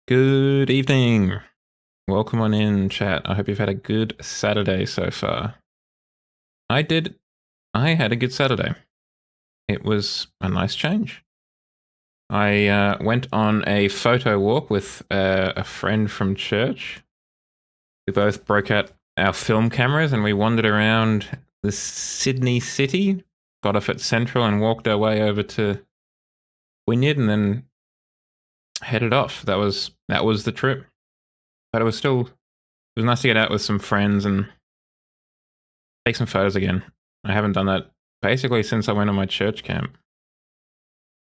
Good evening. Welcome on in, chat. I hope you've had a good Saturday so far. I did. I had a good Saturday. It was a nice change. I went on a photo walk with a friend from church. We both broke out our film cameras and we wandered around the Sydney city, got off at Central and walked our way over to Wynyard and then headed off. That was the trip. But it was nice to get out with some friends and take some photos again. I haven't done that basically since I went on my church camp.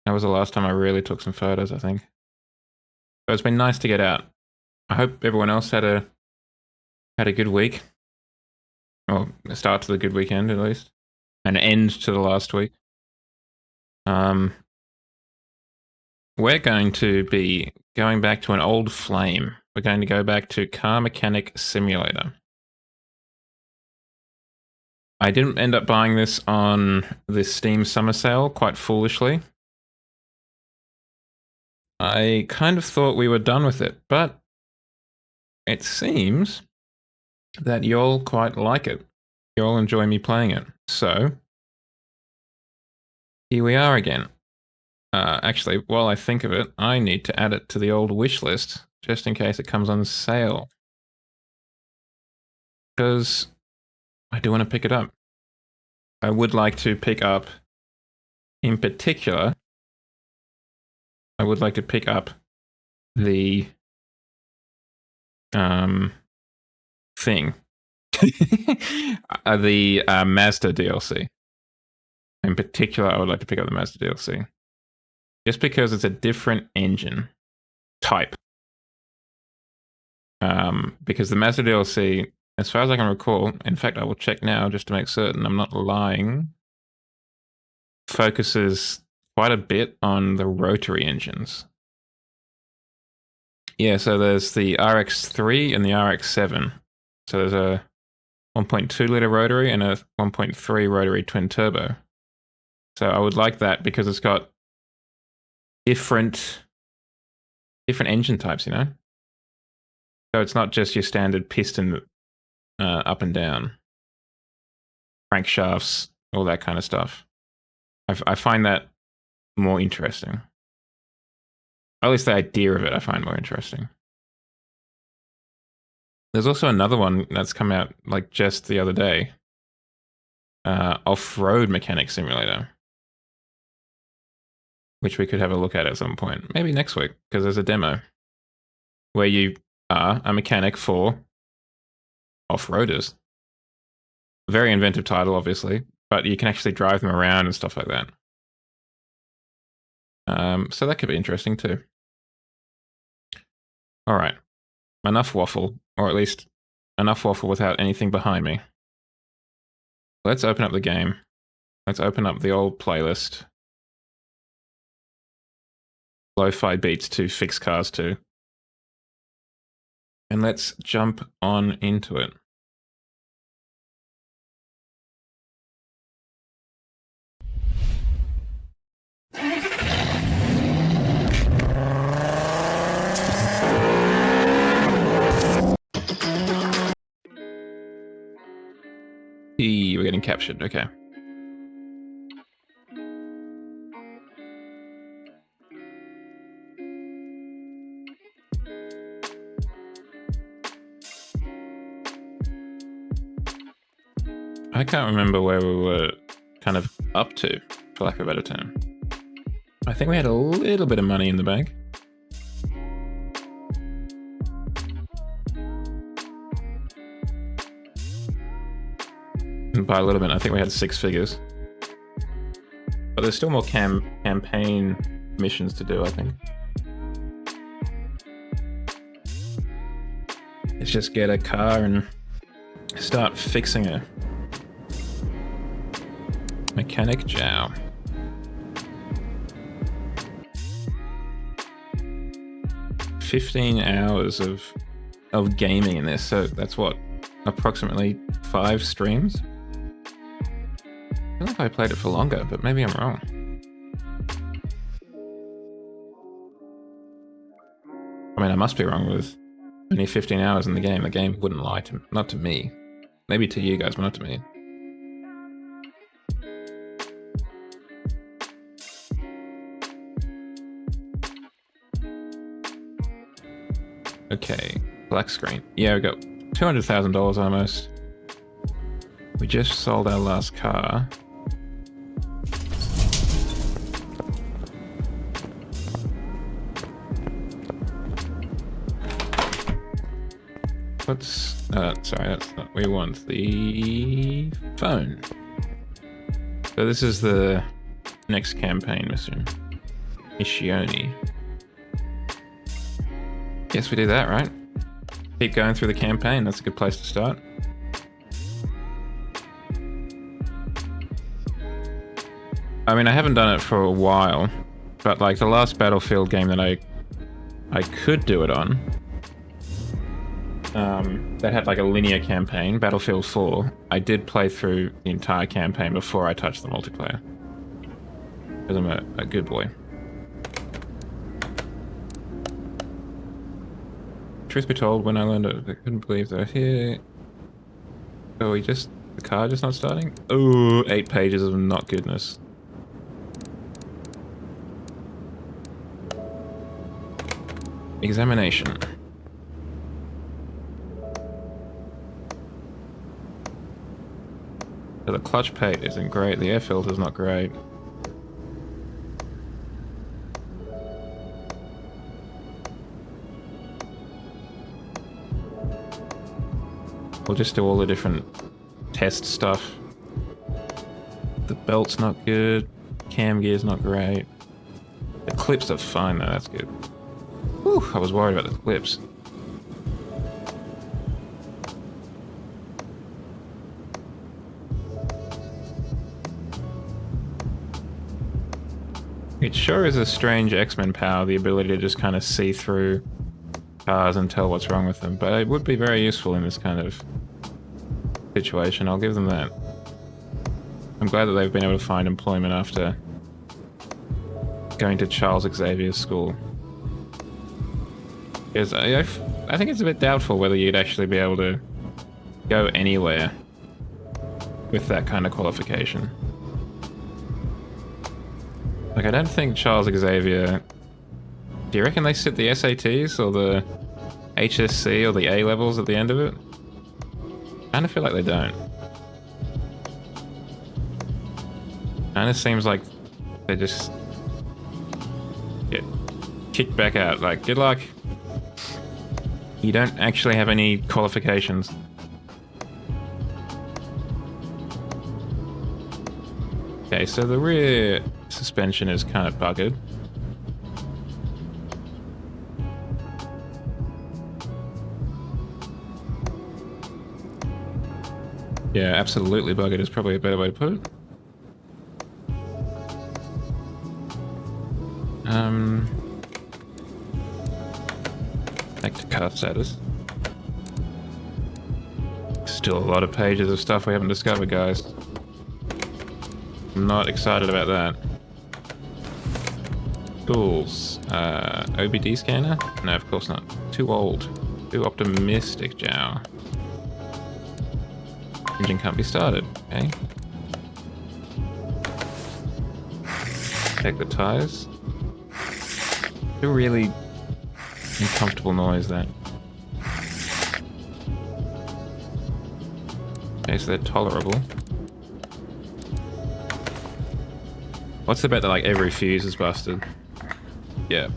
That was the last time I really took some photos, I think. So it's been nice to get out. I hope everyone else had a good week. Or a start to the good weekend, at least. An end to the last week. We're going to be going back to an old flame. We're going to go back to Car Mechanic Simulator. I didn't end up buying this on the Steam summer sale, quite foolishly. I kind of thought we were done with it, but it seems that y'all quite like it. Y'all enjoy me playing it. So, here we are again. Actually, while I think of it, I need to add it to the old wish list, just in case it comes on sale. Because I do want to pick it up. I would like to pick up, in particular, I would like to pick up the thing. The Mazda DLC. In particular, I would like to pick up the Mazda DLC. Just because it's a different engine type. Because the Mazda DLC, as far as I can recall, in fact, I will check now just to make certain I'm not lying, focuses quite a bit on the rotary engines. Yeah, so there's the RX-3 and the RX-7. So there's a 1.2 litre rotary and a 1.3 rotary twin turbo. So I would like that because it's got different engine types, you know? So it's not just your standard piston up and down, crankshafts, all that kind of stuff. I find that more interesting. At least the idea of it I find more interesting. There's also another one that's come out like just the other day. Off-road mechanic simulator. Which we could have a look at some point. Maybe next week, because there's a demo. Where you are a mechanic for off-roaders. Very inventive title, obviously. But you can actually drive them around and stuff like that. So that could be interesting too. Alright. Enough waffle. Or at least enough waffle without anything behind me. Let's open up the game. Let's open up the old playlist. Lo-fi beats to fix cars too. And let's jump on into it. We're getting captured, okay. I can't remember where we were kind of up to, for lack of a better term. I think we had a little bit of money in the bank. And by a little bit, I think we had 6 figures. But there's still more campaign missions to do, I think. Let's just get a car and start fixing her. Mechanic Jow. $15 hours of gaming in this, so that's what, approximately 5 streams? I feel like I played it for longer, but maybe I'm wrong. I mean, I must be wrong with only 15 hours in the game. The game wouldn't lie to me. Not to me. Maybe to you guys, but not to me. Okay, black screen. Yeah, we got $200,000 almost. We just sold our last car. What's... sorry, that's not... We want the phone. So this is the next campaign mission. Ishioni. Guess we do that, right? Keep going through the campaign. That's a good place to start. I mean, I haven't done it for a while, but like the last Battlefield game that I could do it on, that had like a linear campaign, Battlefield 4, I did play through the entire campaign before I touched the multiplayer. Because I'm a good boy. Truth be told, when I learned it, I couldn't believe they were here. Oh, the car just not starting? Oh, 8 pages of not goodness. Examination. So the clutch plate isn't great, the air filter's not great. We'll just do all the different test stuff. The belt's not good, cam gear's not great. The clips are fine though, that's good. Whew, I was worried about the clips. It sure is a strange X-Men power, the ability to just kind of see through cars and tell what's wrong with them, but it would be very useful in this kind of situation, I'll give them that. I'm glad that they've been able to find employment after going to Charles Xavier's school. Because I think it's a bit doubtful whether you'd actually be able to go anywhere with that kind of qualification. Like, I don't think Charles Xavier... Do you reckon they sit the SATs or the HSC or the A levels at the end of it? I kind of feel like they don't. Kind of seems like they just get kicked back out. Like, good luck. You don't actually have any qualifications. Okay, so the rear suspension is kind of buggered. Yeah, absolutely buggered is probably a better way to put it. Back to car status. Still a lot of pages of stuff we haven't discovered, guys. I'm not excited about that. Tools. OBD scanner? No, of course not. Too old. Too optimistic, Jow. Engine can't be started. Okay. Check the tires. A really uncomfortable noise, that. Okay, so they're tolerable. What's the bet that like every fuse is busted? Yeah.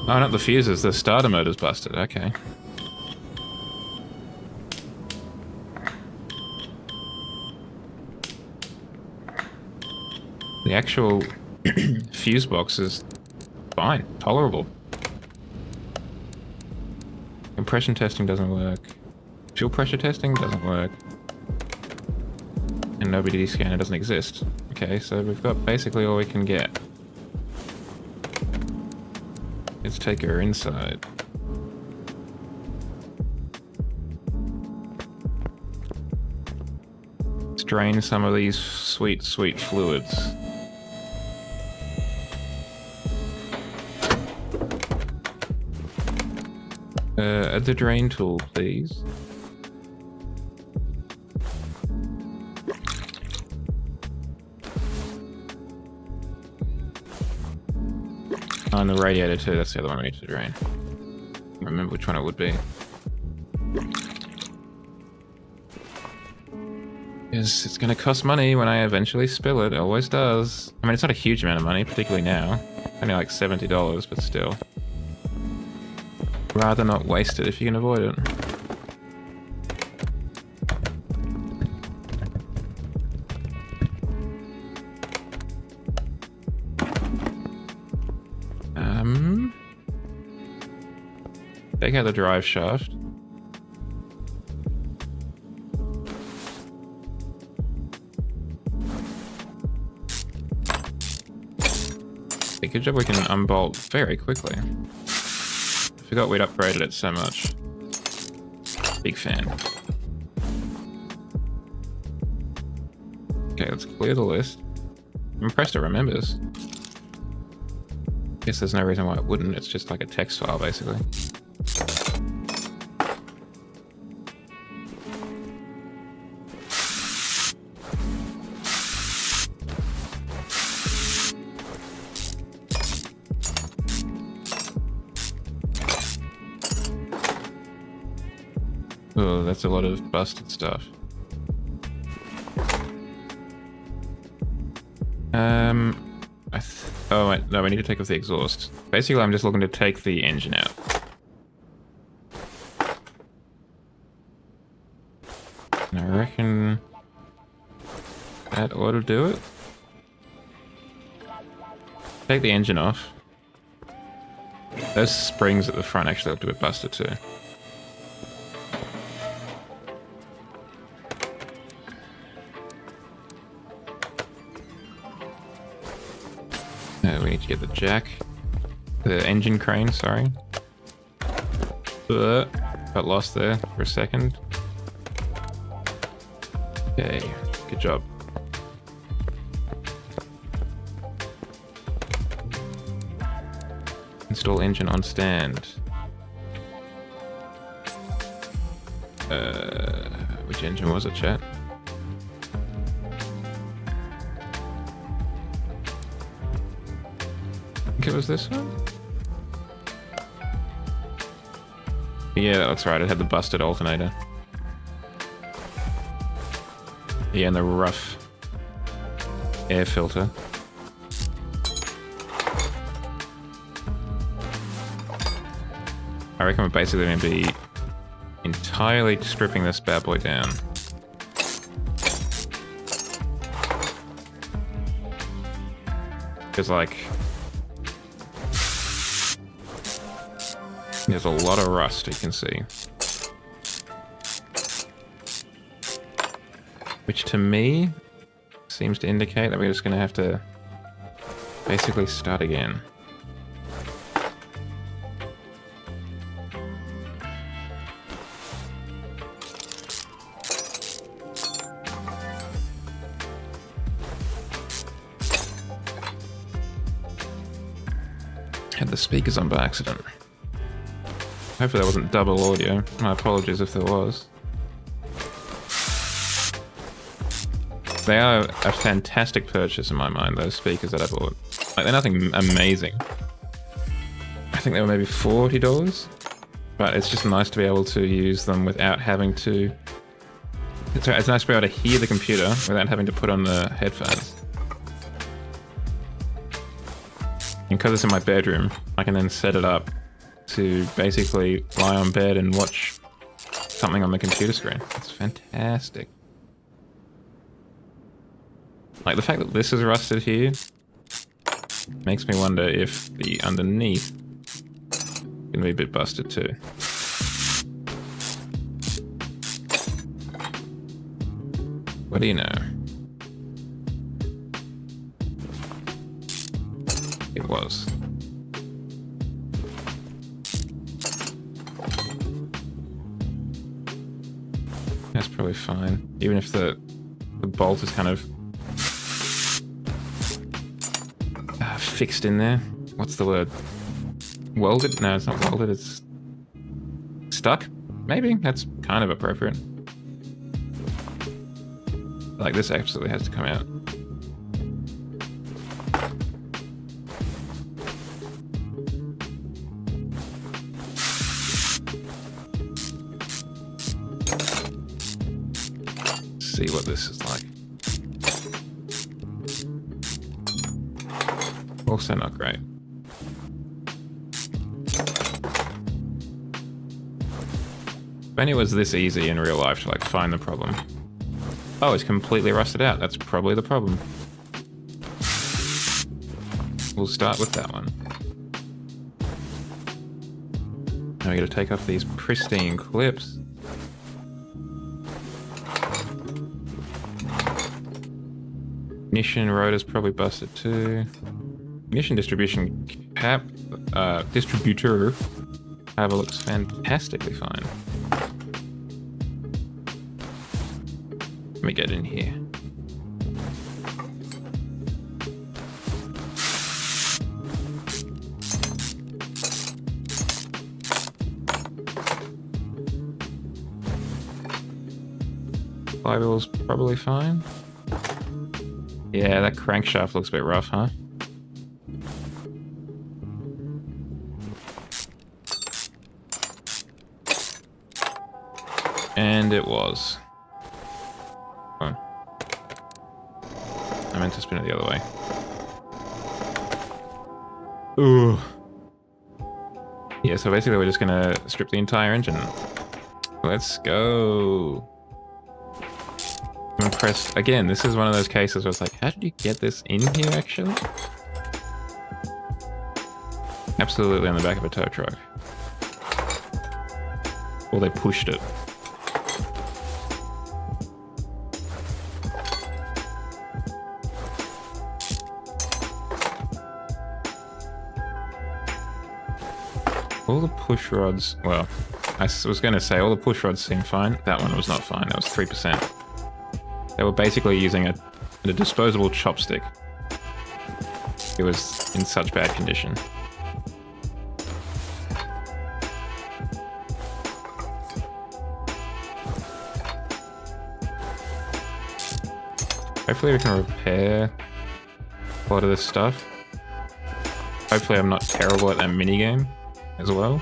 Oh, not the fuses, the starter motor's busted, okay. The actual fuse box is fine, tolerable. Compression testing doesn't work. Fuel pressure testing doesn't work. And OBD scanner doesn't exist. Okay, so we've got basically all we can get. Let's take her inside. Let's drain some of these sweet, sweet fluids. The drain tool, please. Oh, and the radiator too, that's the other one we need to drain. I remember which one it would be. Yes, it's gonna cost money when I eventually spill it. It always does. I mean, it's not a huge amount of money, particularly now. Only like $70, but still. Rather not waste it if you can avoid it. Take out the drive shaft. Hey, good job we can unbolt very quickly. I forgot we'd upgraded it so much. Big fan. Okay, let's clear the list. I'm impressed it remembers. Guess there's no reason why it wouldn't, it's just like a text file basically. Oh, that's a lot of busted stuff. Oh wait, no, we need to take off the exhaust. Basically, I'm just looking to take the engine out. And I reckon that ought to do it. Take the engine off. Those springs at the front actually look a bit busted too. We need to get the jack. The engine crane, sorry. Got lost there for a second. Okay, good job. Install engine on stand. Which engine was it, chat? I think it was this one? Yeah, that looks right. It had the busted alternator. Yeah, and the rough air filter. I reckon we're basically going to be entirely stripping this bad boy down. Because, like, there's a lot of rust you can see. Which to me seems to indicate that we're just going to have to basically start again. Had the speakers on by accident. Hopefully that wasn't double audio. My apologies if there was. They are a fantastic purchase in my mind, those speakers that I bought. Like, they're nothing amazing. I think they were maybe $40, but it's just nice to be able to use them without having to... It's nice to be able to hear the computer without having to put on the headphones. And because it's in my bedroom, I can then set it up to basically lie on bed and watch something on the computer screen. It's fantastic. Like, the fact that this is rusted here makes me wonder if the underneath can be a bit busted too. What do you know? It was. That's probably fine. Even if the bolt is kind of fixed in there. What's the word? Welded? No, it's not welded, it's stuck? Maybe, that's kind of appropriate. Like, this absolutely has to come out. See what this is like. Also not great. If only it was this easy in real life to like find the problem. Oh, it's completely rusted out. That's probably the problem. We'll start with that one. Now we gotta take off these pristine clips. Ignition rotor's probably busted too. Ignition distribution cap distributor cover looks fantastically fine. Let me get in here. Flywheel's probably fine. Yeah, that crankshaft looks a bit rough, huh? And it was. Oh. I meant to spin it the other way. Ooh. Yeah, so basically we're just gonna strip the entire engine. Let's go. I'm impressed. Again, this is one of those cases where it's like, how did you get this in here, actually? Absolutely on the back of a tow truck. Or they pushed it. All the push rods, well, I was going to say all the push rods seem fine. That one was not fine. That was 3%. They were basically using a disposable chopstick. It was in such bad condition. Hopefully we can repair a lot of this stuff. Hopefully I'm not terrible at that minigame as well.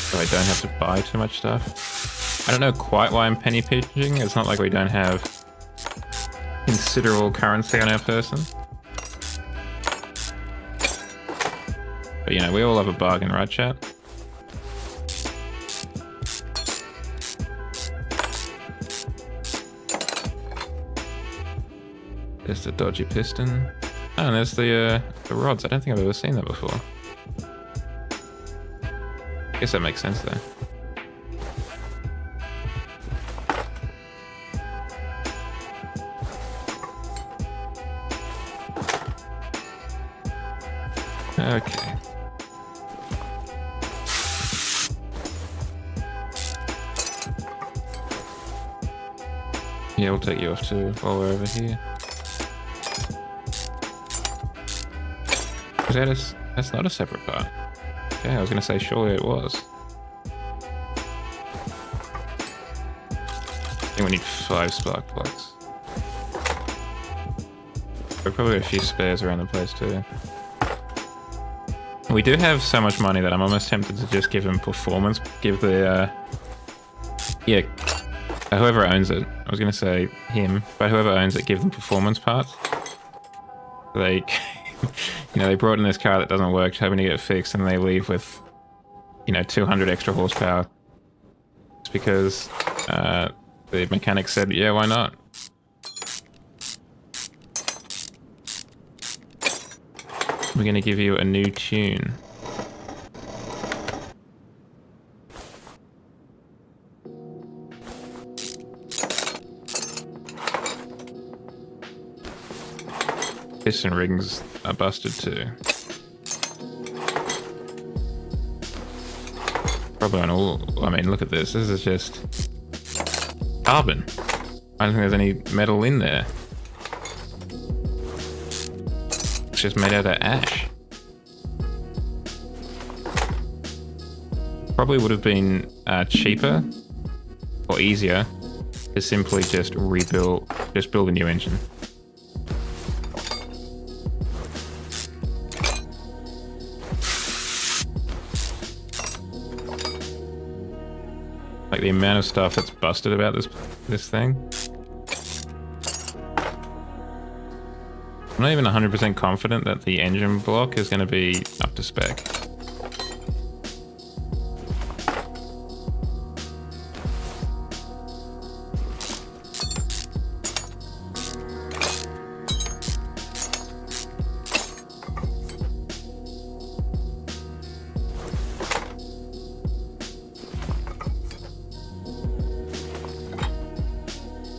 So I don't have to buy too much stuff. I don't know quite why I'm penny pinching. It's not like we don't have considerable currency on our person. But you know, we all have a bargain, right, chat? There's the dodgy piston. Oh, and there's the rods. I don't think I've ever seen that before. Guess that makes sense though. Okay. Yeah, we'll take you off too while we're over here. That's not a separate part. Okay, I was going to say surely it was. I think we need 5 spark plugs. There are probably a few spares around the place too. We do have so much money that I'm almost tempted to just give him performance. Give the, yeah, whoever owns it. I was going to say him, but whoever owns it, give them performance parts. They... You know, they brought in this car that doesn't work, hoping to get it fixed, and they leave with, you know, 200 extra horsepower. It's because the mechanic said, yeah, why not? We're going to give you a new tune. Piston rings are busted too. Probably on all... I mean, look at this. This is just carbon. I don't think there's any metal in there. block's just made out of ash. Probably would have been cheaper or easier to simply just build a new engine. Like the amount of stuff that's busted about this thing. I'm not even 100% confident that the engine block is going to be up to spec.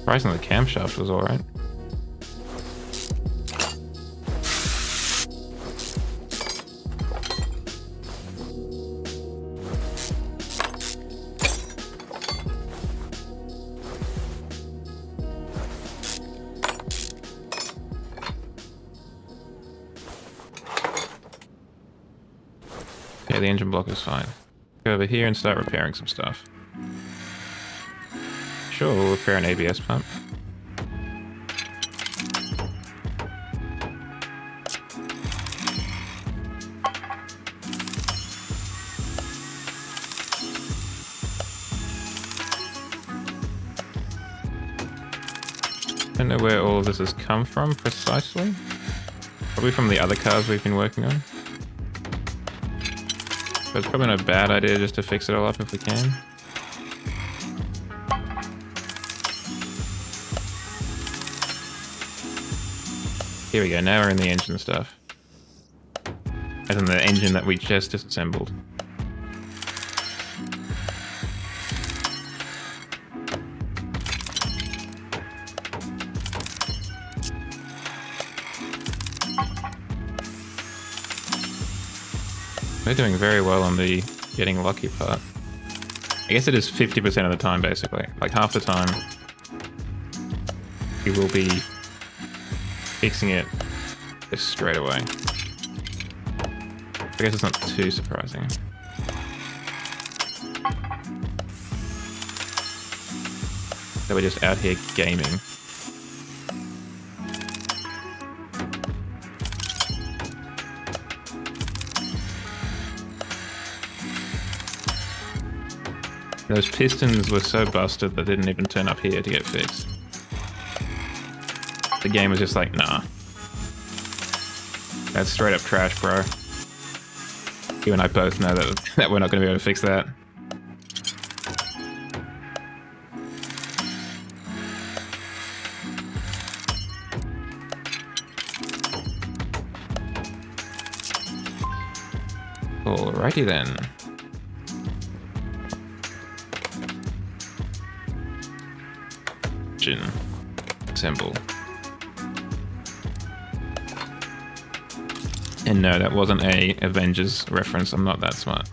Surprisingly, the camshaft was alright. Yeah, the engine block is fine. Go over here and start repairing some stuff. Sure, we'll repair an ABS pump. Don't know where all of this has come from precisely. Probably from the other cars we've been working on. But it's probably not a bad idea just to fix it all up if we can. Here we go, now we're in the engine stuff. As in the engine that we just disassembled. We're doing very well on the getting lucky part. I guess it is 50% of the time, basically. Like half the time, we will be fixing it just straight away. I guess it's not too surprising. That we're just out here gaming. Those pistons were so busted that they didn't even turn up here to get fixed. The game was just like, nah. That's straight up trash, bro. You and I both know that we're not going to be able to fix that. Alrighty then. Assemble. And no, that wasn't a Avengers reference. I'm not that smart.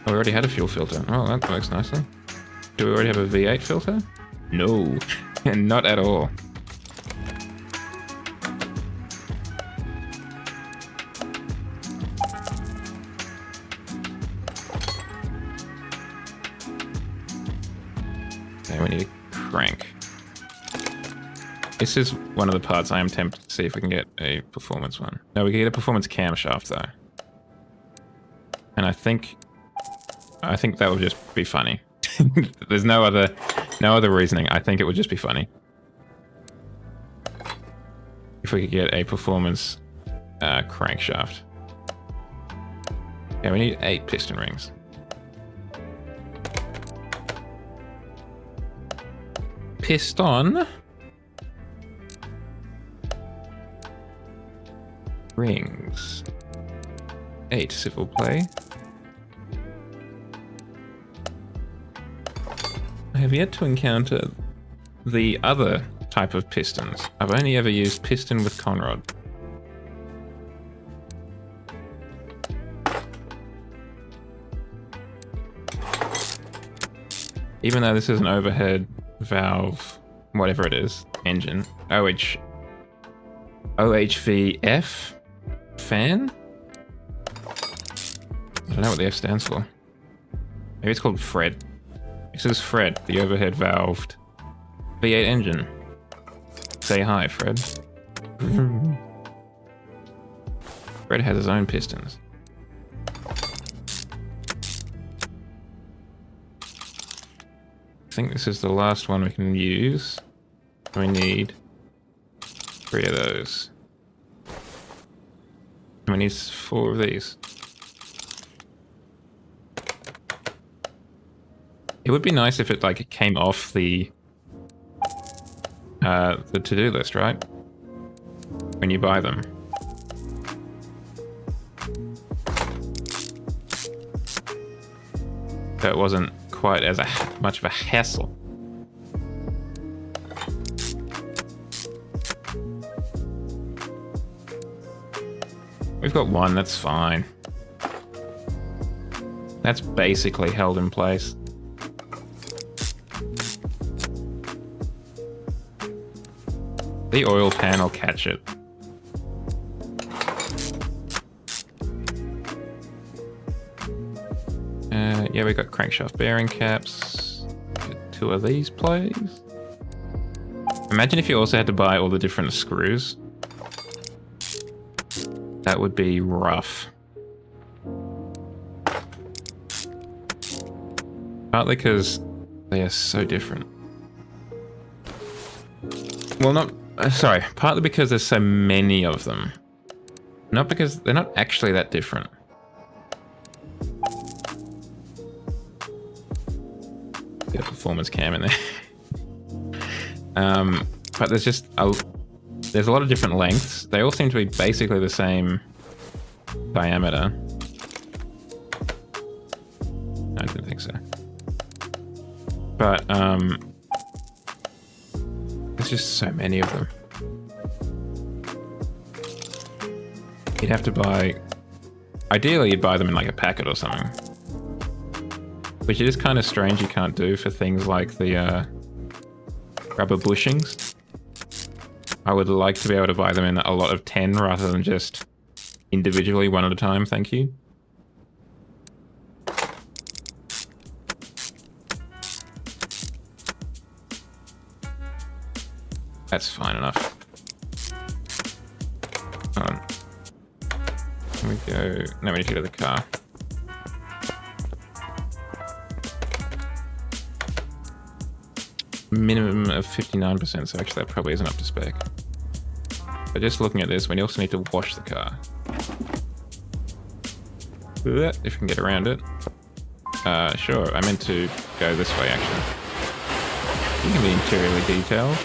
Oh, we already had a fuel filter. Oh, that works nicely. Do we already have a V8 filter? No, not at all. We need a crank. This is one of the parts I am tempted to see if we can get a performance one. No, we can get a performance camshaft though. And I think that would just be funny. There's no other reasoning. I think it would just be funny. If we could get a performance crankshaft. Yeah, we need 8 piston rings. Piston rings. 8 civil play. I have yet to encounter the other type of pistons. I've only ever used piston with conrod. Even though this is an overhead valve, whatever it is, engine, OHVF fan? I don't know what the F stands for. Maybe it's called Fred. This is Fred, the overhead valved V8 engine. Say hi, Fred. Fred has his own pistons. I think this is the last one we can use. We need 3 of those. And we need 4 of these. It would be nice if it like came off the to-do list, right? When you buy them. So it wasn't quite as much of a hassle. We've got 1, that's fine. That's basically held in place. The oil pan will catch it. Yeah, we got crankshaft bearing caps. Get 2 of these, please. Imagine if you also had to buy all the different screws. That would be rough. Partly because they are so different. Well, not... sorry, partly because there's so many of them. Not because they're not actually that different. Get a performance cam in there. But there's just there's a lot of different lengths. They all seem to be basically the same diameter. I didn't think so. But there's just so many of them. You'd have to buy... Ideally, you'd buy them in like a packet or something. Which it is kind of strange you can't do for things like the rubber bushings. I would like to be able to buy them in a lot of 10 rather than just individually 1 at a time, thank you. That's fine enough. Hold on. Can we go... No, we need to go to the car. Minimum of 59%, so actually that probably isn't up to spec. But just looking at this, we also need to wash the car. If we can get around it. Sure, I meant to go this way actually. You can be interiorly detailed.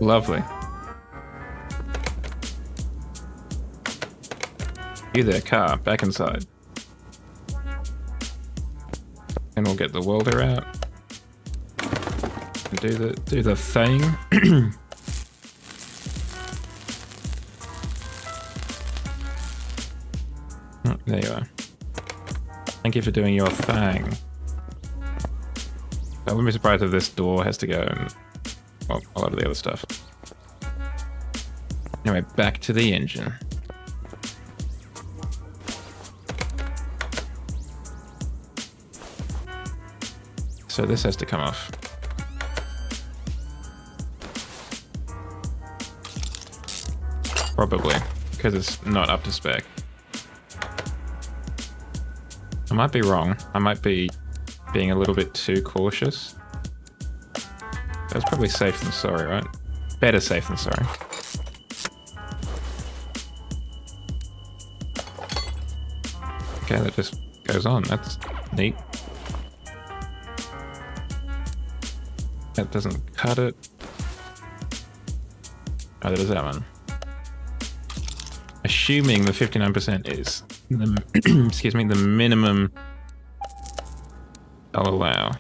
Lovely. You there, car, back inside. And we'll get the welder out. And do the thing. Oh, there you are. Thank you for doing your thing. I wouldn't be surprised if this door has to go and, well, a lot of the other stuff. Anyway, back to the engine. So this has to come off. Probably, because it's not up to spec. I might be wrong. I might be being a little bit too cautious. That's probably safe than sorry, right? Better safe than sorry. Okay, that just goes on. That's neat. That doesn't cut it. Oh, that is that one. Assuming the 59% is the excuse me, the minimum I'll allow.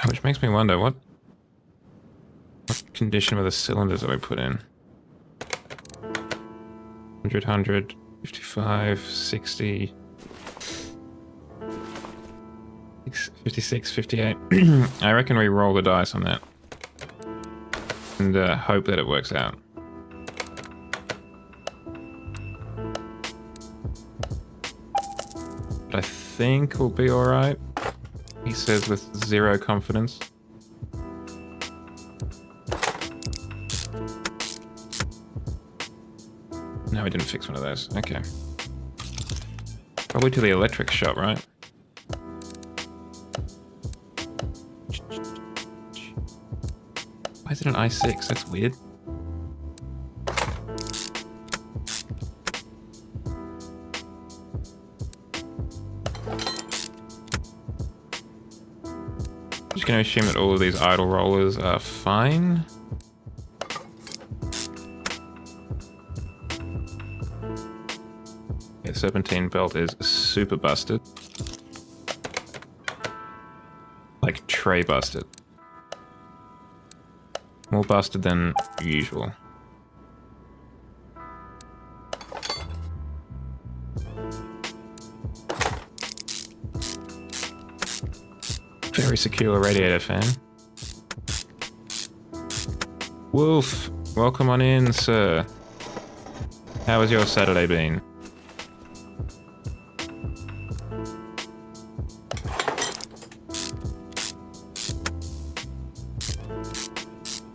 Which makes me wonder what condition were the cylinders that we put in? 100, 55, 60, 56, 58. I reckon we roll the dice on that. And hope that it works out. But I think we'll be alright. He says with 0 confidence. No, we didn't fix one of those. Okay. Probably to the electric shop, right? Why is it an i6? That's weird. Just gonna assume that all of these idle rollers are fine. Yeah, serpentine belt is super busted. Like tray busted. More busted than usual. Very secure radiator fan. Wolf, welcome on in, sir. How has your Saturday been?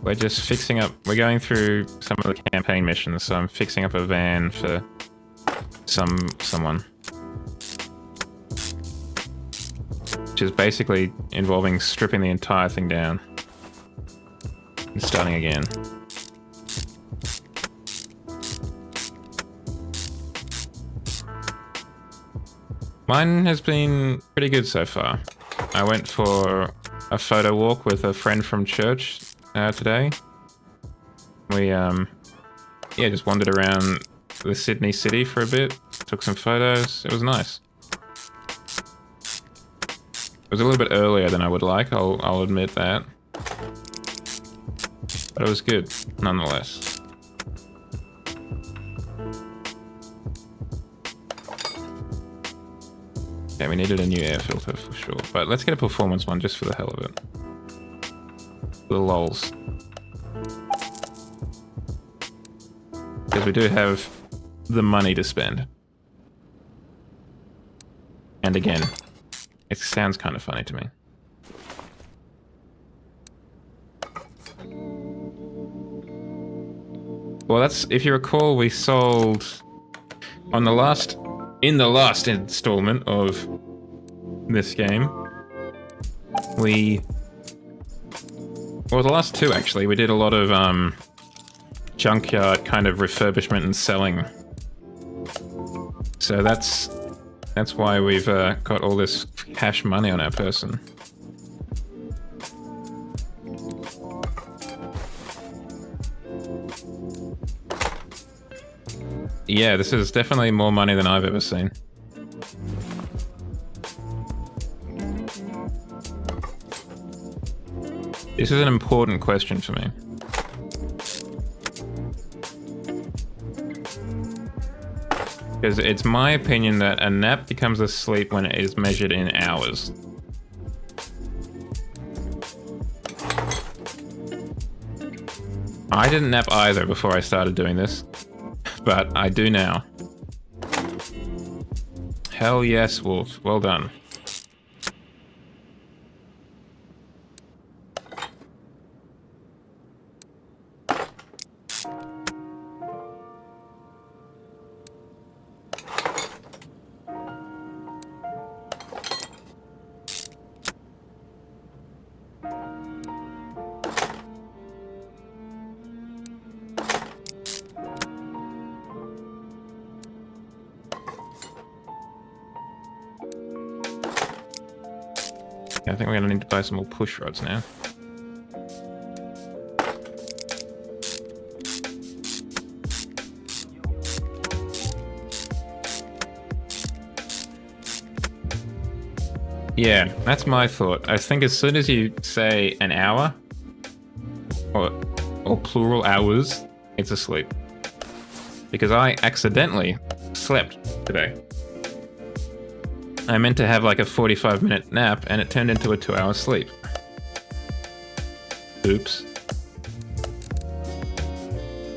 We're just fixing up, we're going through some of the campaign missions, so I'm fixing up a van for someone. Which is basically involving stripping the entire thing down. And starting again. Mine has been pretty good so far. I went for a photo walk with a friend from church today. We just wandered around the Sydney city for a bit, took some photos. It was nice. It was a little bit earlier than I would like, I'll admit that. But it was good, nonetheless. Yeah, we needed a new air filter for sure. But let's get a performance one just for the hell of it. For the lols. Because we do have the money to spend. And again, it sounds kind of funny to me. Well, that's, if you recall, we sold on the last, in the last installment of this game, well, the last two actually, we did a lot of junkyard kind of refurbishment and selling. So that's why we've got all this cash money on our person. Yeah, this is definitely more money than I've ever seen. This is an important question for me. Because it's my opinion that a nap becomes a sleep when it is measured in hours. I didn't nap either before I started doing this, but I do now. Hell yes, Wolf. Well done. I think we're gonna need to buy some more push rods now. Yeah, that's my thought. I think as soon as you say an hour, or plural hours, it's asleep. because I accidentally slept today. I meant to have like a 45-minute nap, and it turned into a 2-hour sleep. Oops.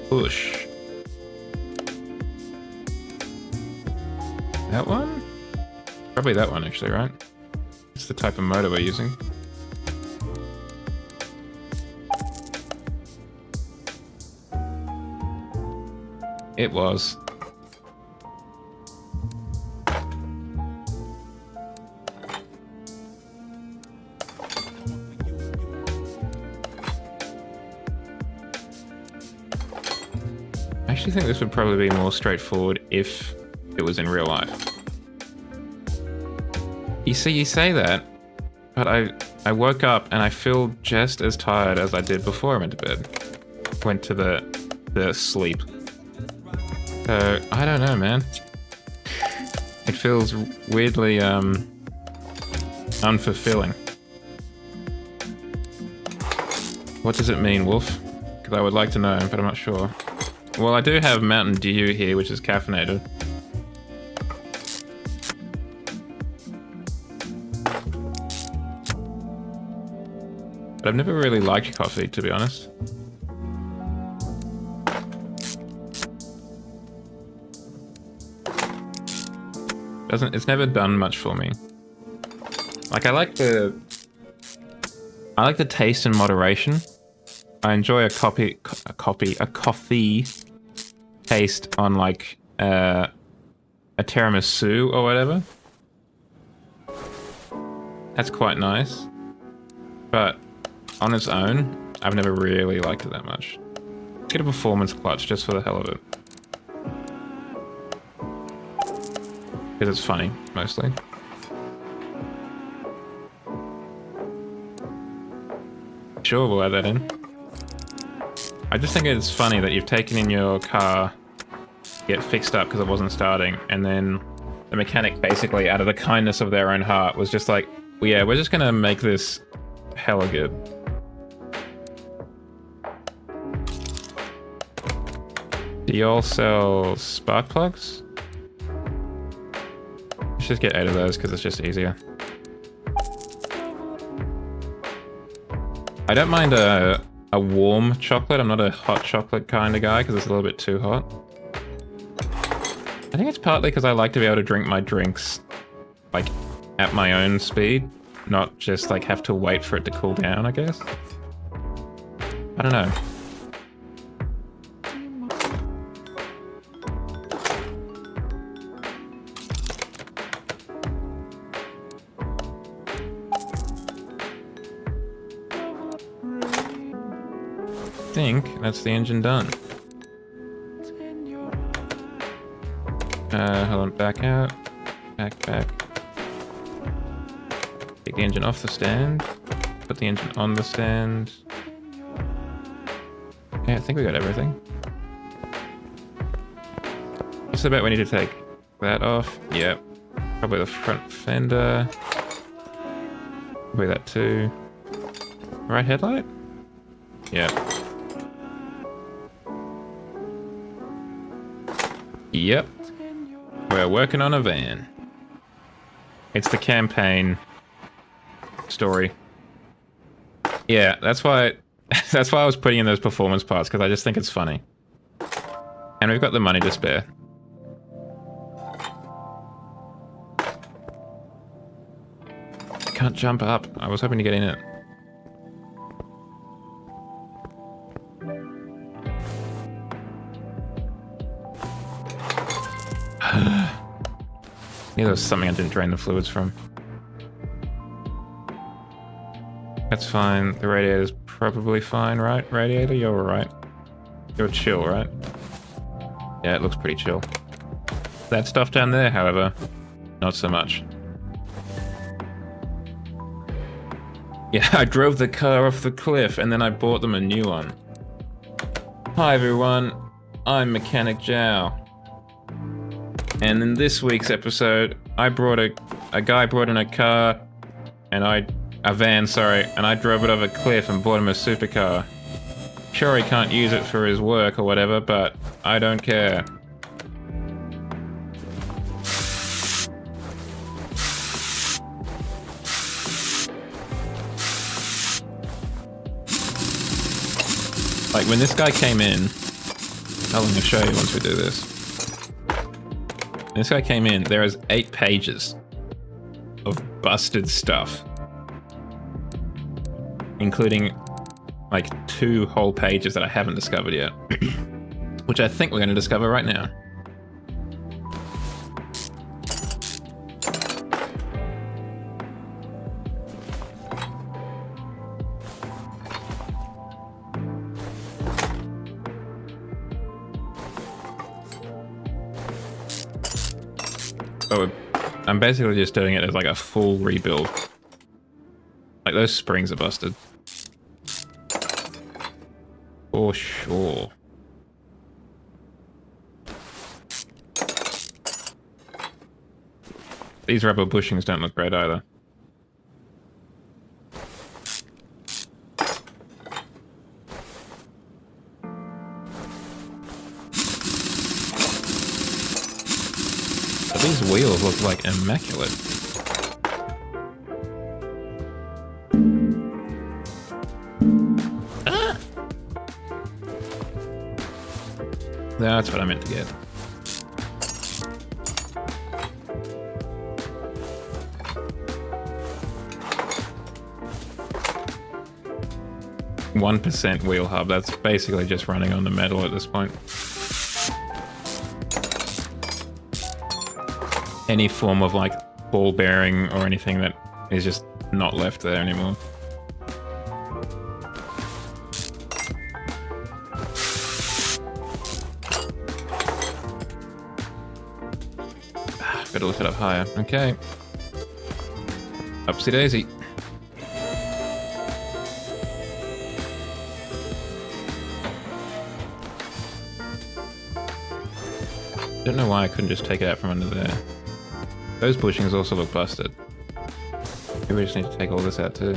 Push. That one? Probably that one, actually, right? It's the type of motor we're using. It was. I actually think this would probably be more straightforward if it was in real life. You see, you say that, but I woke up and I feel just as tired as I did before I went to bed. Went to the sleep. So, I don't know, man. It feels weirdly, unfulfilling. What does it mean, Wolf? Because I would like to know, but I'm not sure. Well, I do have Mountain Dew here, which is caffeinated. But I've never really liked coffee, to be honest. It's never done much for me. Like, I like the taste in moderation. I enjoy a coffee taste on like a tiramisu or whatever. That's quite nice. But on its own, I've never really liked it that much. Let's get a performance clutch just for the hell of it. Because it's funny, mostly. Sure, we'll add that in. I just think it's funny that you've taken in your car, get fixed up because it wasn't starting, and then the mechanic basically, out of the kindness of their own heart, was just like, well, yeah, we're just gonna make this hella good. Do you all sell spark plugs? Let's just get 8 of those because it's just easier. I don't mind a warm chocolate. I'm not a hot chocolate kind of guy because it's a little bit too hot. I think it's partly because I like to be able to drink my drinks like at my own speed, not just like have to wait for it to cool down, I guess. I don't know. I think that's the engine done. Hold on, back out. Back. Take the engine off the stand. Put the engine on the stand. Yeah, I think we got everything. Just about we need to take that off. Yep. Probably the front fender. Probably that too. Right headlight? Yep. Yep. We're working on a van. It's the campaign story. Yeah, that's why I was putting in those performance parts, because I just think it's funny. And we've got the money to spare. I can't jump up. I was hoping to get in it. Yeah, there was something I didn't drain the fluids from. That's fine. The radiator's probably fine, right? Radiator, you're alright. You're chill, right? Yeah, it looks pretty chill. That stuff down there, however, not so much. Yeah, I drove the car off the cliff and then I bought them a new one. Hi everyone, I'm Mechanic Zhao. And in this week's episode, a guy brought in a car, and a van, sorry, and I drove it over a cliff and bought him a supercar. Sure, he can't use it for his work or whatever, but I don't care. Like when this guy came in, I'm going to show you once we do this. When this guy came in, there is 8 pages of busted stuff, including like 2 whole pages that I haven't discovered yet, which I think we're going to discover right now. So I'm basically just doing it as like a full rebuild. Like those springs are busted. For sure. These rubber bushings don't look great either. But these wheels look like immaculate. Ah! That's what I meant to get. %1 wheel hub. That's basically just running on the metal at this point. Any form of like ball bearing or anything that is just not left there anymore. Better lift it up higher. Okay. Upsy daisy. Don't know why I couldn't just take it out from under there. Those bushings also look busted. Maybe we just need to take all this out too.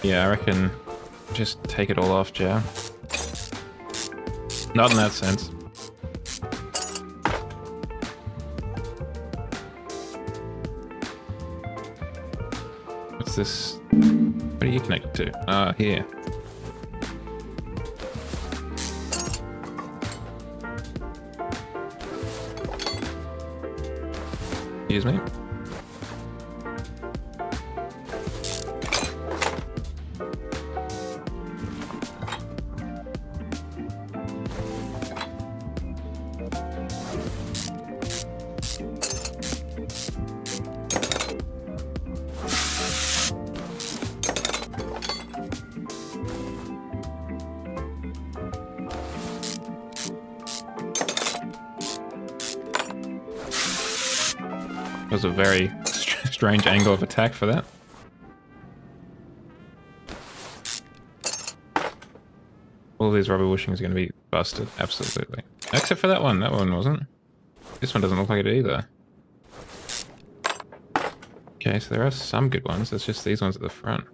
Yeah, I reckon just take it all off, Joe. Not in that sense. What's this? What are you connected to? Ah, here. Excuse me. That was a very strange angle of attack for that. All these rubber bushings are going to be busted, absolutely. Except for that one wasn't. This one doesn't look like it either. Okay, so there are some good ones, it's just these ones at the front.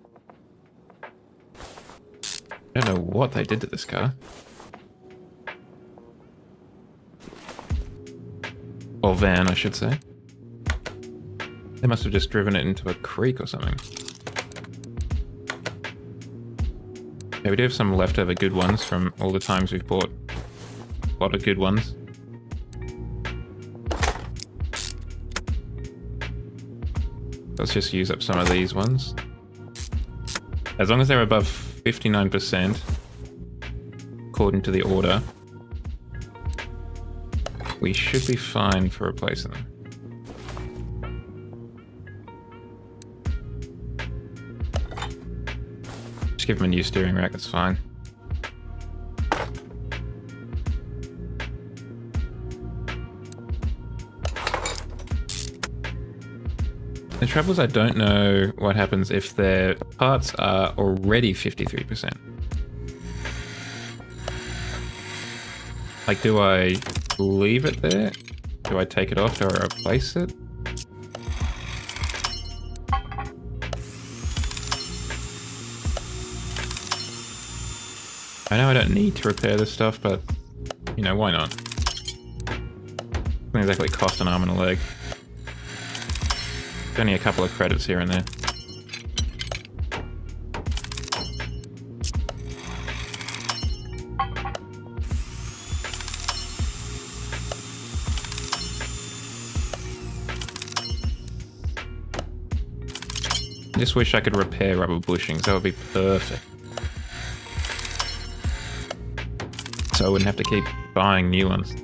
I don't know what they did to this car. Or van, I should say. They must have just driven it into a creek or something. Yeah, we do have some leftover good ones from all the times we've bought a lot of good ones. Let's just use up some of these ones. As long as they're above 59%, according to the order, we should be fine for replacing them. Just give them a new steering rack, that's fine. The trouble is I don't know what happens if their parts are already 53%. Like, do I leave it there? Do I take it off? Do I replace it? I know I don't need to repair this stuff, but, you know, why not? Doesn't exactly cost an arm and a leg. It's only a couple of credits here and there. just wish I could repair rubber bushings. That would be perfect. So I wouldn't have to keep buying new ones.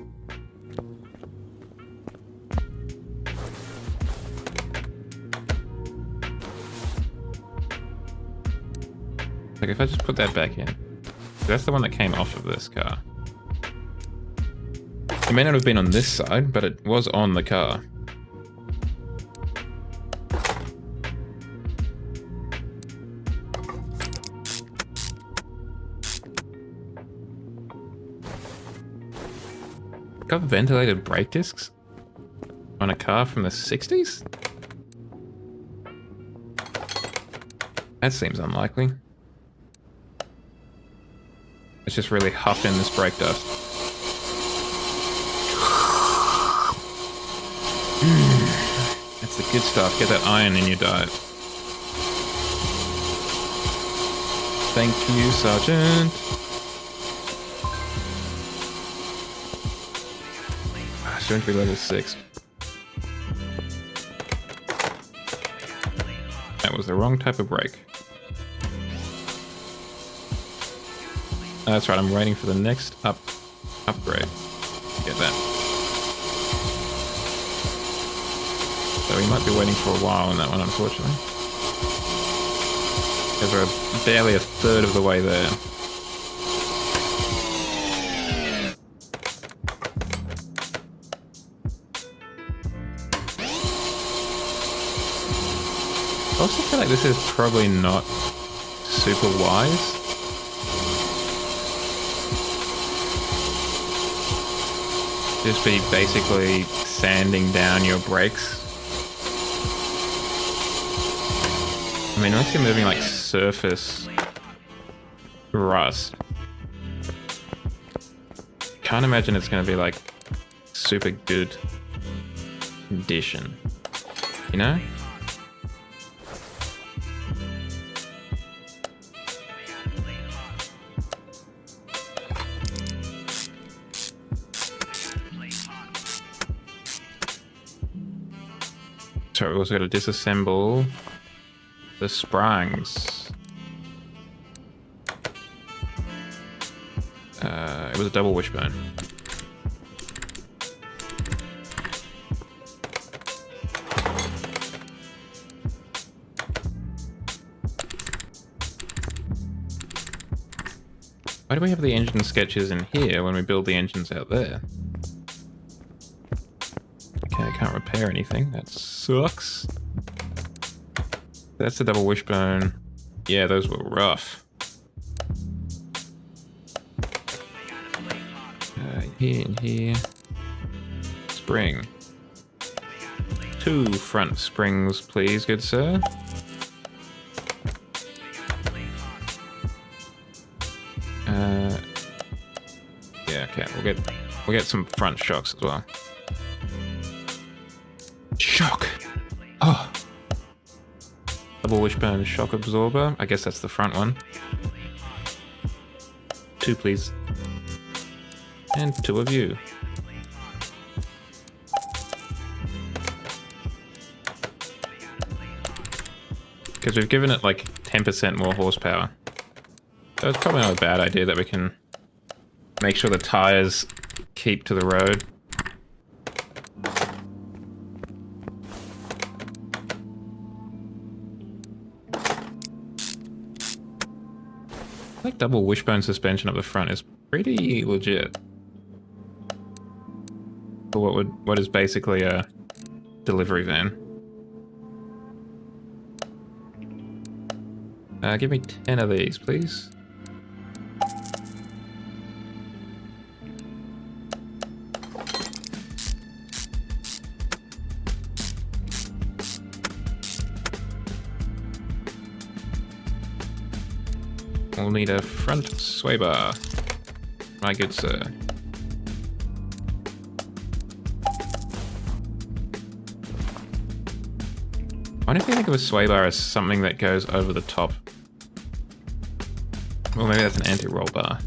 Like if I just put that back in. That's the one that came off of this car. It may not have been on this side, but it was on the car. Got ventilated brake discs on a car from the 60s? That seems unlikely. It's just really huffing this brake dust. That's the good stuff. Get that iron in your diet. Thank you, Sergeant. It's going to be level 6. That was the wrong type of brake. That's right, I'm waiting for the next upgrade. Get that. So we might be waiting for a while on that one, unfortunately. Because we're barely a third of the way there. I also feel like this is probably not super wise. Just be basically sanding down your brakes. I mean, unless you're moving like surface rust. Can't imagine it's going to be like super good condition, you know? So we also got to disassemble the springs. It was a double wishbone. Why do we have the engine sketches in here when we build the engines out there? Okay, I can't repair anything. That sucks. That's the double wishbone. Yeah, those were rough. Here and here. Spring. 2 front springs, please, good sir. Yeah, okay, we'll get some front shocks as well. Shock! Oh! Double wishbone shock absorber. I guess that's the front one. 2, please. And 2 of you. Because we've given it like 10% more horsepower. So it's probably not a bad idea that we can make sure the tires keep to the road. I think double wishbone suspension up the front is pretty legit. For what is basically a delivery van. Give me 10 of these, please. We'll need a front sway bar, my good sir. Why don't you think of a sway bar as something that goes over the top? Well, maybe that's an anti-roll bar.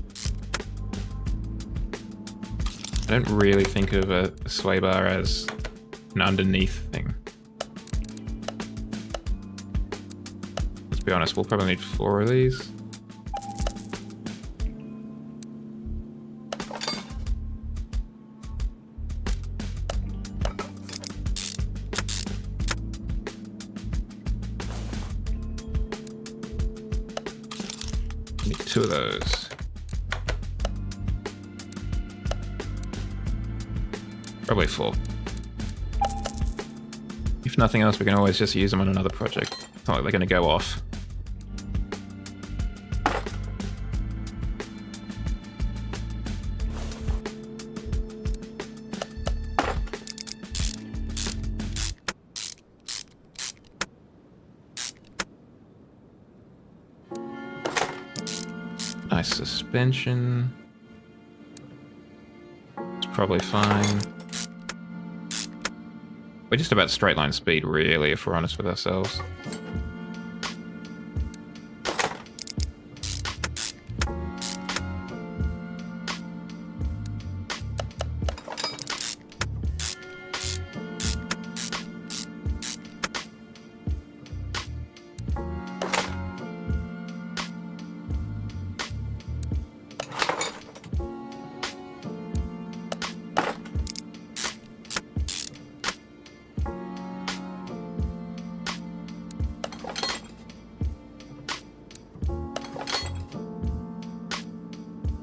I don't really think of a sway bar as an underneath thing. Let's be honest, we'll probably need 4 of these. Need 2 of those. Probably 4. If nothing else, we can always just use them on another project. It's not like they're going to go off. Nice suspension. It's probably fine. We're just about straight line speed, really, if we're honest with ourselves.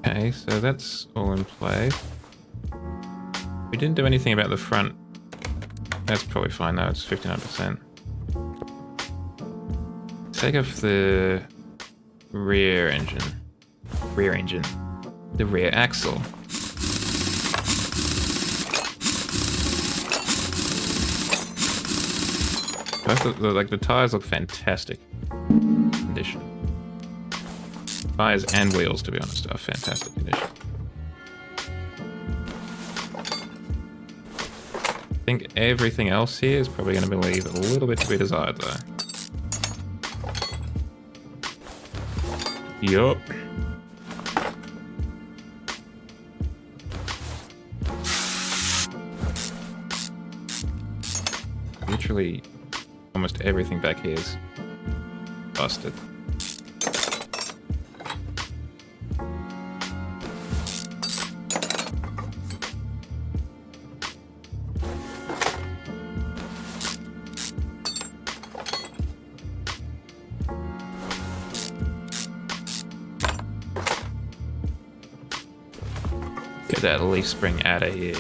Okay, so that's all in play. We didn't do anything about the front. That's probably fine though, it's 59%. Take off the rear engine. The rear axle. The tires look fantastic condition. Tires and wheels, to be honest, are fantastic condition. I think everything else here is probably going to leave a little bit to be desired, though. Yup. Literally, almost everything back here is busted. Get that leaf spring out of here.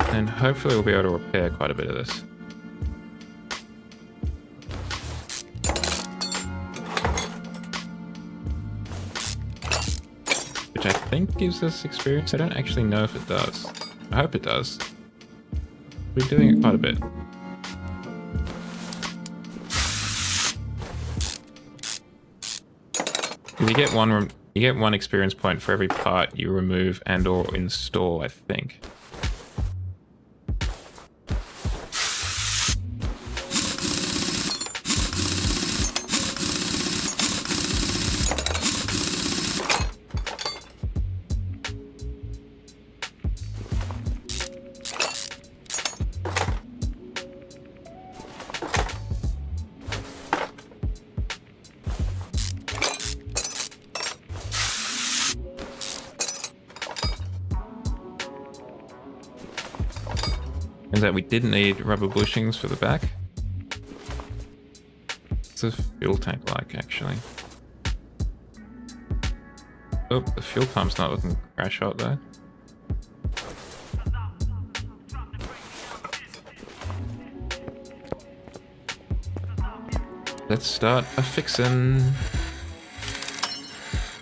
And hopefully we'll be able to repair quite a bit of this. Which I think gives us experience. I don't actually know if it does. I hope it does. We're doing it quite a bit. You get one experience point for every part you remove and or install, I think. Turns out we didn't need rubber bushings for the back. What's the fuel tank like, actually? Oh, the fuel pump's not looking crash hot though. Let's start a fixin'.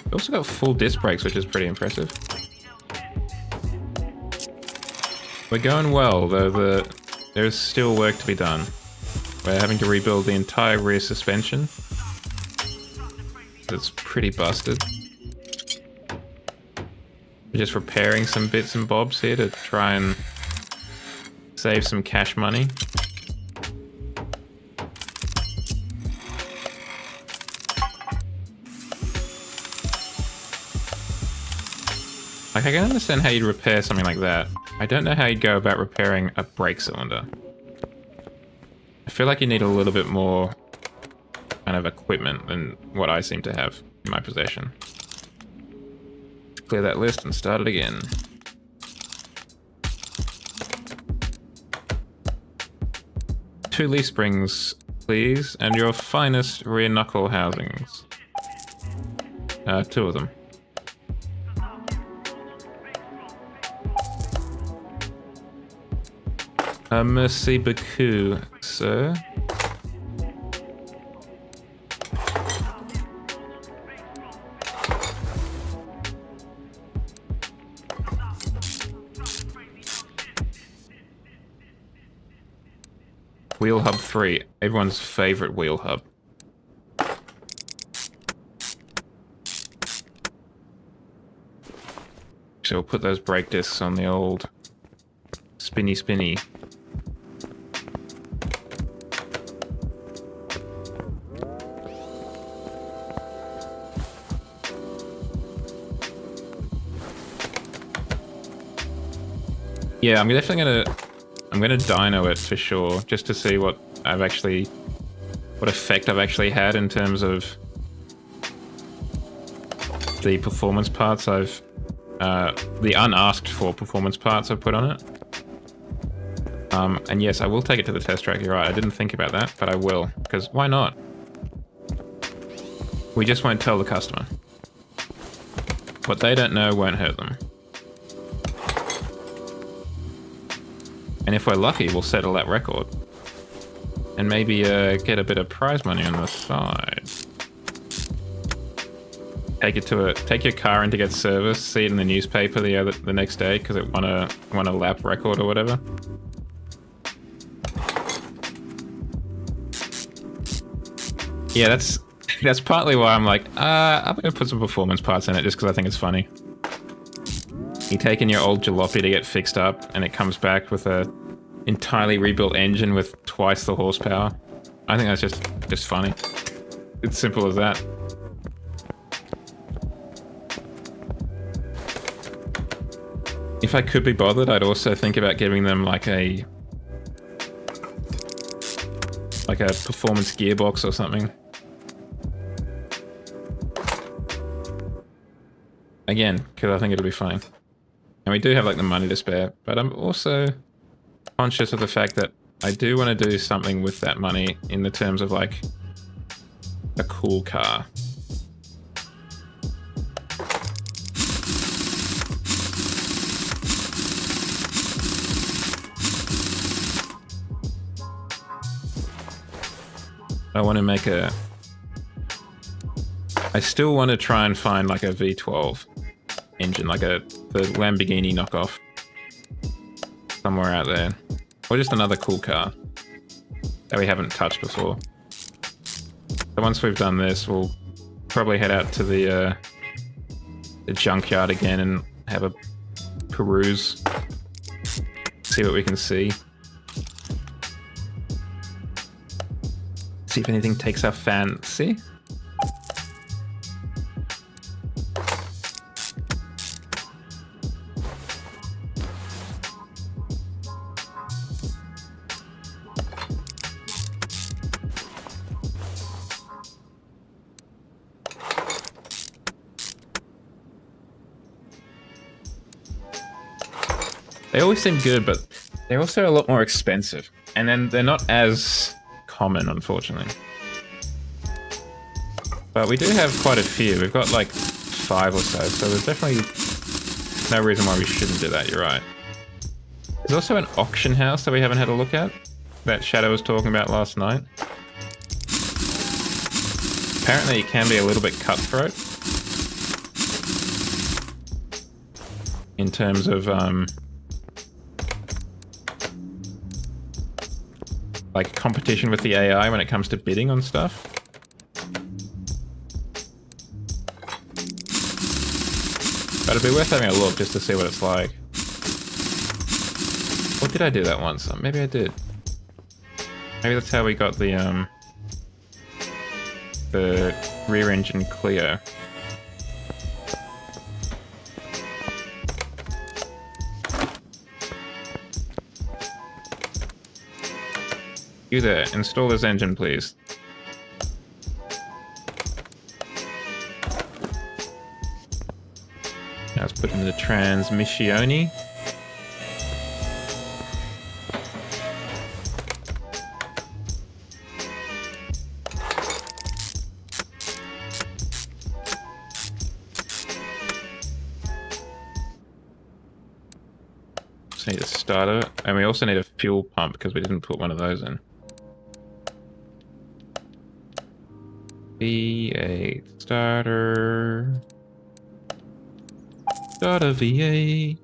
We also got full disc brakes, which is pretty impressive. We're going well, though there's still work to be done. We're having to rebuild the entire rear suspension. It's pretty busted. We're just repairing some bits and bobs here to try and save some cash money. Like, I can understand how you'd repair something like that. I don't know how you'd go about repairing a brake cylinder. I feel like you need a little bit more kind of equipment than what I seem to have in my possession. Let's clear that list and start it again. Two leaf springs, please, and your finest rear knuckle housings. Two of them. Merci beaucoup, sir. Wheel Hub 3, everyone's favorite wheel hub. So we'll put those brake discs on the old spinny. Yeah, I'm definitely gonna dyno it for sure, just to see what effect I've actually had in terms of the performance parts the unasked for performance parts I've put on it. And yes, I will take it to the test track, you're right, I didn't think about that, but I will, because why not? We just won't tell the customer. What they don't know won't hurt them. And if we're lucky, we'll settle that record. And maybe get a bit of prize money on the side. Take your car in to get serviced, see it in the newspaper the next day because it won a lap record or whatever. Yeah, that's partly why I'm like, I'm gonna put some performance parts in it just because I think it's funny. You take in your old jalopy to get fixed up, and it comes back with a entirely rebuilt engine with twice the horsepower. I think that's just funny. It's simple as that. If I could be bothered, I'd also think about giving them like a performance gearbox or something. Again, because I think it'll be fine. And we do have like the money to spare, but I'm also conscious of the fact that I do want to do something with that money in the terms of like a cool car. I want to make I still want to try and find like a V12 engine, like the Lamborghini knockoff. Somewhere out there. Or just another cool car that we haven't touched before. So once we've done this, we'll probably head out to the junkyard again and have a peruse. See what we can see. See if anything takes our fancy. They always seem good, but they're also a lot more expensive. And then they're not as common, unfortunately. But we do have quite a few. We've got like 5 or so there's definitely no reason why we shouldn't do that, you're right. There's also an auction house that we haven't had a look at, that Shadow was talking about last night. Apparently it can be a little bit cutthroat. In terms of, like competition with the AI when it comes to bidding on stuff. But it'd be worth having a look just to see what it's like. Or did I do that once? Maybe I did. Maybe that's how we got the rear engine Clio. You there, install this engine, please. Now let's put in the transmissione. Just need a starter, and we also need a fuel pump because we didn't put one of those in. V8 starter. Starter V8.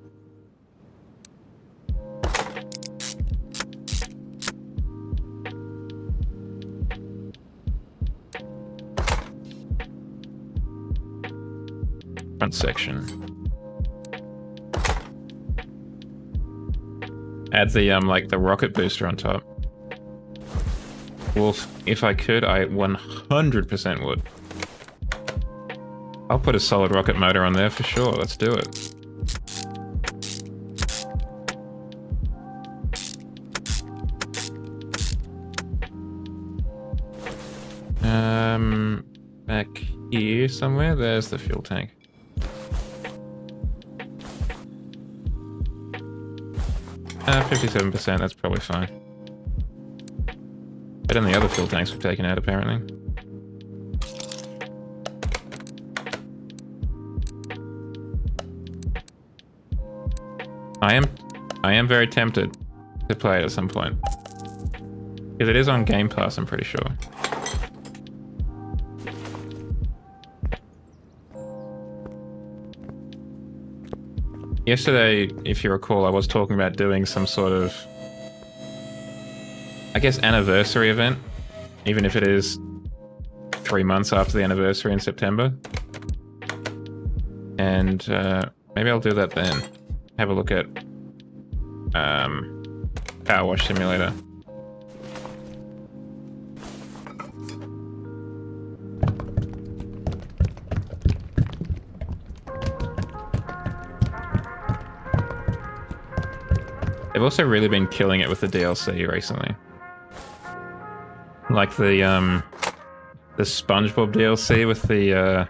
Front section. Add the like the rocket booster on top. Well, if I could, I 100% would. I'll put a solid rocket motor on there for sure. Let's do it. Back here somewhere, there's the fuel tank. Ah, 57%, that's probably fine. Better than the other fuel tanks we've taken out, apparently. I am very tempted to play it at some point. Because it is on Game Pass, I'm pretty sure. Yesterday, if you recall, I was talking about doing some sort of, I guess, anniversary event, even if it is 3 months after the anniversary in September. And maybe I'll do that then. Have a look at Power Wash Simulator. They've also really been killing it with the DLC recently. Like the SpongeBob DLC with the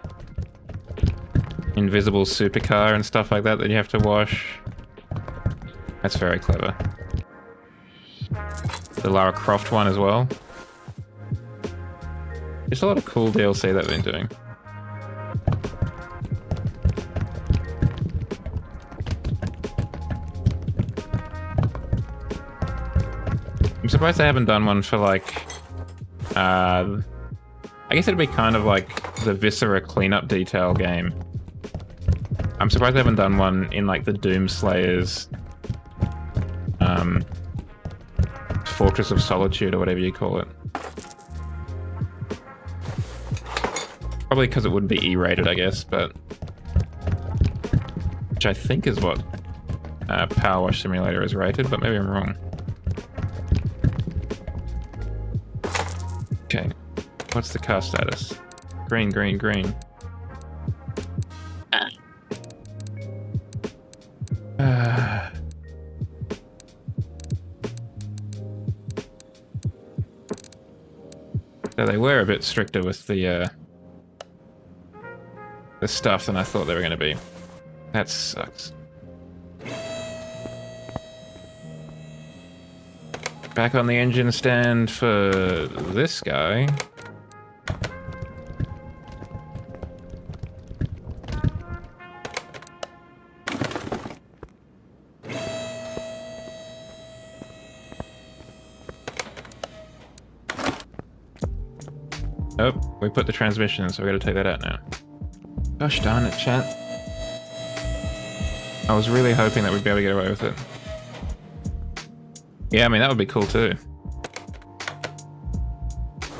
invisible supercar and stuff like that that you have to wash. That's very clever. The Lara Croft one as well. There's a lot of cool DLC that they've been doing. I'm surprised they haven't done one for like, I guess it'd be kind of like the Viscera cleanup detail game. I'm surprised they haven't done one in like the Doomslayer's Fortress of Solitude or whatever you call it. Probably because it wouldn't be E-rated, I guess, but which I think is what Power Wash Simulator is rated, but maybe I'm wrong. Okay, what's the car status? Green, green, green. So they were a bit stricter with the stuff than I thought they were going to be. That sucks. Back on the engine stand for this guy. Oh, we put the transmission in, so we gotta take that out now. Gosh darn it, chat. I was really hoping that we'd be able to get away with it. Yeah, I mean, that would be cool too.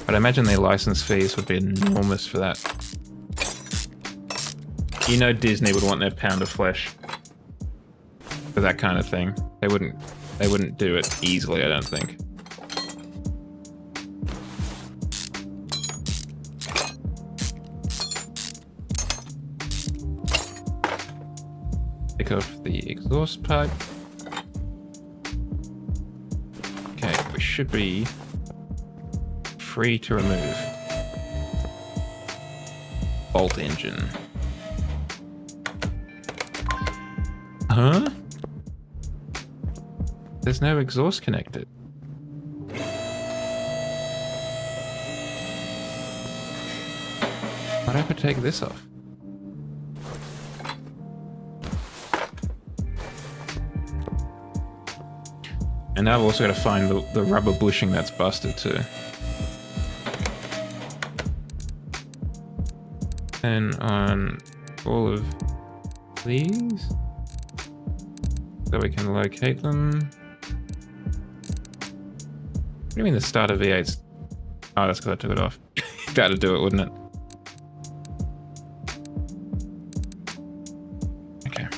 But I imagine the license fees would be enormous for that. You know Disney would want their pound of flesh for that kind of thing. They wouldn't do it easily, I don't think. Take off the exhaust pipe. Okay, we should be free to remove. Bolt engine. Huh? There's no exhaust connected. Why'd I have to take this off? And now I've also got to find the rubber bushing that's busted too. And on all of these, so we can locate them. What do you mean the starter V8's? Oh, that's because I took it off. That'd do it, wouldn't it? Okay.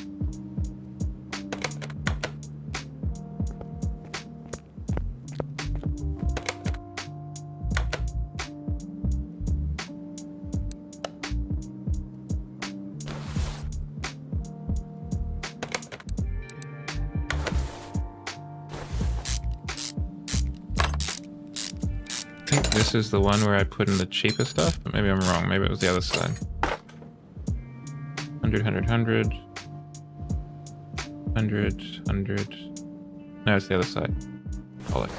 I think this is the one where I put in the cheaper stuff, but maybe I'm wrong. Maybe it was the other side. 100, 100, 100. 100, 100. No, it's the other side. Bollock.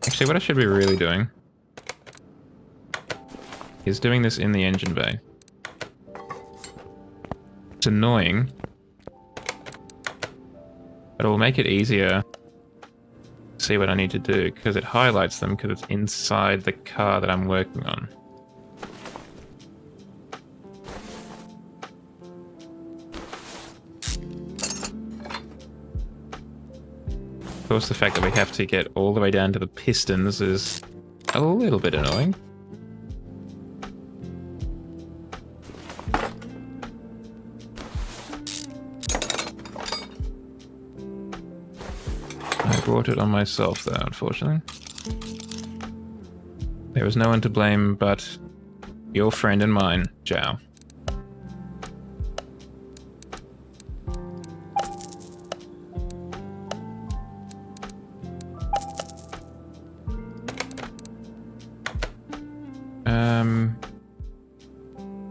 Actually, what I should be really doing is doing this in the engine bay. It's annoying, but it will make it easier to see what I need to do, because it highlights them because it's inside the car that I'm working on. Of course, the fact that we have to get all the way down to the pistons is a little bit annoying. I brought it on myself though, unfortunately. There was no one to blame but your friend and mine, Zhao.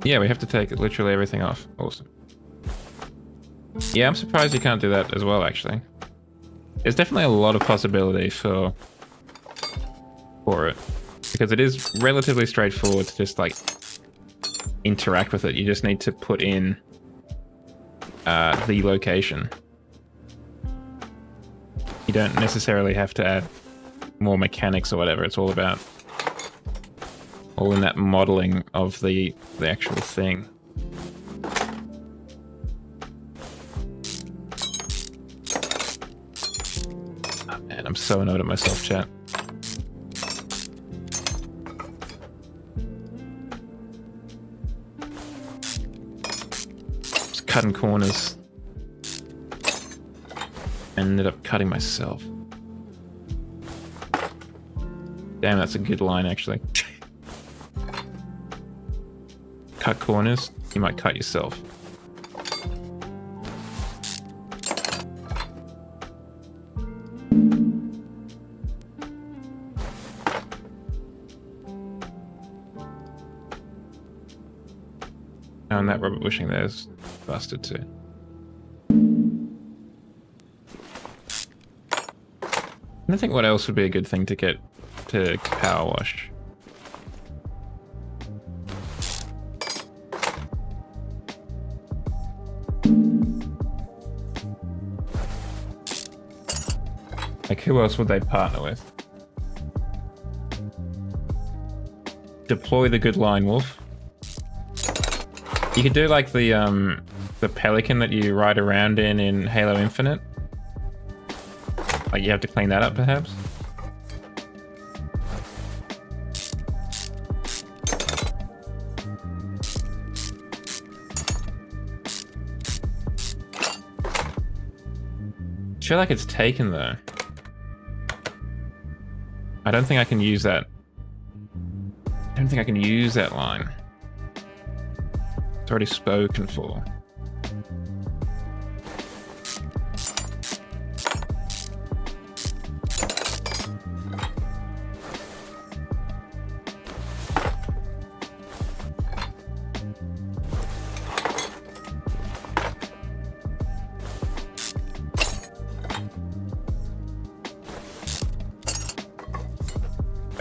Yeah, we have to take literally everything off. Awesome. Yeah, I'm surprised you can't do that as well, actually. There's definitely a lot of possibility for it. Because it is relatively straightforward to just, like, interact with it. You just need to put in the location. You don't necessarily have to add more mechanics or whatever. It's all about... all in that modeling of the actual thing. Oh man, I'm so annoyed at myself, chat. Just cutting corners. And ended up cutting myself. Damn, that's a good line, actually. Cut corners, you might cut yourself. Oh, and that rubber bushing there is busted too. I think what else would be a good thing to get to power wash. Like, who else would they partner with? Deploy the good line wolf. You could do like the pelican that you ride around in Halo Infinite. Like, you have to clean that up, perhaps? I feel like it's taken, though. I don't think I can use that. I don't think I can use that line. It's already spoken for.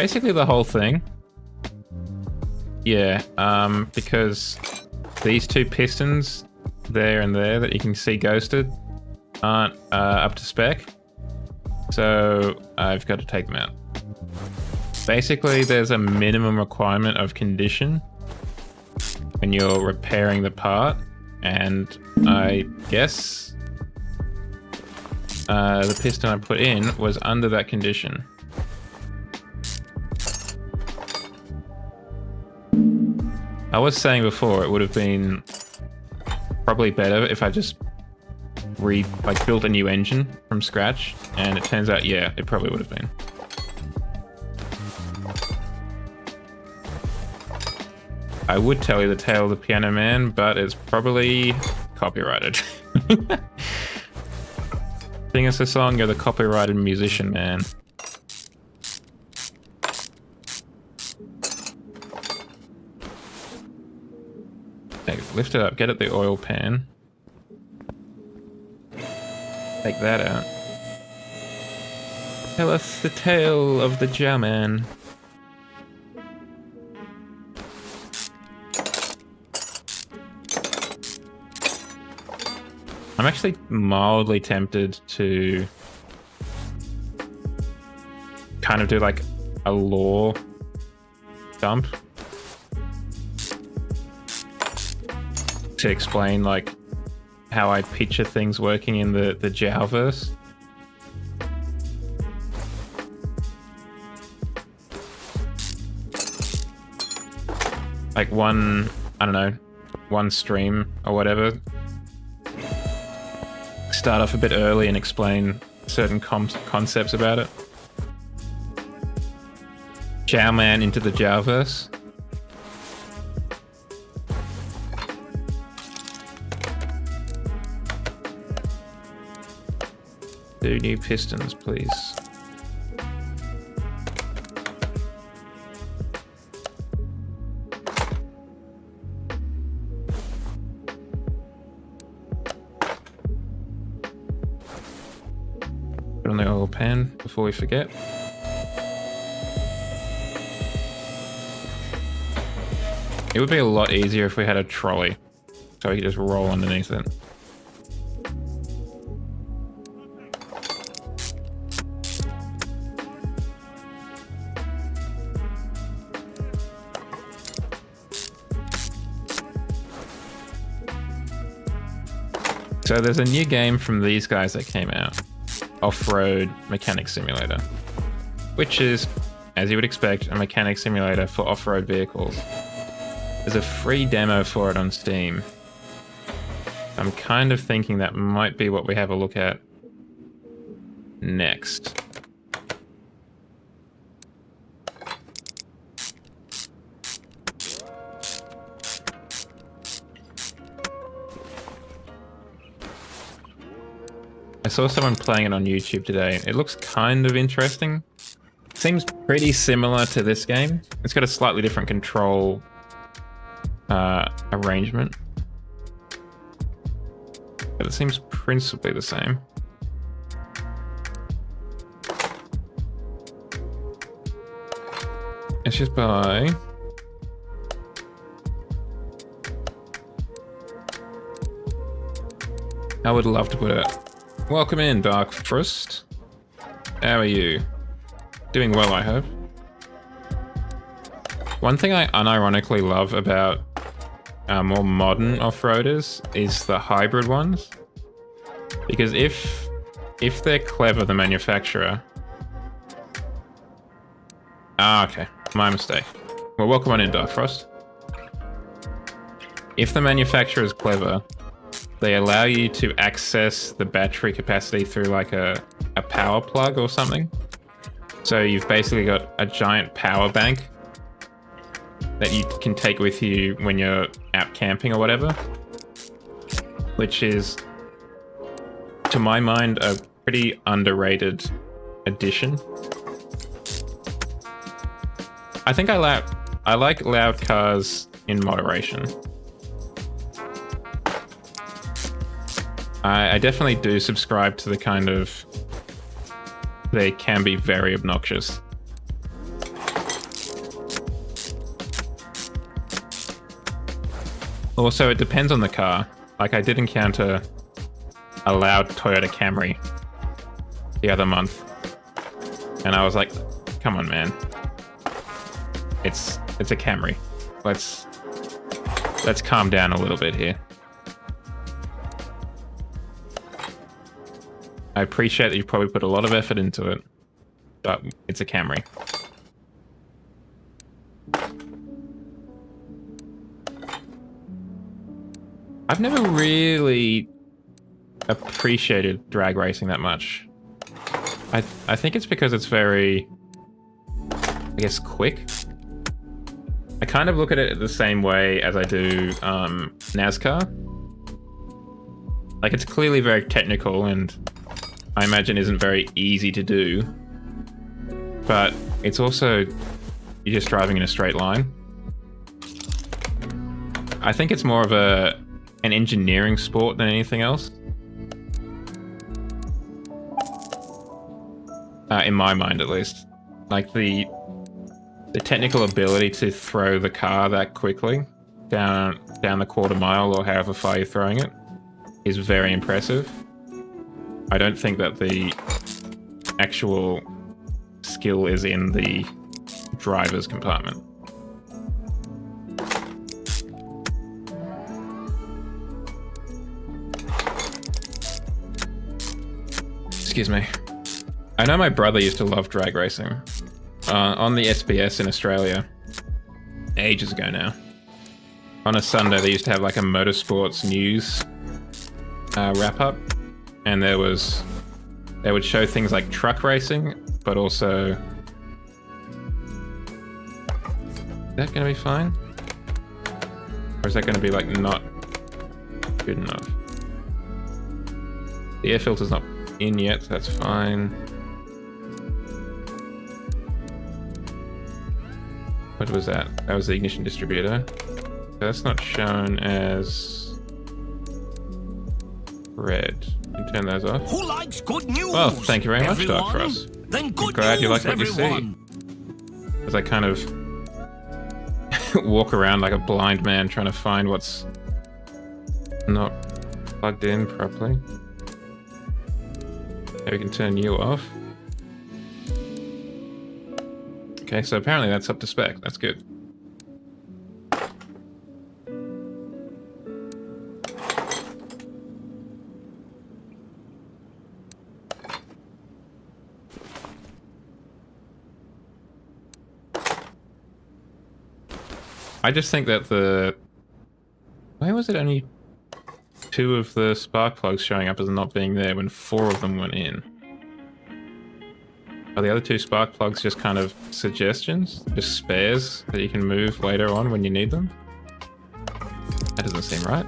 Basically the whole thing. Yeah, because these two pistons there and there that you can see ghosted aren't up to spec. So I've got to take them out. Basically, there's a minimum requirement of condition when you're repairing the part, and I guess the piston I put in was under that condition. I was saying before it would have been probably better if I just built a new engine from scratch, and it turns out, yeah, it probably would have been. I would tell you the tale of the Piano Man, but it's probably copyrighted. Sing us a song, you're the copyrighted musician, man. Okay, lift it up, get at the oil pan. Take that out. Tell us the tale of the Jarman. I'm actually mildly tempted to kind of do like a lore dump to explain like how I picture things working in the Jalverse. Like one stream or whatever. Start off a bit early and explain certain concepts about it. Jarman into the Jalverse. Do new pistons, please. Put on the oil pan before we forget. It would be a lot easier if we had a trolley, so we could just roll underneath it. So there's a new game from these guys that came out, Off-Road Mechanic Simulator, which is, as you would expect, a mechanic simulator for off-road vehicles. There's a free demo for it on Steam. I'm kind of thinking that might be what we have a look at next. I saw someone playing it on YouTube today. It looks kind of interesting. Seems pretty similar to this game. It's got a slightly different control arrangement, but it seems principally the same. Let's just buy I would love to put it. Welcome in, Dark Frost. How are you? Doing well, I hope. One thing I unironically love about more modern off-roaders is the hybrid ones. Because if they're clever, the manufacturer... Ah, okay. My mistake. Well, welcome on in, Dark Frost. If the manufacturer is clever, they allow you to access the battery capacity through like a power plug or something. So you've basically got a giant power bank that you can take with you when you're out camping or whatever, which is, to my mind, a pretty underrated addition. I think I like loud cars in moderation. I definitely do subscribe to the kind of, they can be very obnoxious. Also, it depends on the car. Like, I did encounter a loud Toyota Camry the other month, and I was like, come on, man. It's a Camry. Let's calm down a little bit here. I appreciate that you probably put a lot of effort into it, but it's a Camry. I've never really appreciated drag racing that much. I think it's because it's very, I guess, quick. I kind of look at it the same way as I do NASCAR. Like, it's clearly very technical and I imagine isn't very easy to do. But it's also, you're just driving in a straight line. I think it's more of an engineering sport than anything else. In my mind, at least. Like, the technical ability to throw the car that quickly down the quarter mile or however far you're throwing it is very impressive. I don't think that the actual skill is in the driver's compartment. Excuse me. I know my brother used to love drag racing. On the SBS in Australia, ages ago now. On a Sunday, they used to have like a motorsports news wrap up, and they would show things like truck racing, but also, is that going to be fine? Or is that going to be like not good enough? The air filter's not in yet, so that's fine. What was that? That was the ignition distributor. That's not shown as red. You can turn those off. Who likes good news? Well, thank you very much, Dark Frost. Then good I'm glad news, you like what everyone. you see. As I kind of walk around like a blind man trying to find what's not plugged in properly. Okay, we can turn you off. Okay, so apparently that's up to spec. That's good. I just think that why was it only 2 of the spark plugs showing up as not being there when 4 of them went in? Are the other 2 spark plugs just kind of suggestions? Just spares that you can move later on when you need them? That doesn't seem right.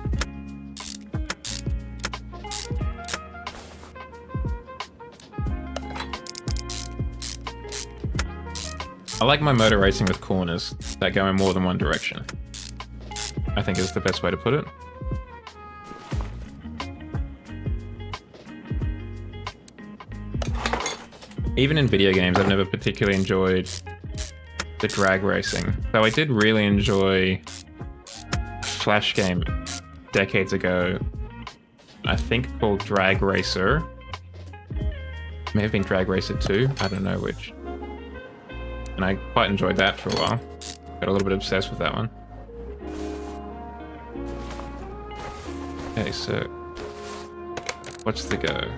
I like my motor racing with corners that go in more than one direction. I think is the best way to put it. Even in video games, I've never particularly enjoyed the drag racing. Though I did really enjoy a Flash game decades ago, I think called Drag Racer. May have been Drag Racer 2, I don't know which. And I quite enjoyed that for a while. Got a little bit obsessed with that one. Okay, so what's the go?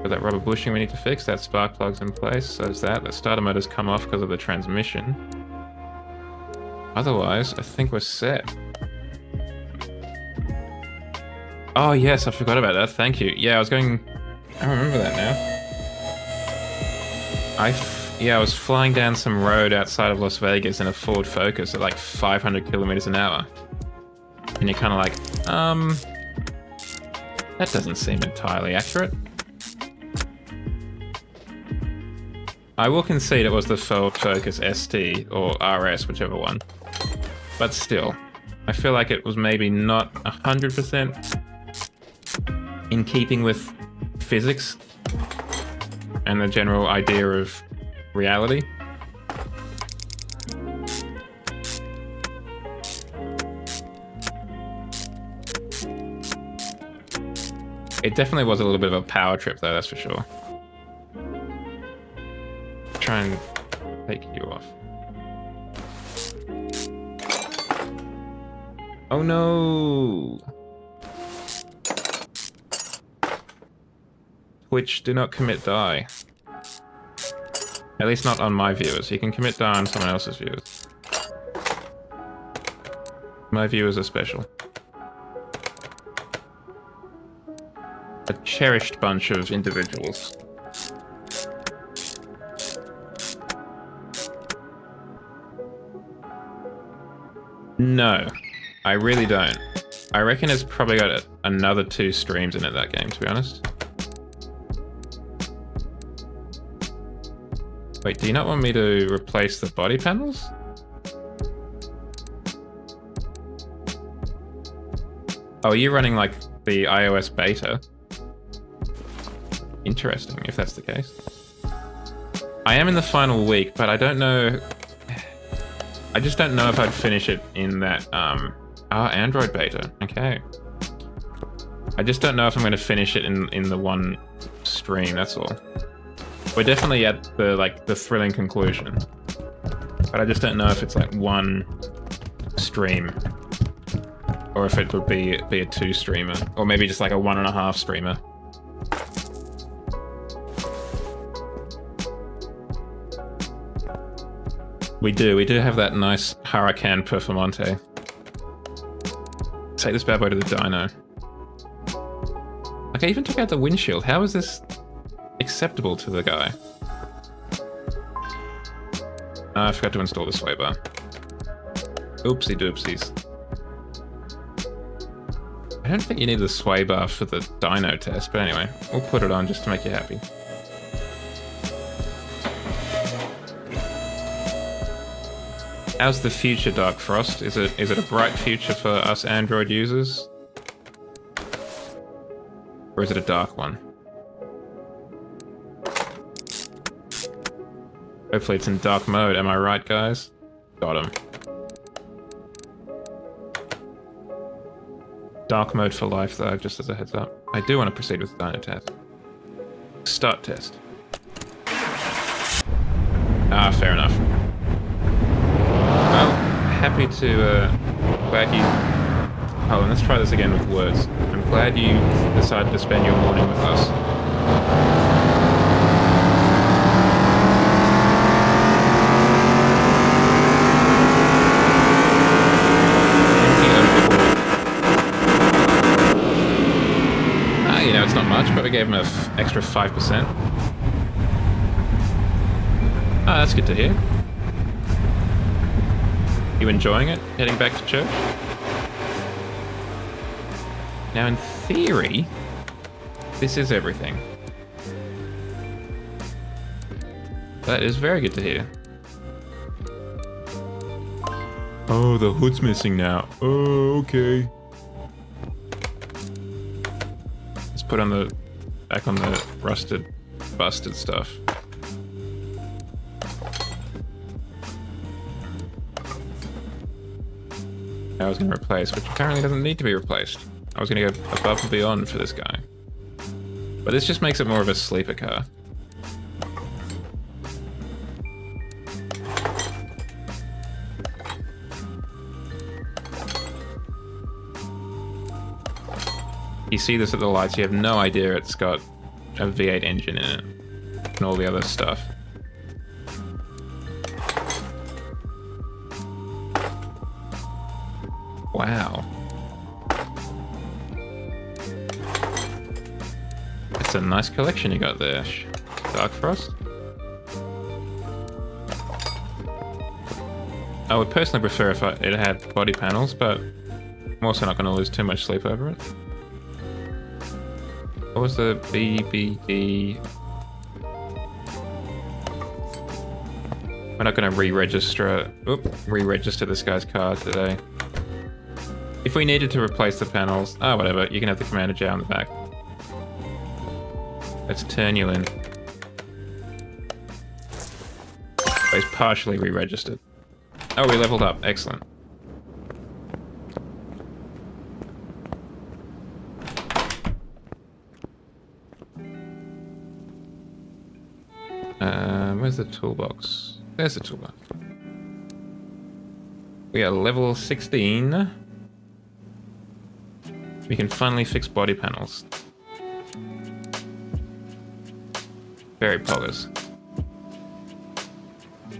Got that rubber bushing we need to fix. That spark plug's in place. So is that. The starter motor's come off because of the transmission. Otherwise, I think we're set. Oh yes, I forgot about that. Thank you. Yeah, I remember that now. I was flying down some road outside of Las Vegas in a Ford Focus at like 500 kilometers an hour. And you're kind of like, that doesn't seem entirely accurate. I will concede it was the Ford Focus ST or RS, whichever one. But still, I feel like it was maybe not 100% in keeping with physics and the general idea of reality. It definitely was a little bit of a power trip though, that's for sure. Try and take you off. Oh no! Twitch, do not commit die. At least not on my viewers. You can commit die on someone else's viewers. My viewers are special. A cherished bunch of individuals. No, I really don't. I reckon it's probably got another 2 streams in it, that game, to be honest. Wait, do you not want me to replace the body panels? Oh, are you running like the iOS beta? Interesting, if that's the case. I am in the final week, but I don't know... I just don't know if I'd finish it in that, Android beta. Okay. I just don't know if I'm going to finish it in the one stream, that's all. We're definitely at the thrilling conclusion. But I just don't know if it's like one stream. Or if it would be a 2 streamer. Or maybe just like a 1.5 streamer. We do have that nice Huracan Performante. Take this bad boy to the dyno. Okay, I even took out the windshield. How is this acceptable to the guy? I forgot to install the sway bar. Oopsie doopsies. I don't think you need the sway bar for the dyno test, but anyway, we'll put it on just to make you happy. How's the future, Dark Frost? Is it a bright future for us Android users? Or is it a dark one? Hopefully it's in dark mode, am I right, guys? Got him. Dark mode for life, though, just as a heads up. I do want to proceed with the dyno test. Start test. Ah, fair enough. Well, happy to, glad you... Oh, and let's try this again with words. I'm glad you decided to spend your morning with us. You know, it's not much, but we gave him an extra 5%. Ah, that's good to hear. You enjoying it? Heading back to church? Now, in theory, this is everything. That is very good to hear. Oh, the hood's missing now. Oh, okay. Let's put on the... back on the rusted, busted stuff. I was going to replace, which apparently doesn't need to be replaced. I was going to go above and beyond for this guy. But this just makes it more of a sleeper car. You see this at the lights, you have no idea it's got a V8 engine in it. And all the other stuff. Wow. It's a nice collection you got there, Dark Frost. I would personally prefer if it had body panels, but I'm also not going to lose too much sleep over it. What was the BBD? We're not going to re-register this guy's car today. If we needed to replace the panels, whatever, you can have the Commander J on the back. Let's turn you in. Oh, he's partially re-registered. Oh, we leveled up. Excellent. Where's the toolbox? There's the toolbox. We are level 16. We can finally fix body panels. Very poggers. Do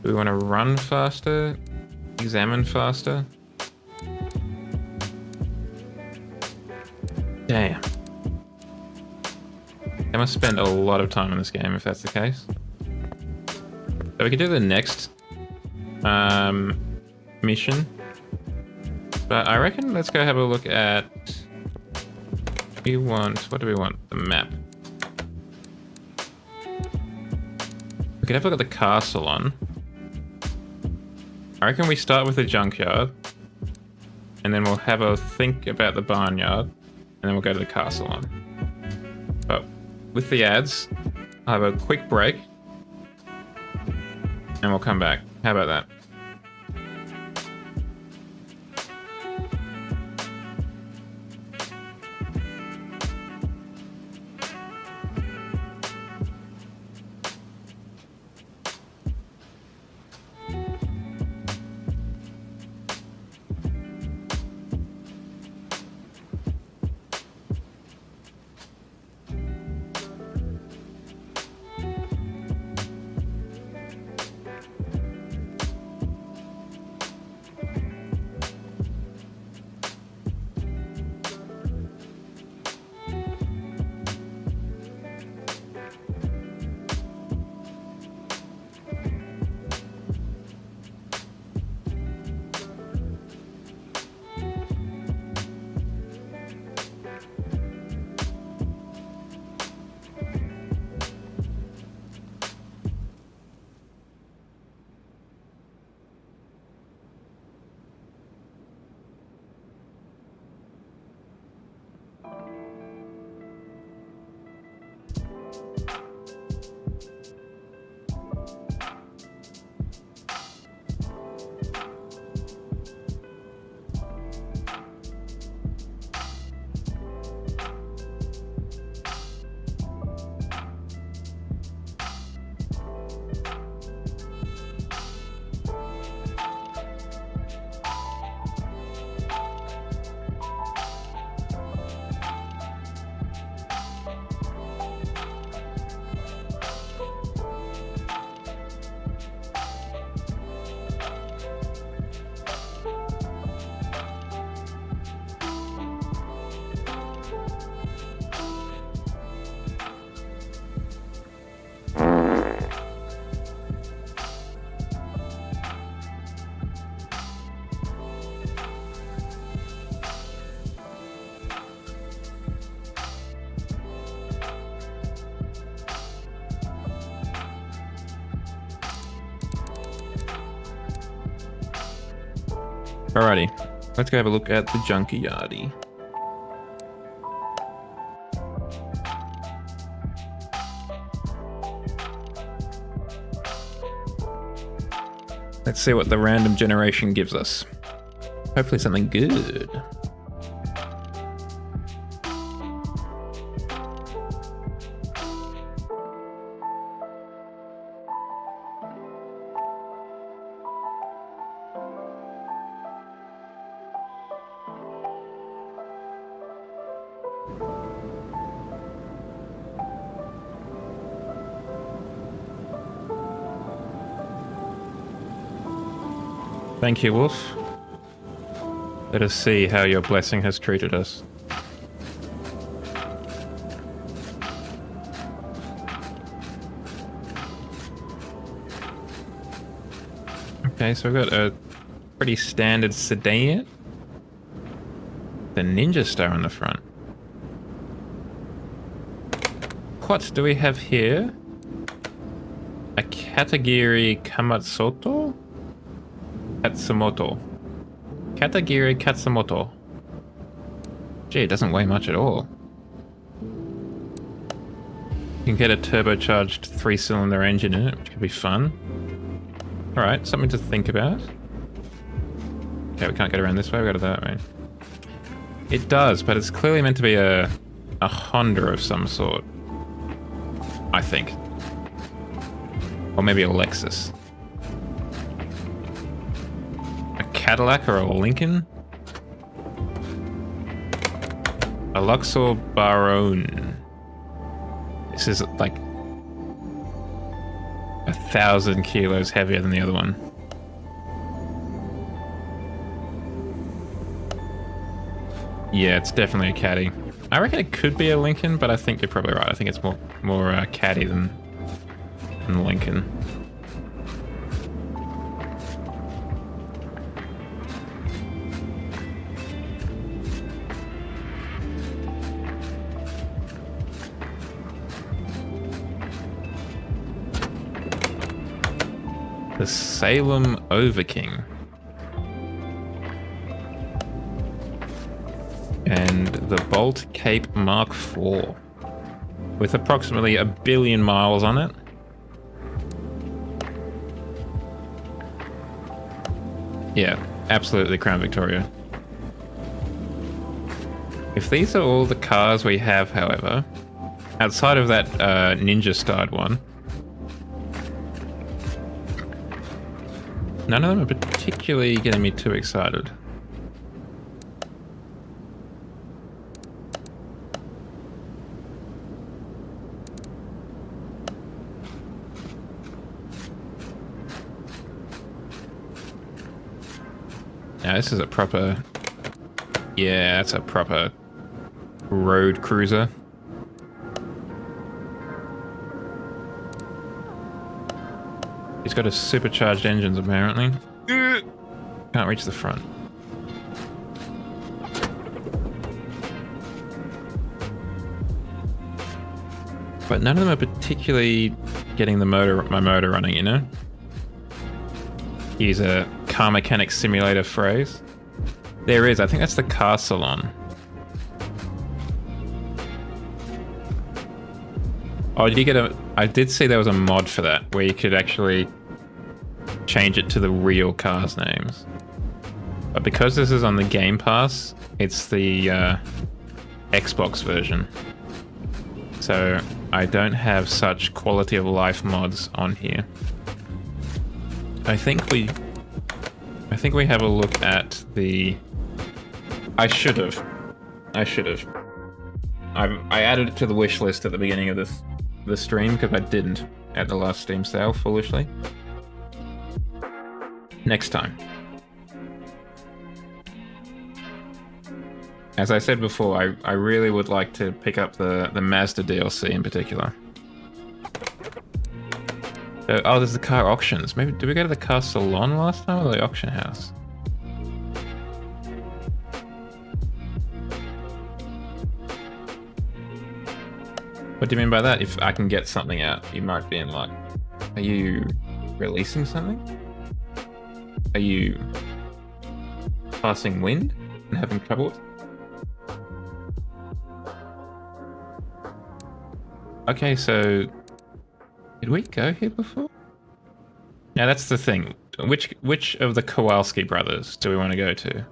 we want to run faster? Examine faster? Damn. I must spend a lot of time in this game if that's the case. So we can do the next mission. But I reckon let's go have a look at... what do we want? The map. We could have a look at the castle on. I reckon we start with the junkyard. And then we'll have a think about the barnyard. And then we'll go to the castle on. But with the ads, I'll have a quick break. And we'll come back. How about that? Alrighty, let's go have a look at the junkyardy. Let's see what the random generation gives us. Hopefully something good. Thank you, Wolf. Let us see how your blessing has treated us. Okay, so we've got a pretty standard sedan. The Ninja Star on the front. What do we have here? A Katagiri Kamatsumoto? Katsumoto. Katagiri Katsumoto. Gee, it doesn't weigh much at all. You can get a turbocharged 3-cylinder engine in it, which could be fun. Alright, something to think about. Okay, we can't get around this way, we gotta go that way. It does, but it's clearly meant to be a Honda of some sort. I think. Or maybe a Lexus. A Cadillac or a Lincoln? A Luxor Baron. This is like 1,000 kilos heavier than the other one. Yeah, it's definitely a caddy. I reckon it could be a Lincoln, but I think you're probably right. I think it's more caddy than Lincoln. The Salem Overking. And the Bolt Cape Mark IV. With approximately 1 billion miles on it. Yeah, absolutely Crown Victoria. If these are all the cars we have, however, outside of that ninja-starred one, none of them are particularly getting me too excited. Now this is a proper... Yeah, that's a proper road cruiser. He's got a supercharged engines apparently. Can't reach the front. But none of them are particularly getting my motor running, you know? Use a car mechanic simulator phrase. There is, I think that's the car salon. Oh, did you get a... I did see there was a mod for that, where you could actually change it to the real cars' names. But because this is on the Game Pass, it's the Xbox version. So I don't have such quality of life mods on here. I think we have a look at the... I should have. I added it to the wish list at the beginning of the stream because I didn't at the last Steam sale, foolishly. Next time. As I said before, I really would like to pick up the Mazda DLC in particular. Oh, there's the car auctions. Maybe did we go to the car salon last time or the auction house? What do you mean by that? If I can get something out, you might be in luck. Are you releasing something? Are you passing wind and having trouble with it? Okay, so did we go here before? Now that's the thing. Which of the Kowalski brothers do we want to go to?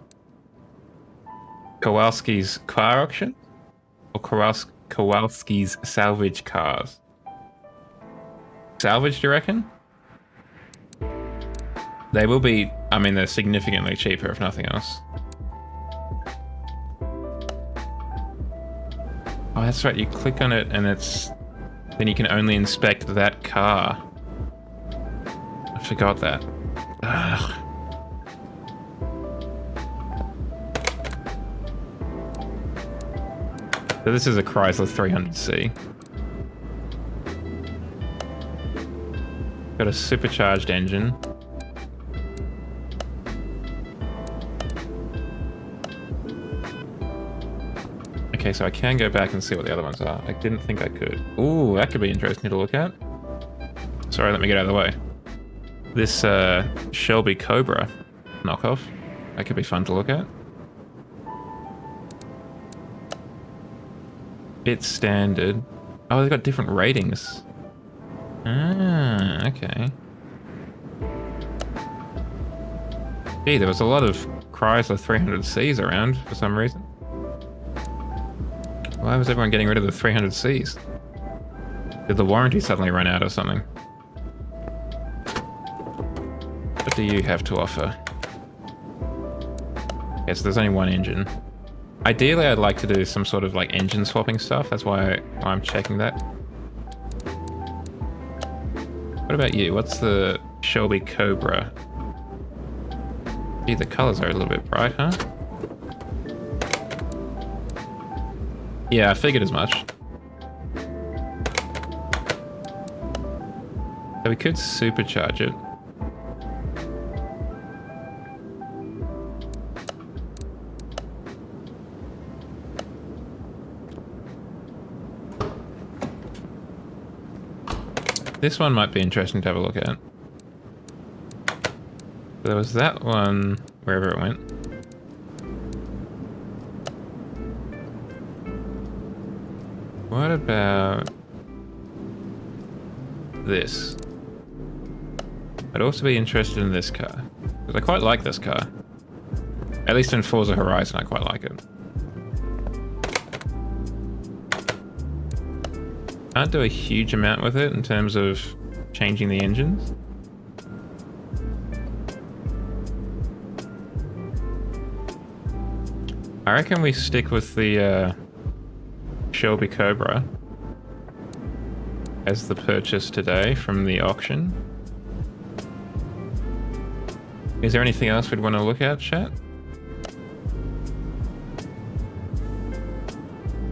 Kowalski's car auction? Or Kowalski's salvage cars? Salvage, do you reckon? They will be, I mean, they're significantly cheaper if nothing else. Oh, that's right, you click on it and then you can only inspect that car. I forgot that. Ugh. So this is a Chrysler 300C. Got a supercharged engine. Okay, so I can go back and see what the other ones are. I didn't think I could. Ooh, that could be interesting to look at. Sorry, let me get out of the way. This Shelby Cobra knockoff. That could be fun to look at. Bit standard. Oh, they've got different ratings. Ah, okay. Gee, there was a lot of Chrysler 300Cs around for some reason. Why was everyone getting rid of the 300Cs? Did the warranty suddenly run out or something? What do you have to offer? Okay, so there's only one engine. Ideally, I'd like to do some sort of like engine swapping stuff. That's why I'm checking that. What about you? What's the Shelby Cobra? Gee, the colors are a little bit bright, huh? Yeah, I figured as much. So we could supercharge it. This one might be interesting to have a look at. There was that one, wherever it went. What about this? I'd also be interested in this car, because I quite like this car. At least in Forza Horizon, I quite like it. Can't do a huge amount with it in terms of changing the engines. I reckon we stick with the Shelby Cobra as the purchase today from the auction. Is there anything else we'd want to look at, chat?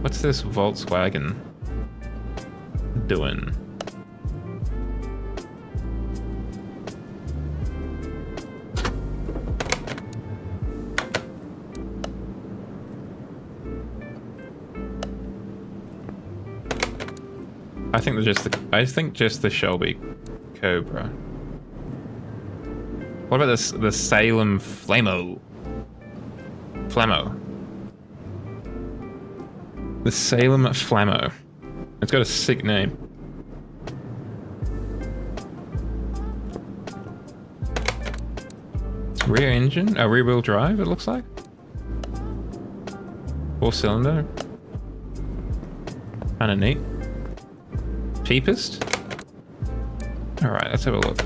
What's this Volkswagen doing? I think just the Shelby Cobra. What about this? The Salem Flamo. The Salem Flamo. It's got a sick name. It's rear engine, rear wheel drive. It looks like 4-cylinder. Kind of neat. Cheapest? Alright, let's have a look.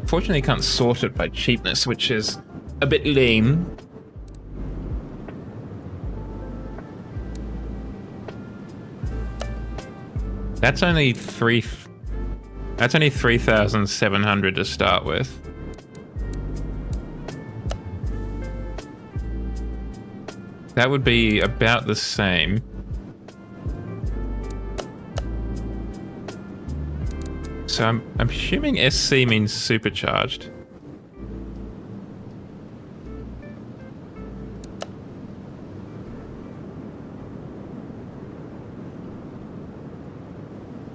Fortunately, you can't sort it by cheapness, which is a bit lame. That's only 3,700 to start with. That would be about the same. So I'm assuming SC means supercharged.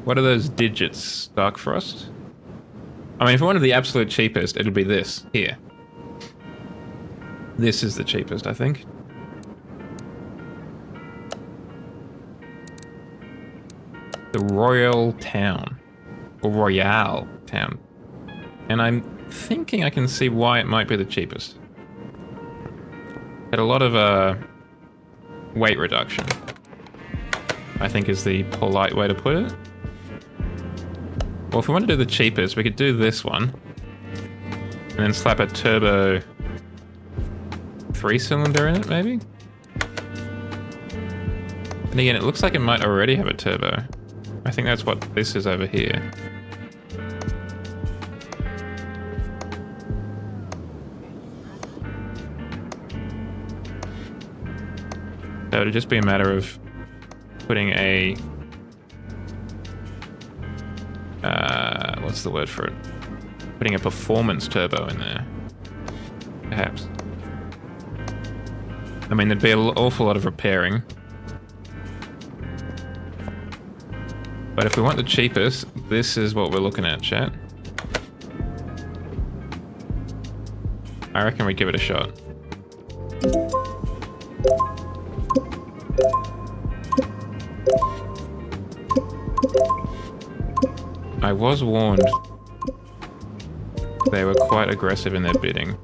What are those digits, Dark Frost? I mean, if I wanted the absolute cheapest, it'd be this here. This is the cheapest, I think. The Royal Town. Or Royale Town. And I'm thinking I can see why it might be the cheapest. Had a lot of weight reduction, I think is the polite way to put it. Well, if we want to do the cheapest, we could do this one. And then slap a turbo 3-cylinder in it, maybe? And again, it looks like it might already have a turbo. I think that's what this is over here. So it'd just be a matter of putting a... what's the word for it? Putting a performance turbo in there. Perhaps. I mean, there'd be an awful lot of repairing. But if we want the cheapest, this is what we're looking at, chat. I reckon we give it a shot. I was warned. They were quite aggressive in their bidding.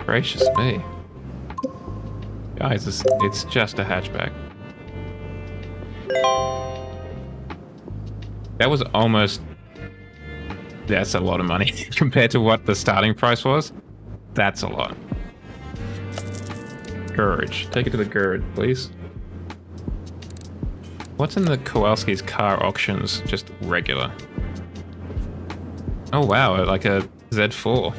Gracious me. Guys, it's just a hatchback. That was almost... That's a lot of money compared to what the starting price was. That's a lot. Garage. Take it to the garage, please. What's in the Kowalski's car auctions? Just regular. Oh wow, like a Z4.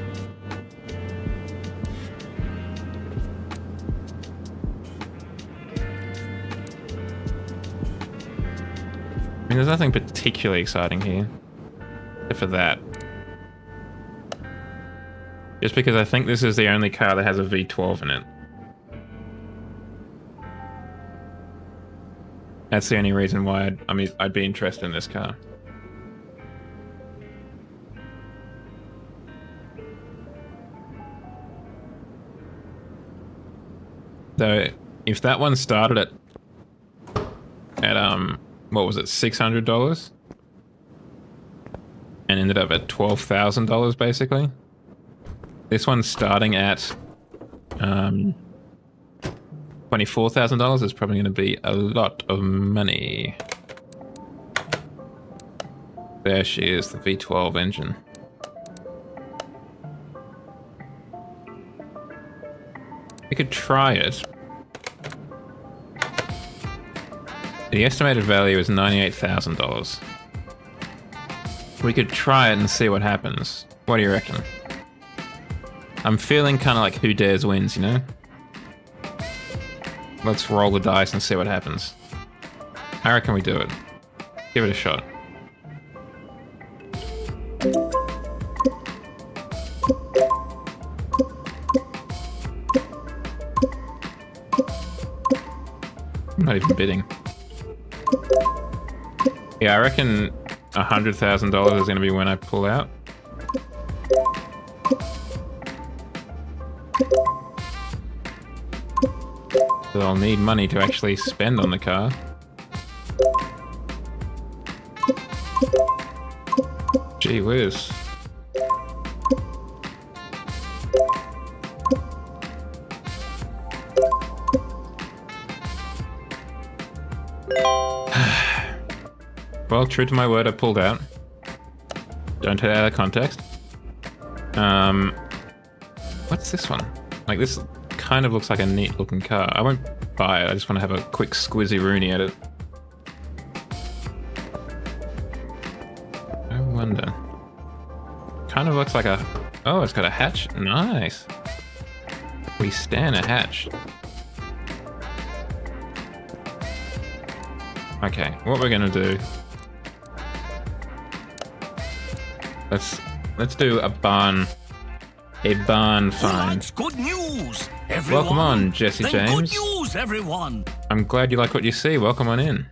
I mean, there's nothing particularly exciting here. Except for that. Just because I think this is the only car that has a V12 in it. That's the only reason why I'd be interested in this car. So if that one started at what was it, $600 and ended up at $12,000 basically. This one's starting at $24,000 is probably going to be a lot of money. There she is, the V12 engine. We could try it. The estimated value is $98,000. We could try it and see what happens. What do you reckon? I'm feeling kind of like who dares wins, you know? Let's roll the dice and see what happens. I reckon we do it. Give it a shot. I'm not even bidding. Yeah, I reckon $100,000 is going to be when I pull out. So I'll need money to actually spend on the car. Gee whiz. Well, true to my word, I pulled out. Don't take it out of context. What's this one? Like, this kind of looks like a neat looking car. I won't buy it, I just want to have a quick squizzy rooney at it. I wonder. Kind of looks like a... Oh, it's got a hatch. Nice. We stand a hatch. Okay, what we're gonna do... Let's do a barn find. Good news, everyone. Welcome on, Jesse James. Good news, everyone. I'm glad you like what you see. Welcome on in.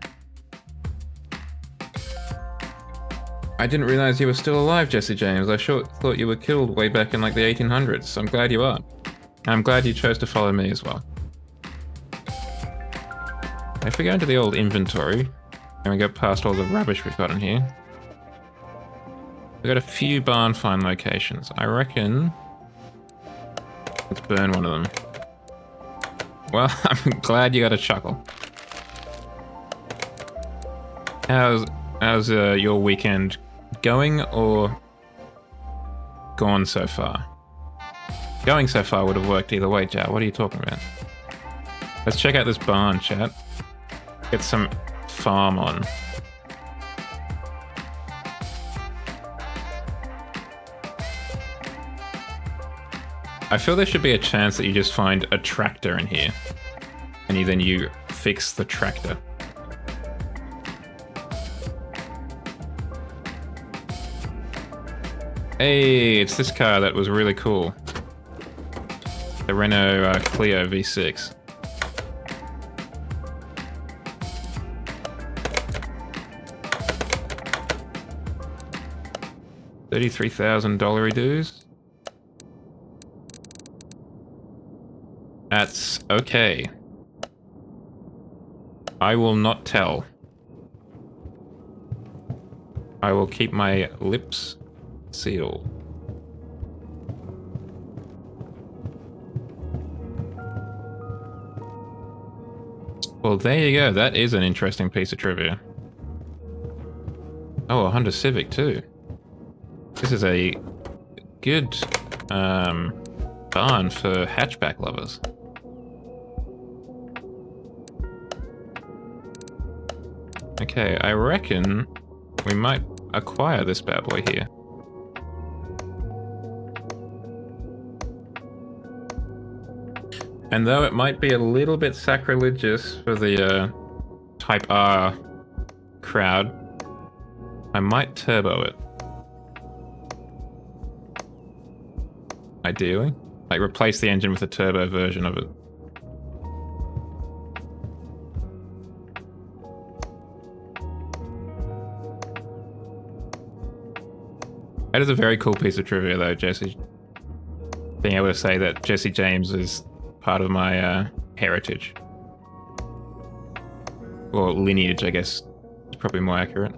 I didn't realize you were still alive, Jesse James. I sure thought you were killed way back in like the 1800s. I'm glad you are. I'm glad you chose to follow me as well. If we go into the old inventory and we go past all the rubbish we've got in here, we've got a few barn find locations. I reckon... Let's burn one of them. Well, I'm glad you got a chuckle. How's your weekend going or gone so far? Going so far would have worked either way, chat. What are you talking about? Let's check out this barn, chat. Get some farm on. I feel there should be a chance that you just find a tractor in here. And then you fix the tractor. Hey, it's this car that was really cool. The Renault Clio V6. $33,000 dues. That's okay. I will not tell. I will keep my lips sealed. Well, there you go. That is an interesting piece of trivia. Oh, a Honda Civic too. This is a good barn for hatchback lovers. Okay, I reckon we might acquire this bad boy here. And though it might be a little bit sacrilegious for the Type R crowd, I might turbo it. Ideally. Like replace the engine with a turbo version of it. That is a very cool piece of trivia though, Jesse. Being able to say that Jesse James is part of my heritage. Or lineage, I guess. It's probably more accurate.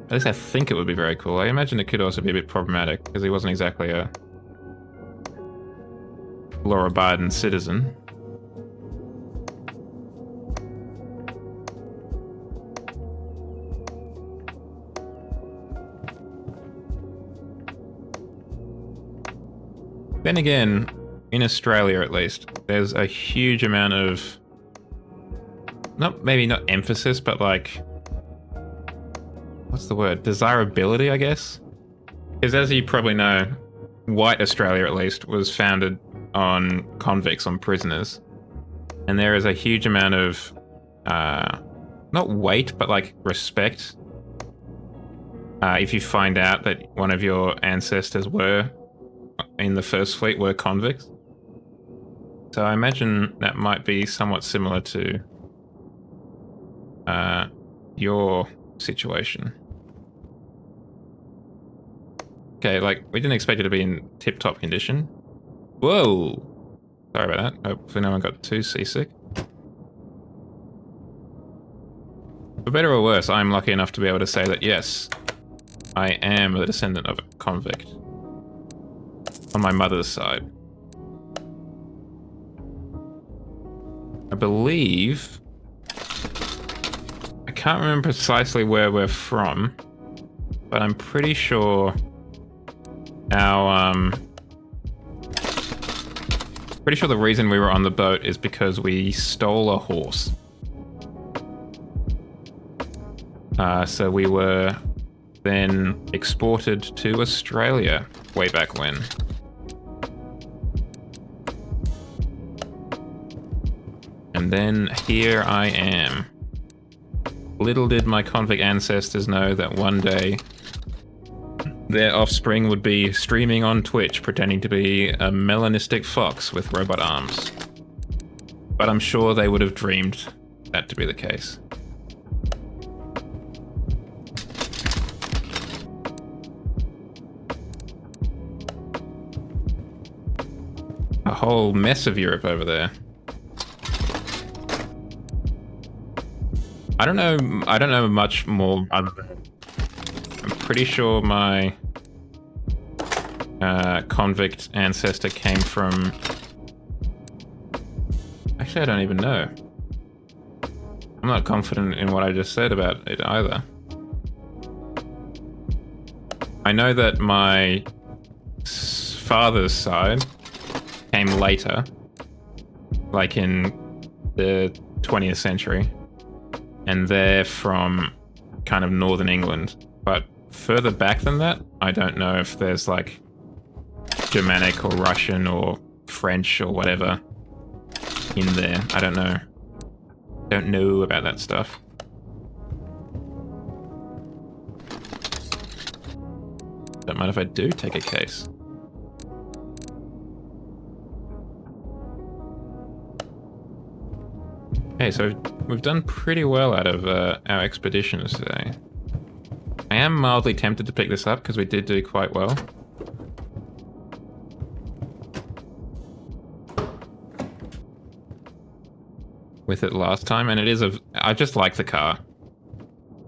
At least I think it would be very cool. I imagine it could also be a bit problematic, because he wasn't exactly a law-abiding citizen. Then again, in Australia at least, there's a huge amount of, maybe not emphasis, but like, what's the word? Desirability, I guess? Because as you probably know, white Australia at least was founded on convicts, on prisoners. And there is a huge amount of, not weight, but like respect. If you find out that one of your ancestors were in the First Fleet were convicts. So I imagine that might be somewhat similar to your situation. Okay, like, we didn't expect it to be in tip-top condition. Whoa! Sorry about that. Hopefully no one got too seasick. For better or worse, I'm lucky enough to be able to say that, yes, I am the descendant of a convict. On my mother's side. I believe... I can't remember precisely where we're from, but I'm pretty sure our, pretty sure the reason we were on the boat is because we stole a horse. So we were then exported to Australia way back when. And then here I am. Little did my convict ancestors know that one day their offspring would be streaming on Twitch pretending to be a melanistic fox with robot arms. But I'm sure they would have dreamed that to be the case. A whole mess of Europe over there. I don't know much more other than I'm pretty sure my convict ancestor came from... Actually, I don't even know. I'm not confident in what I just said about it either. I know that my father's side came later, like in the 20th century. And they're from kind of northern England. But further back than that, I don't know if there's like Germanic or Russian or French or whatever in there. I don't know. Don't know about that stuff. Don't mind if I do take a case. Okay, so we've done pretty well out of our expeditions today. I am mildly tempted to pick this up because we did do quite well. With it last time, and it is I just like the car.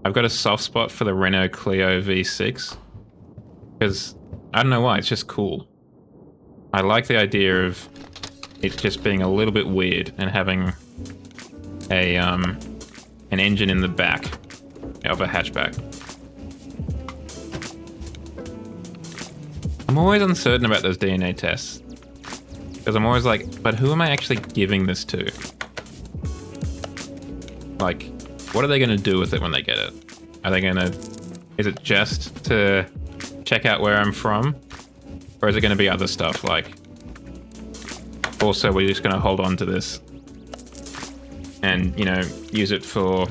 I've got a soft spot for the Renault Clio V6 because I don't know why, it's just cool. I like the idea of it just being a little bit weird and having a an engine in the back of a hatchback. I'm always uncertain about those DNA tests. Because I'm always like, but who am I actually giving this to? Like, what are they going to do with it when they get it? Are they going to... Is it just to check out where I'm from? Or is it going to be other stuff, like... Also, we're just going to hold on to this and, you know, use it for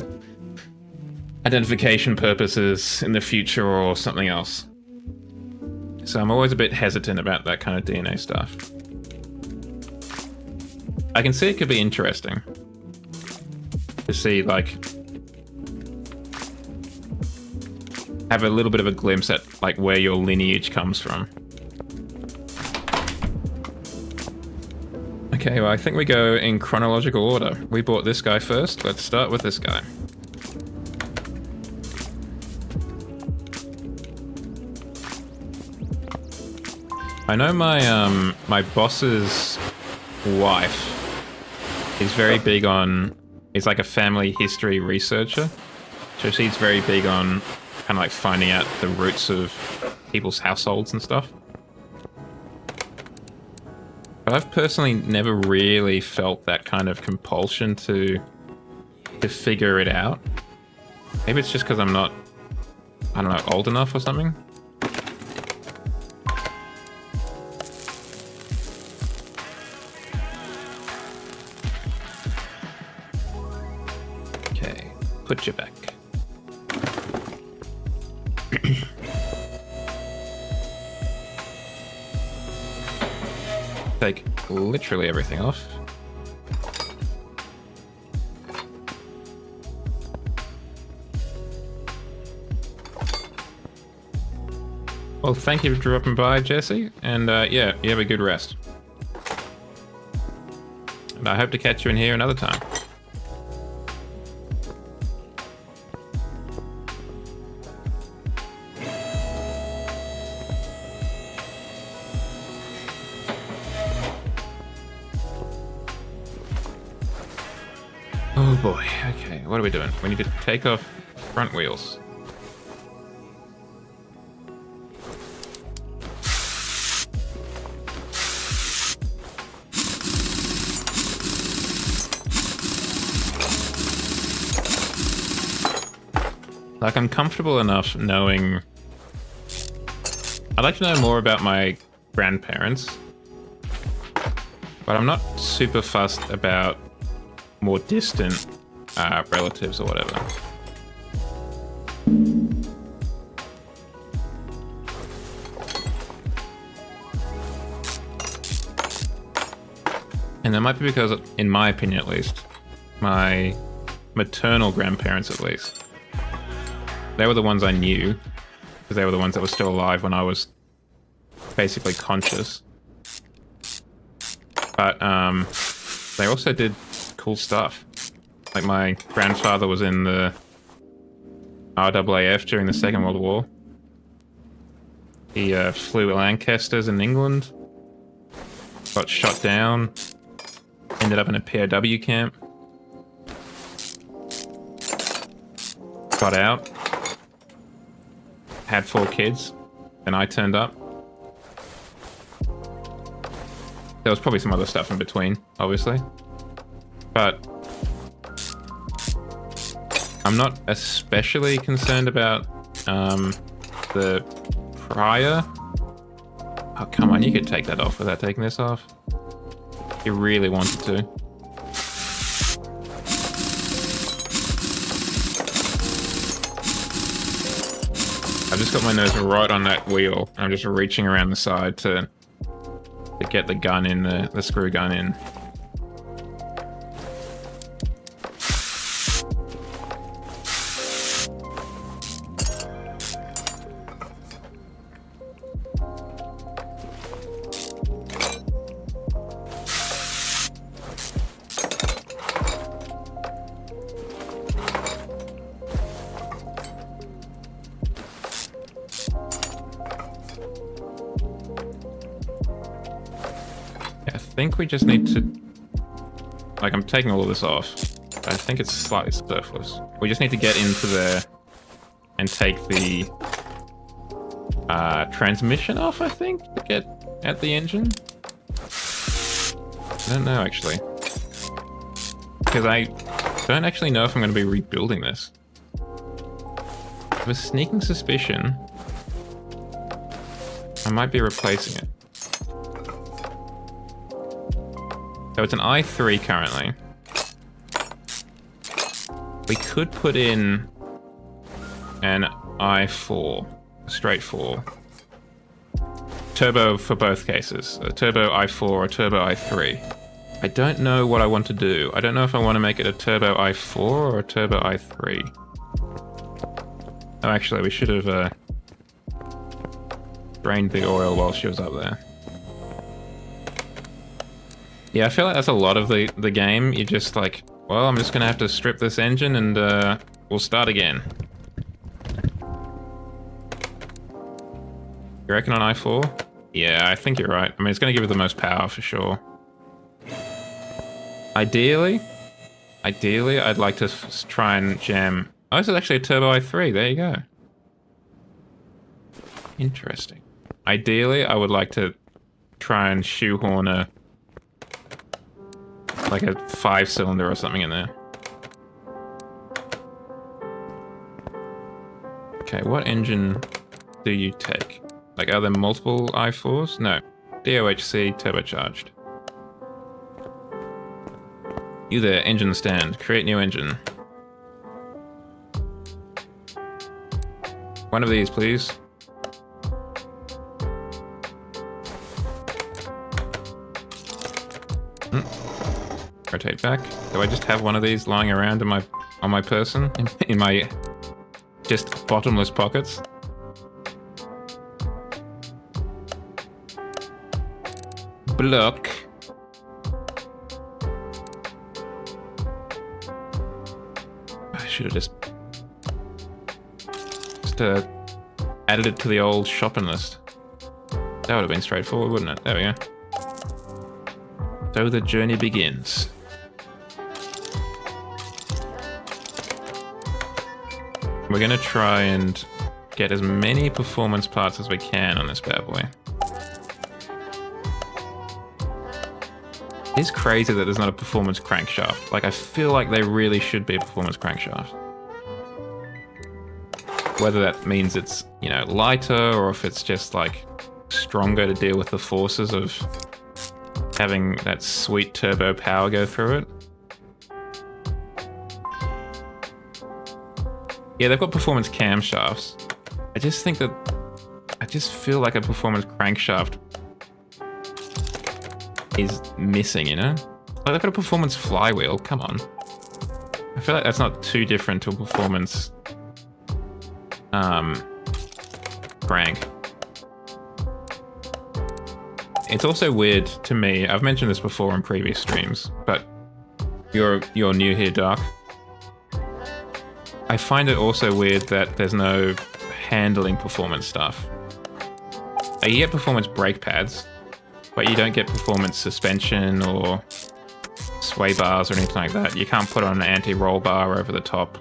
identification purposes in the future or something else. So I'm always a bit hesitant about that kind of DNA stuff. I can see it could be interesting to see, like, have a little bit of a glimpse at, like, where your lineage comes from. Okay, well, I think we go in chronological order. We bought this guy first. Let's start with this guy. I know my my boss's wife is very big on... He's like a family history researcher. So she's very big on kind of like finding out the roots of people's households and stuff. But I've personally never really felt that kind of compulsion to figure it out. Maybe it's just because I'm not, I don't know, old enough or something. Okay, put you back. Take literally everything off. Well, thank you for dropping by, Jesse, and yeah, you have a good rest. And I hope to catch you in here another time. Oh boy, okay, what are we doing? We need to take off front wheels. Like, I'm comfortable enough knowing... I'd like to know more about my grandparents, but I'm not super fussed about more distant relatives or whatever. And that might be because, in my opinion at least, my maternal grandparents at least, they were the ones I knew, because they were the ones that were still alive when I was basically conscious. But they also did cool stuff. Like, my grandfather was in the RAAF during the Second World War. He flew Lancasters in England, got shot down, ended up in a POW camp, got out, had 4 kids, then I turned up. There was probably some other stuff in between, obviously. But I'm not especially concerned about the prior... Oh, come on, you could take that off without taking this off. You really wanted to. I've just got my nose right on that wheel. I'm just reaching around the side to get the gun in, the screw gun in. think we just need to... Like, I'm taking all of this off. I think it's slightly superfluous. We just need to get into there and take the transmission off, I think, to get at the engine. I don't know, actually. Because I don't actually know if I'm going to be rebuilding this. I have a sneaking suspicion I might be replacing it. So it's an i3 currently. We could put in an i4, a straight 4. Turbo for both cases. A turbo i4 or turbo i3. I don't know what I want to do. I don't know if I want to make it a turbo i4 or a turbo i3. Oh, actually, we should have drained the oil while she was up there. Yeah, I feel like that's a lot of the game. You're just like, well, I'm just going to have to strip this engine and we'll start again. You reckon on i4? Yeah, I think you're right. I mean, it's going to give it the most power for sure. Ideally, I'd like to try and jam... Oh, this is actually a turbo i3. There you go. Interesting. Ideally, I would like to try and shoehorn a... like a 5-cylinder or something in there. Okay, what engine do you take? Like, are there multiple i4s? No. DOHC turbocharged. You there, engine stand. Create new engine. One of these, please. Rotate back. Do I just have one of these lying around in on my person? In my just bottomless pockets? Block. I should have just added it to the old shopping list. That would have been straightforward, wouldn't it? There we go. So the journey begins. We're going to try and get as many performance parts as we can on this bad boy. It's crazy that there's not a performance crankshaft. Like, I feel like they really should be a performance crankshaft. Whether that means it's, you know, lighter or if it's just, like, stronger to deal with the forces of having that sweet turbo power go through it. Yeah, they've got performance camshafts. I just think that... I just feel like a performance crankshaft is missing, you know? Like, they've got a performance flywheel, come on. I feel like that's not too different to a performance... crank. It's also weird to me, I've mentioned this before in previous streams, but you're new here, Dark. I find it also weird that there's no handling performance stuff. Like, you get performance brake pads, but you don't get performance suspension or sway bars or anything like that. You can't put on an anti-roll bar over the top.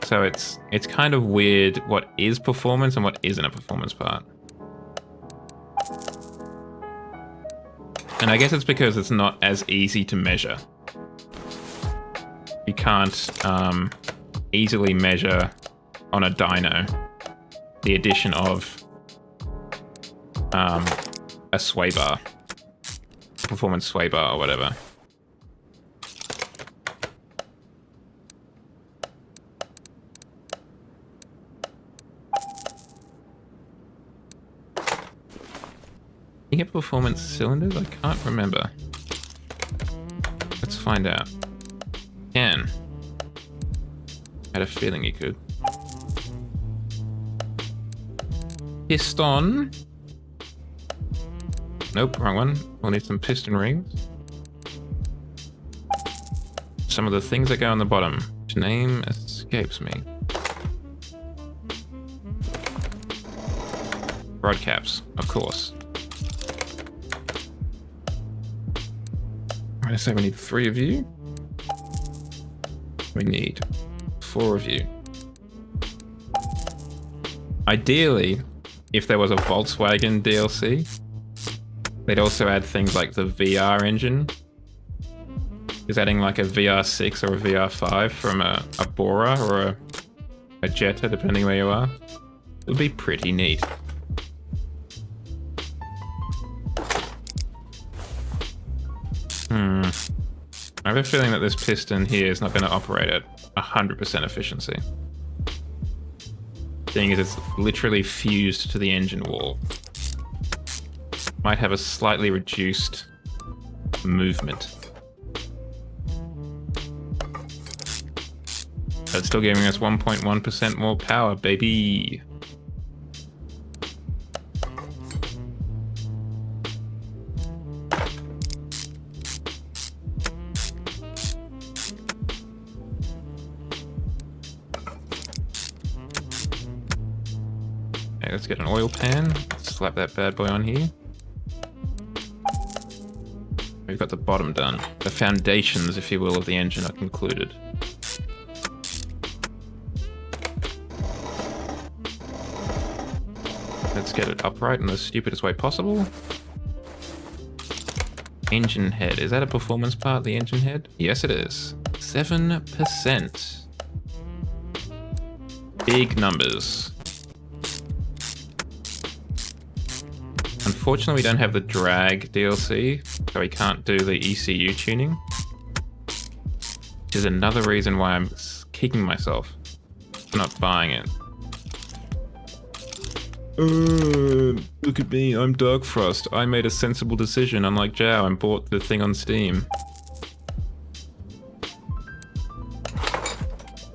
So it's kind of weird what is performance and what isn't a performance part. And I guess it's because it's not as easy to measure. You can't easily measure on a dyno the addition of a sway bar, performance sway bar or whatever. You get performance cylinders? I can't remember. Let's find out. Can. I had a feeling you could. Piston. Nope, wrong one. We'll need some piston rings. Some of the things that go on the bottom. Which name escapes me. Rod caps, of course. I say we need 3 of you. We need 4 of you. Ideally, if there was a Volkswagen DLC, they'd also add things like the VR engine. Is adding like a VR6 or a VR5 from a Bora or a Jetta, depending where you are. It would be pretty neat. I have a feeling that this piston here is not going to operate at 100% efficiency. Seeing as it's literally fused to the engine wall. Might have a slightly reduced movement. But it's still giving us 1.1% more power, baby. Okay, let's get an oil pan. Slap that bad boy on here. We've got the bottom done. The foundations, if you will, of the engine are concluded. Let's get it upright in the stupidest way possible. Engine head. Is that a performance part, the engine head? Yes, it is. 7%. Big numbers. Unfortunately, we don't have the drag DLC, so we can't do the ECU tuning. Which is another reason why I'm kicking myself for not buying it. Look at me, I'm Dark Frost. I made a sensible decision, unlike Zhao, and bought the thing on Steam.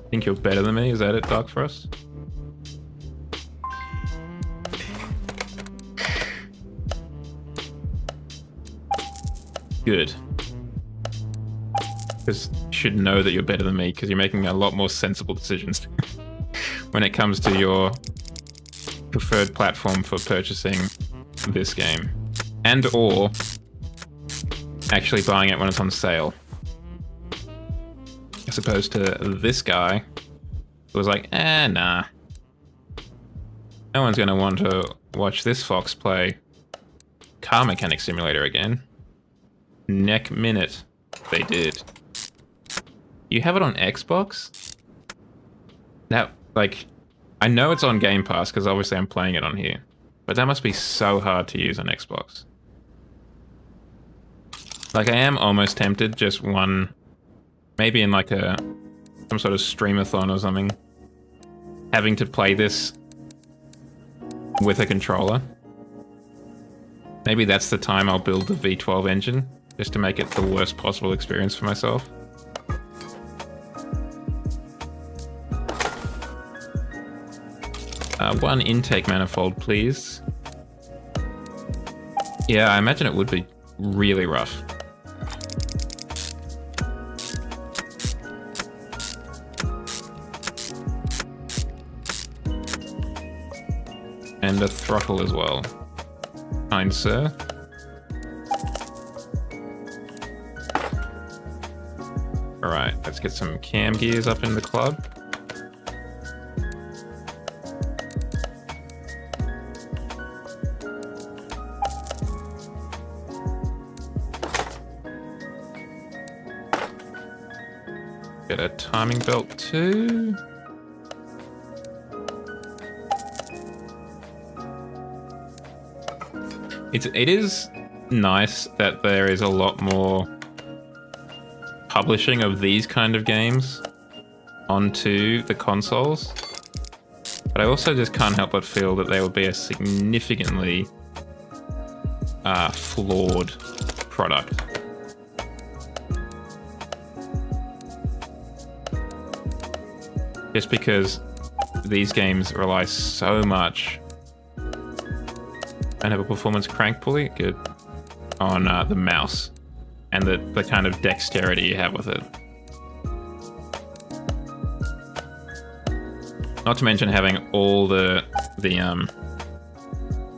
Think you're better than me? Is that it, Dark Frost? Good. Because you should know that you're better than me, because you're making a lot more sensible decisions when it comes to your preferred platform for purchasing this game. And or actually buying it when it's on sale. As opposed to this guy who was like, nah. No one's going to want to watch this fox play Car Mechanic Simulator again. Neck minute. They did. You have it on Xbox? That, like, I know it's on Game Pass because obviously I'm playing it on here. But that must be so hard to use on Xbox. Like, I am almost tempted, just one, maybe in like some sort of streamathon or something, having to play this with a controller. Maybe that's the time I'll build the V12 engine, just to make it the worst possible experience for myself. One intake manifold, please. Yeah, I imagine it would be really rough. And a throttle as well. Kind sir. Alright, let's get some cam gears up in the club. Get a timing belt too. It is nice that there is a lot more publishing of these kind of games onto the consoles. But I also just can't help but feel that they will be a significantly flawed product. Just because these games rely so much and have a performance crank pulley, good, on the mouse and the kind of dexterity you have with it. Not to mention having all the you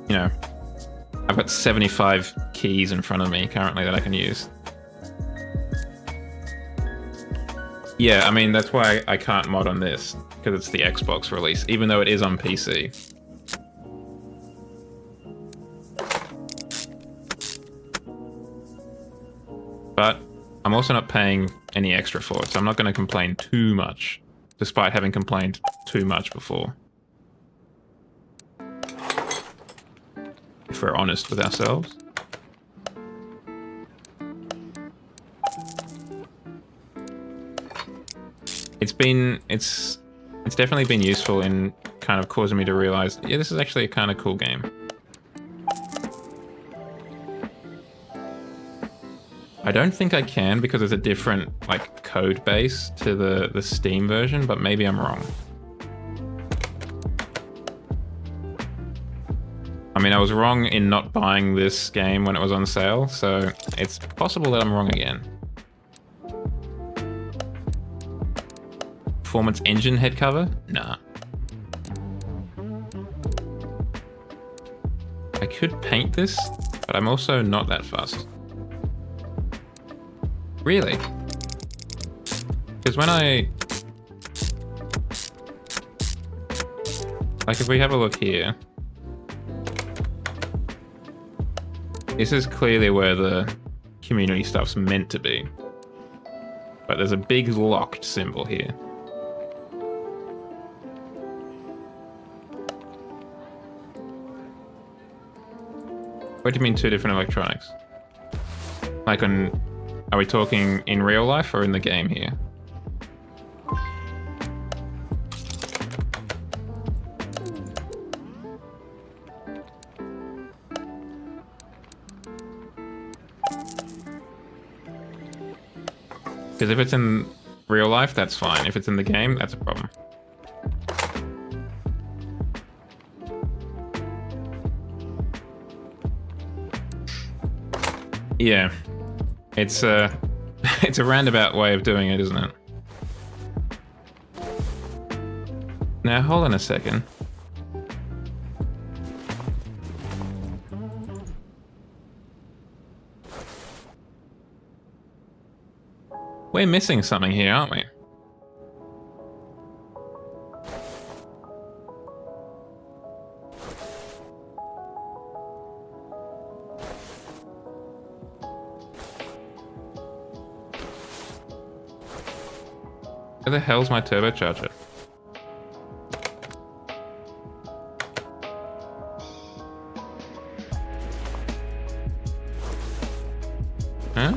know, I've got 75 keys in front of me currently that I can use. Yeah, I mean, that's why I can't mod on this, because it's the Xbox release, even though it is on PC. But I'm also not paying any extra for it, so I'm not going to complain too much, despite having complained too much before. If we're honest with ourselves. It's definitely been useful in kind of causing me to realize, yeah, this is actually a kind of cool game. I don't think I can because there's a different like code base to the Steam version, but maybe I'm wrong. I mean, I was wrong in not buying this game when it was on sale, so it's possible that I'm wrong again. Performance engine head cover? Nah. I could paint this, but I'm also not that fussed. Really? Because when I... Like, if we have a look here... This is clearly where the community stuff's meant to be. But there's a big locked symbol here. What do you mean two different electronics? Like on... Are we talking in real life or in the game here? Because if it's in real life, that's fine. If it's in the game, that's a problem. Yeah. It's a roundabout way of doing it, isn't it? Now, hold on a second. We're missing something here, aren't we? Where the hell's my turbocharger? Huh?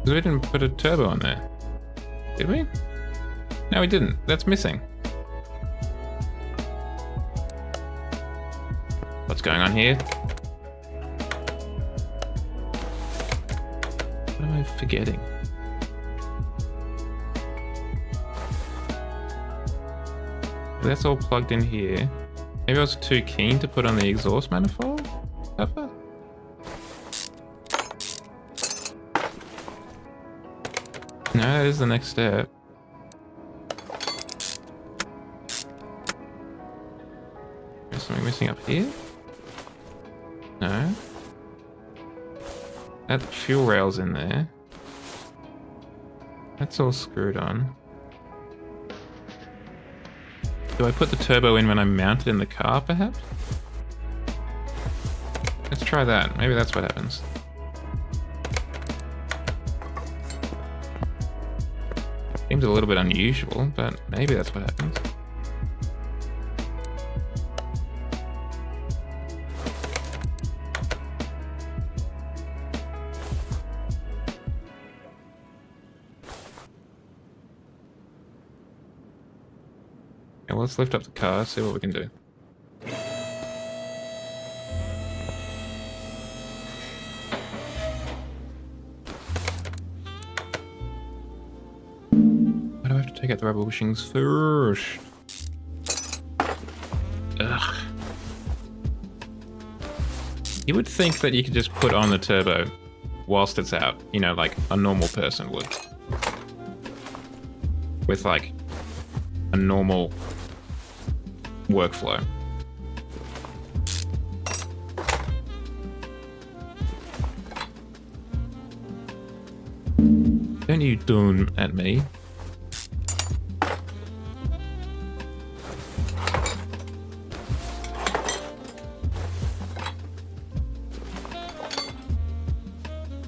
We didn't put a turbo on there. Did we? No, we didn't. That's missing. What's going on here? What am I forgetting? That's all plugged in here. Maybe I was too keen to put on the exhaust manifold cover? No, that is the next step. There's something missing up here? No. That fuel rail's in there. That's all screwed on. Do I put the turbo in when I'm mounted in the car, perhaps? Let's try that. Maybe that's what happens. Seems a little bit unusual, but maybe that's what happens. Okay, well, let's lift up the car, see what we can do. Take out the rubber bushings first. Ugh. You would think that you could just put on the turbo whilst it's out, you know, like a normal person would. With like a normal workflow. Don't you doom at me.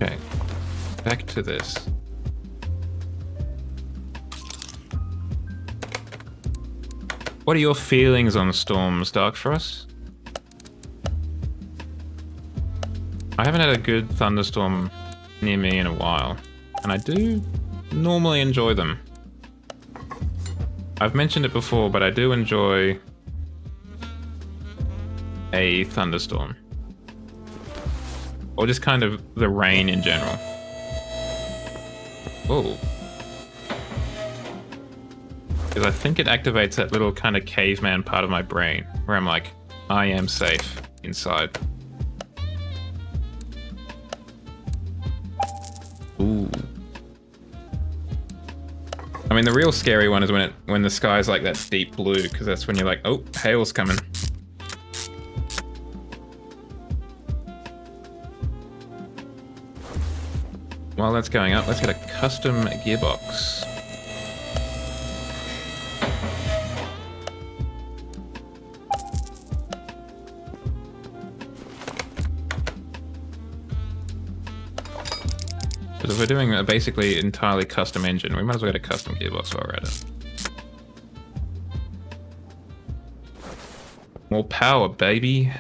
Okay, back to this. What are your feelings on storms, Dark Frost? I haven't had a good thunderstorm near me in a while, and I do normally enjoy them. I've mentioned it before, but I do enjoy a thunderstorm. Or just kind of the rain in general. Whoa. Because I think it activates that little kind of caveman part of my brain, where I'm like, I am safe inside. Ooh. I mean, the real scary one is when the sky's like that deep blue, because that's when you're like, oh, hail's coming. While that's going up, let's get a custom gearbox. Because if we're doing a basically entirely custom engine, we might as well get a custom gearbox while we're at it. More power, baby.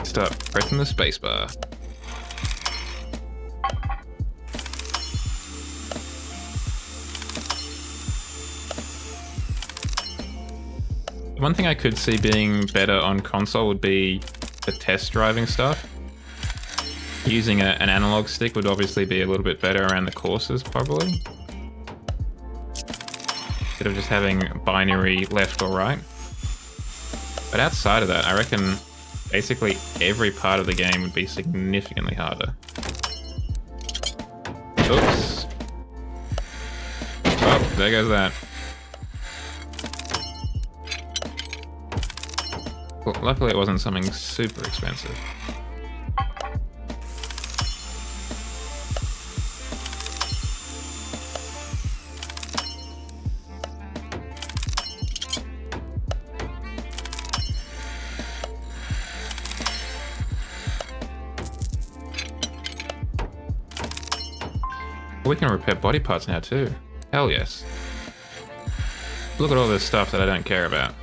Start pressing the spacebar. One thing I could see being better on console would be the test driving stuff. Using an analog stick would obviously be a little bit better around the courses, probably. Instead of just having binary left or right. But outside of that, I reckon basically every part of the game would be significantly harder. Oops. Oh, there goes that. Well, luckily it wasn't something super expensive. We can repair body parts now too. Hell yes. Look at all this stuff that I don't care about.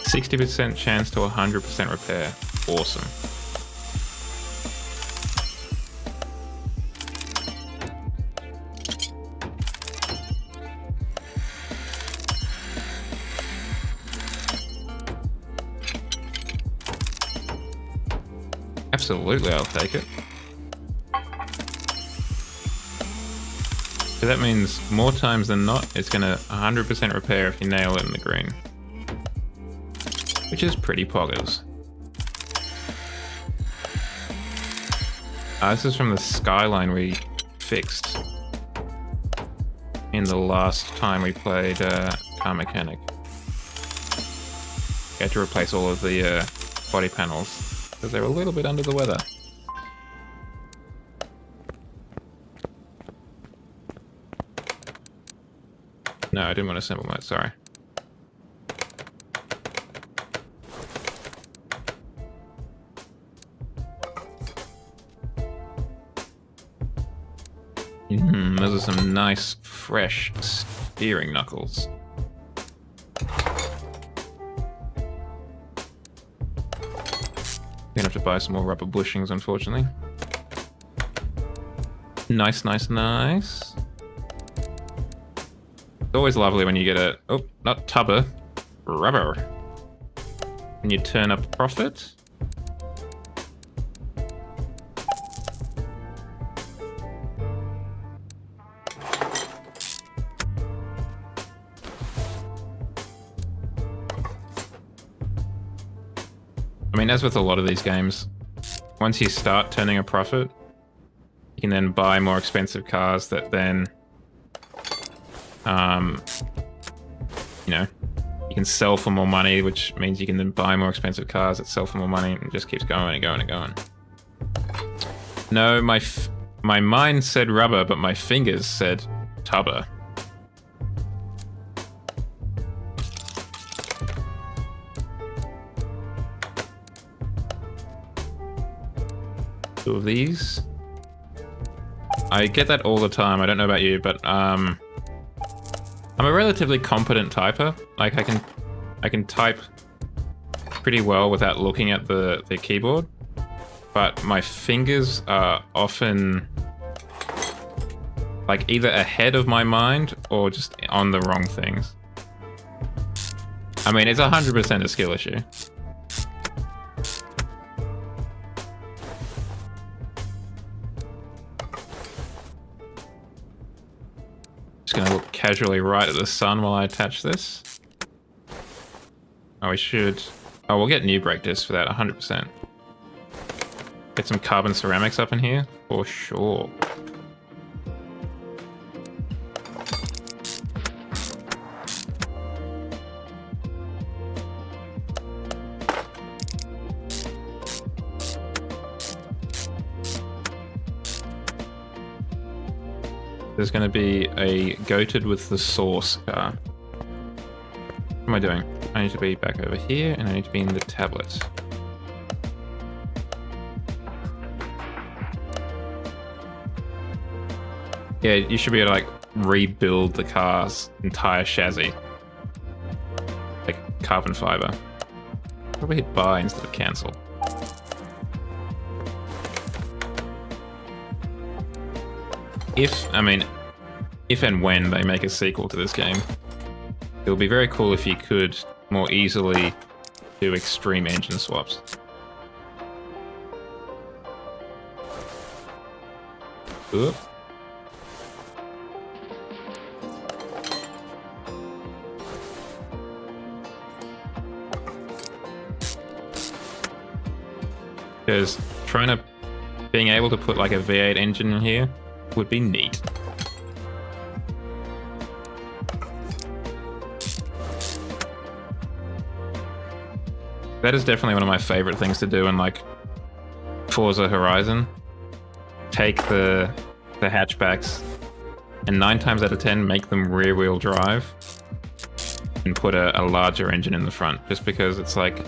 %60 chance to 100% repair. Awesome. Absolutely, I'll take it. So that means more times than not, it's gonna 100% repair if you nail it in the green. Which is pretty poggers. This is from the skyline we fixed in the last time we played Car Mechanic. We had to replace all of the body panels because they were a little bit under the weather. No, I didn't want to assemble mode, sorry. Those are some nice, fresh steering knuckles. Gonna have to buy some more rubber bushings, unfortunately. Nice, nice, nice. It's always lovely when you get a... Oh, not tubber. Rubber. When you turn up profit. mean, as with a lot of these games, once you start turning a profit, you can then buy more expensive cars that then, you know, you can sell for more money, which means you can then buy more expensive cars that sell for more money, and it just keeps going and going and going. No, my mind said rubber, but my fingers said tubber. Two of these. I get that all the time. I don't know about you, but I'm a relatively competent typer. Like I can type pretty well without looking at the keyboard, but my fingers are often like either ahead of my mind or just on the wrong things. I mean, it's 100% a skill issue. Just gonna look casually right at the sun while I attach this. Oh, we should... Oh, we'll get new brake discs for that, 100%. Get some carbon ceramics up in here, for sure. There's going to be a goated with the sauce car. What am I doing? I need to be back over here, and I need to be in the tablet. Yeah, you should be able to like rebuild the car's entire chassis. Like carbon fiber. Probably hit buy instead of cancel. If and when they make a sequel to this game, it would be very cool if you could more easily do extreme engine swaps. Oop. Because being able to put like a V8 engine in here would be neat. That is definitely one of my favorite things to do in like Forza Horizon. Take the hatchbacks and 9 times out of 10 make them rear wheel drive and put a larger engine in the front, just because it's like,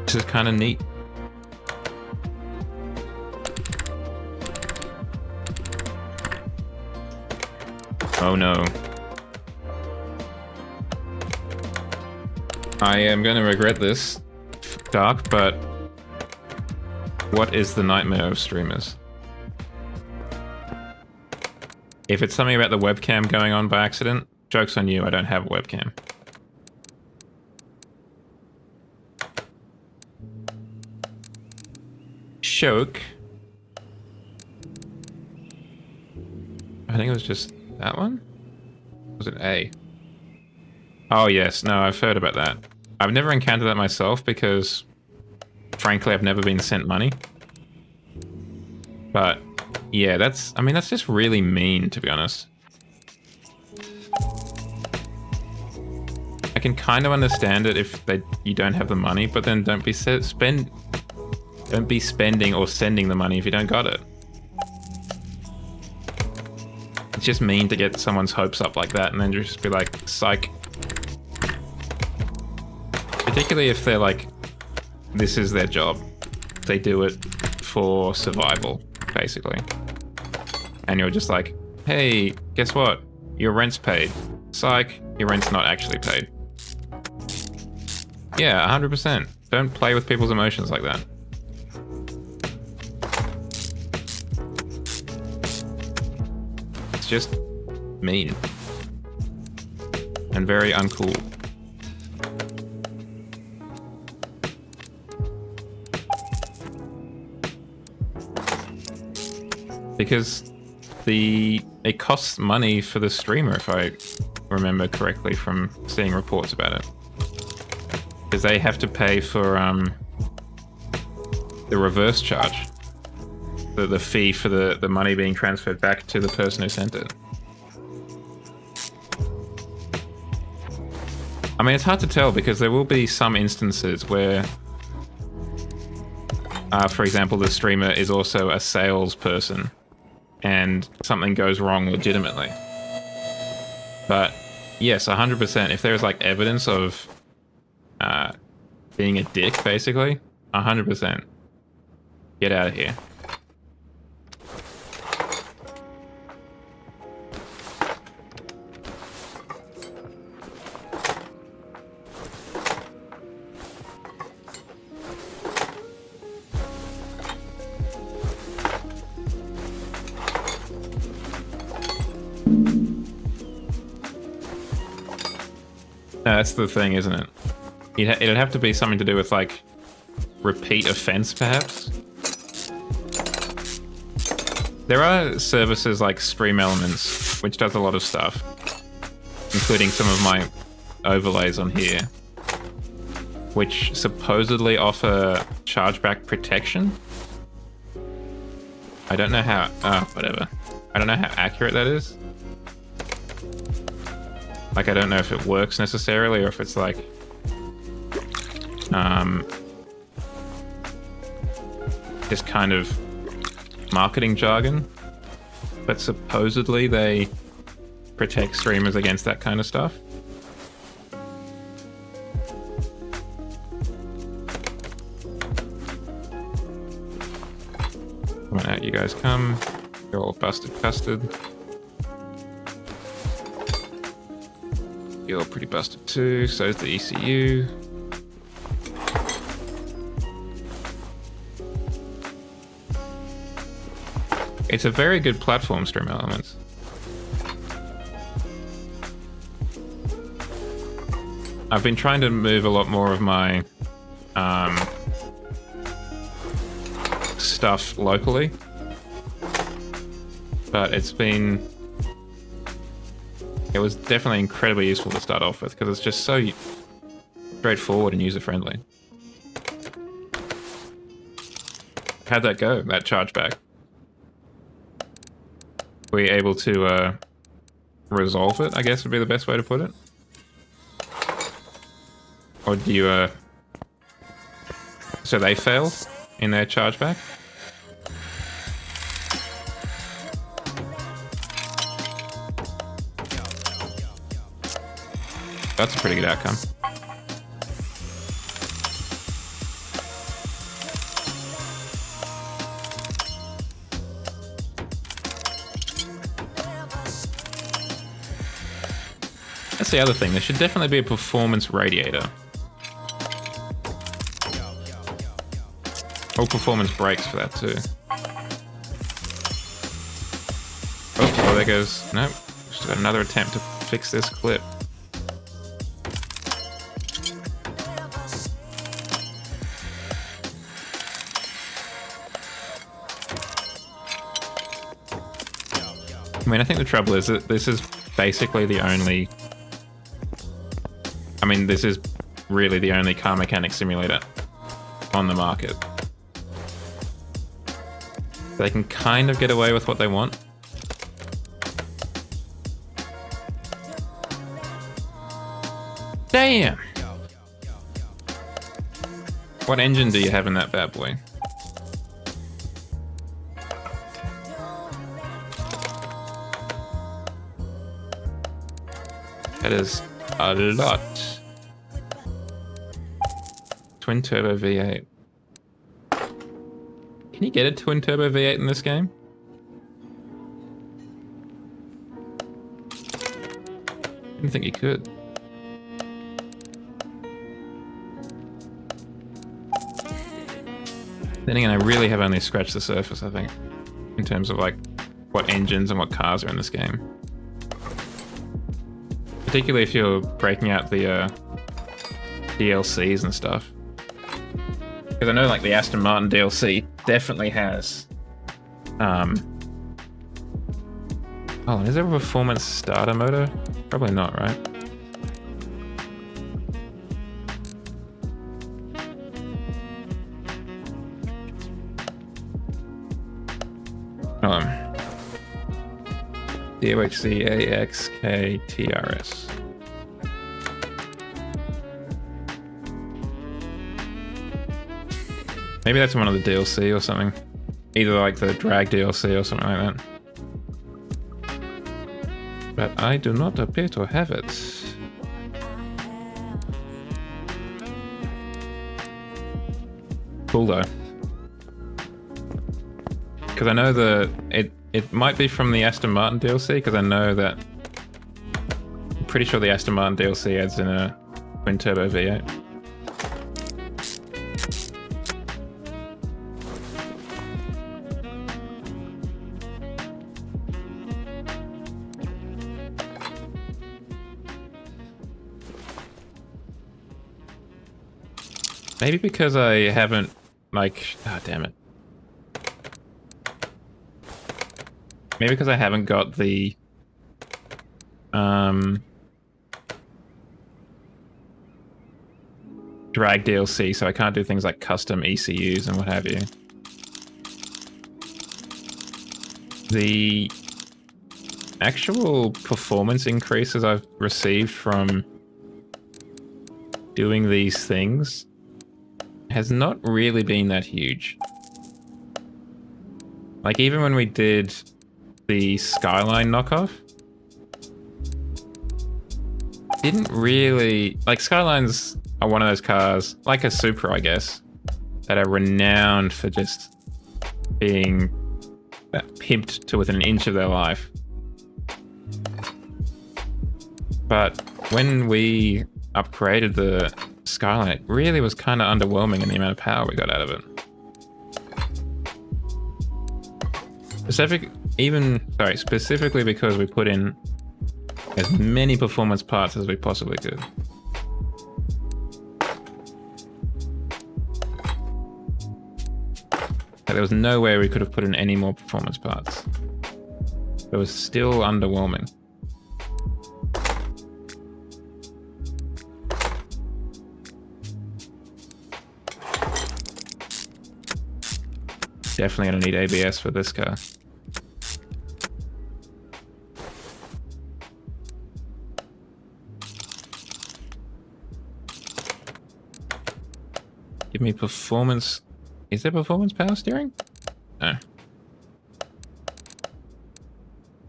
this is kind of neat. Oh no. I am going to regret this, Dark, but what is the nightmare of streamers? If it's something about the webcam going on by accident, joke's on you, I don't have a webcam. Choke. I think it was just that one? Was it A? Oh yes, no, I've heard about that. I've never encountered that myself because, frankly, I've never been sent money. But, yeah, that's just really mean, to be honest. I can kind of understand it if you don't have the money, but then don't be spending or sending the money if you don't got it. It's just mean to get someone's hopes up like that and then just be like, psych. Particularly if they're like, this is their job. They do it for survival, basically. And you're just like, hey, guess what? Your rent's paid. Psych, your rent's not actually paid. Yeah, 100%. Don't play with people's emotions like that. It's just mean. And very uncool. Because it costs money for the streamer, if I remember correctly from seeing reports about it. Because they have to pay for the reverse charge. The fee for the money being transferred back to the person who sent it. I mean, it's hard to tell because there will be some instances where, for example, the streamer is also a salesperson and something goes wrong legitimately. But yes, 100%. If there's like evidence of being a dick, basically, 100%. Get out of here. That's the thing, isn't it? It'd have to be something to do with, like, repeat offense, perhaps? There are services like Stream Elements, which does a lot of stuff, including some of my overlays on here, which supposedly offer chargeback protection. I don't know how... whatever. I don't know how accurate that is. Like, I don't know if it works necessarily, or if it's like... just kind of marketing jargon. But supposedly they protect streamers against that kind of stuff. Come on out, you guys come. You're all busted custard. You're pretty busted too, so's the ECU. It's a very good platform, Stream Elements. I've been trying to move a lot more of my stuff locally, but it was definitely incredibly useful to start off with because it's just so straightforward and user-friendly. How'd that go, that chargeback? Were you able to resolve it, I guess would be the best way to put it? Or do you, so they failed in their chargeback? That's a pretty good outcome. That's the other thing. There should definitely be a performance radiator. Or performance brakes for that too. Oh, well there goes... Nope. Just got another attempt to fix this clip. I mean, I think the trouble is that this is basically the only... I mean, this is really the only car mechanic simulator on the market. They can kind of get away with what they want. Damn! What engine do you have in that bad boy? That is a lot. Twin turbo V8. Can you get a twin turbo V8 in this game? I didn't think you could. Then again, I really have only scratched the surface, I think, in terms of like what engines and what cars are in this game. Particularly if you're breaking out the DLCs and stuff. Because I know like the Aston Martin DLC definitely has... Oh, is there a performance starter motor? Probably not, right? Oh. DOHCAXKTRS. Maybe that's one of the DLC or something. Either like the drag DLC or something like that. But I do not appear to have it. Cool though. Because I know it might be from the Aston Martin DLC, because I know that I'm pretty sure the Aston Martin DLC adds in a twin turbo V8. Maybe because I haven't, like, ah, damn it. Maybe because I haven't got the, drag DLC, so I can't do things like custom ECUs and what have you. The actual performance increases I've received from doing these things has not really been that huge. Like, even when we did the Skyline knockoff, didn't really... Like, Skylines are one of those cars, like a Supra, I guess, that are renowned for just being pimped to within an inch of their life. But when we upgraded the Skyline, it really was kind of underwhelming in the amount of power we got out of it. Specifically because we put in as many performance parts as we possibly could. There was no way we could have put in any more performance parts. It was still underwhelming. Definitely gonna need ABS for this car. Give me performance. Is there performance power steering? No.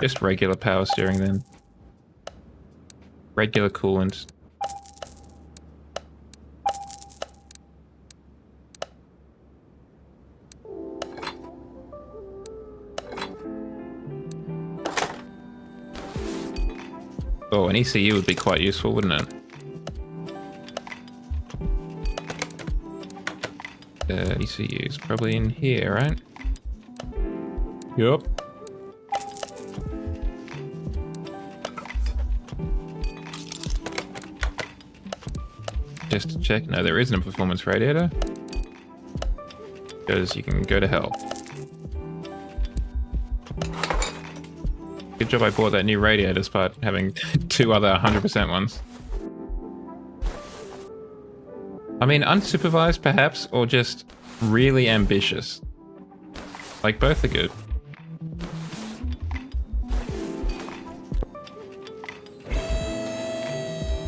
Just regular power steering then. Regular coolant. Oh, an ECU would be quite useful, wouldn't it? ECU's probably in here, right? Yup. Just to check. No, there isn't a performance radiator. Because you can go to hell. Good job I bought that new radiator despite having two other 100% ones. I mean, unsupervised perhaps, or just really ambitious. Like, both are good.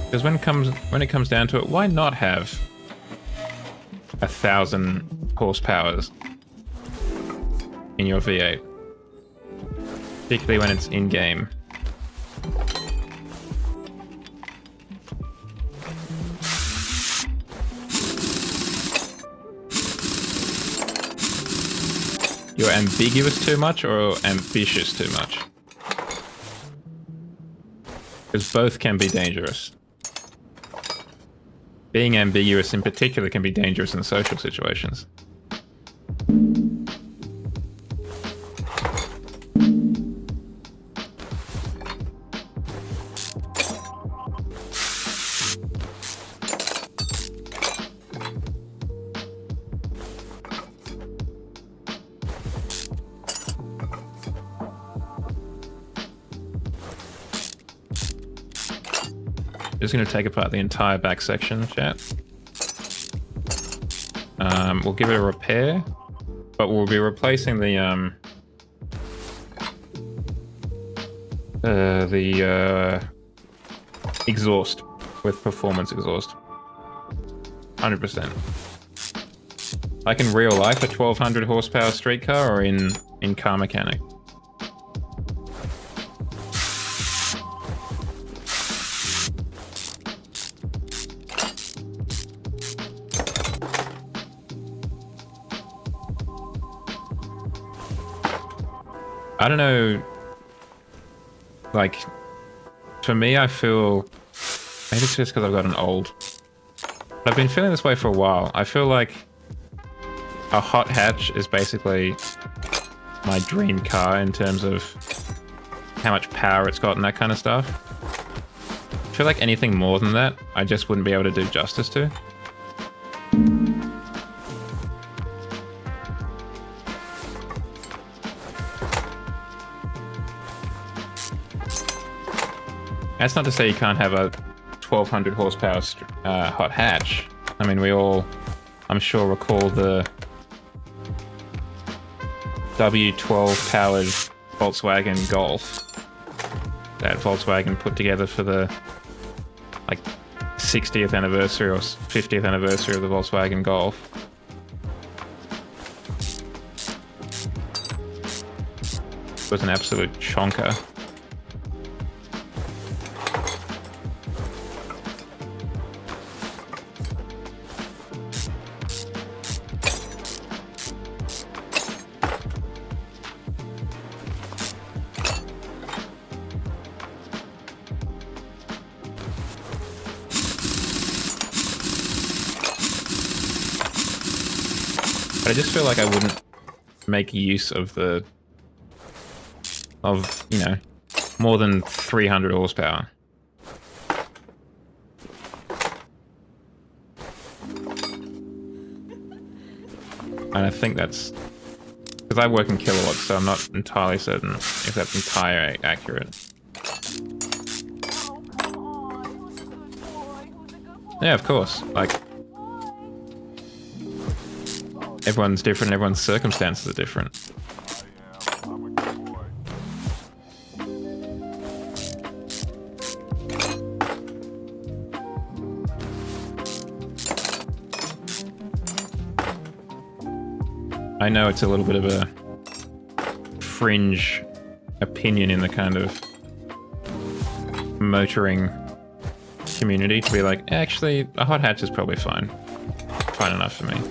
Because when it comes down to it, why not have 1,000 horsepowers in your V8? Particularly when it's in-game. You're ambiguous too much or ambitious too much? Because both can be dangerous. Being ambiguous in particular can be dangerous in social situations. Just going to take apart the entire back section, chat. We'll give it a repair, but we'll be replacing the the exhaust with performance exhaust. 100%. Like in real life, a 1200 horsepower street car, or in car mechanic? I don't know. Like, for me, I feel... Maybe it's just because I've gotten old. But I've been feeling this way for a while. I feel like a hot hatch is basically my dream car in terms of how much power it's got and that kind of stuff. I feel like anything more than that, I just wouldn't be able to do justice to. That's not to say you can't have a 1200 horsepower hot hatch. I mean, we all, I'm sure, recall the W12 powered Volkswagen Golf that Volkswagen put together for the like 60th anniversary or 50th anniversary of the Volkswagen Golf. It was an absolute chonker. I just feel like I wouldn't make use of the, you know, more than 300 horsepower. And I think that's, because I work in kilowatts, so I'm not entirely certain if that's entirely accurate. Yeah, of course. Like, everyone's different, everyone's circumstances are different. I know it's a little bit of a fringe opinion in the kind of motoring community to be like, actually, a hot hatch is probably fine. Fine enough for me.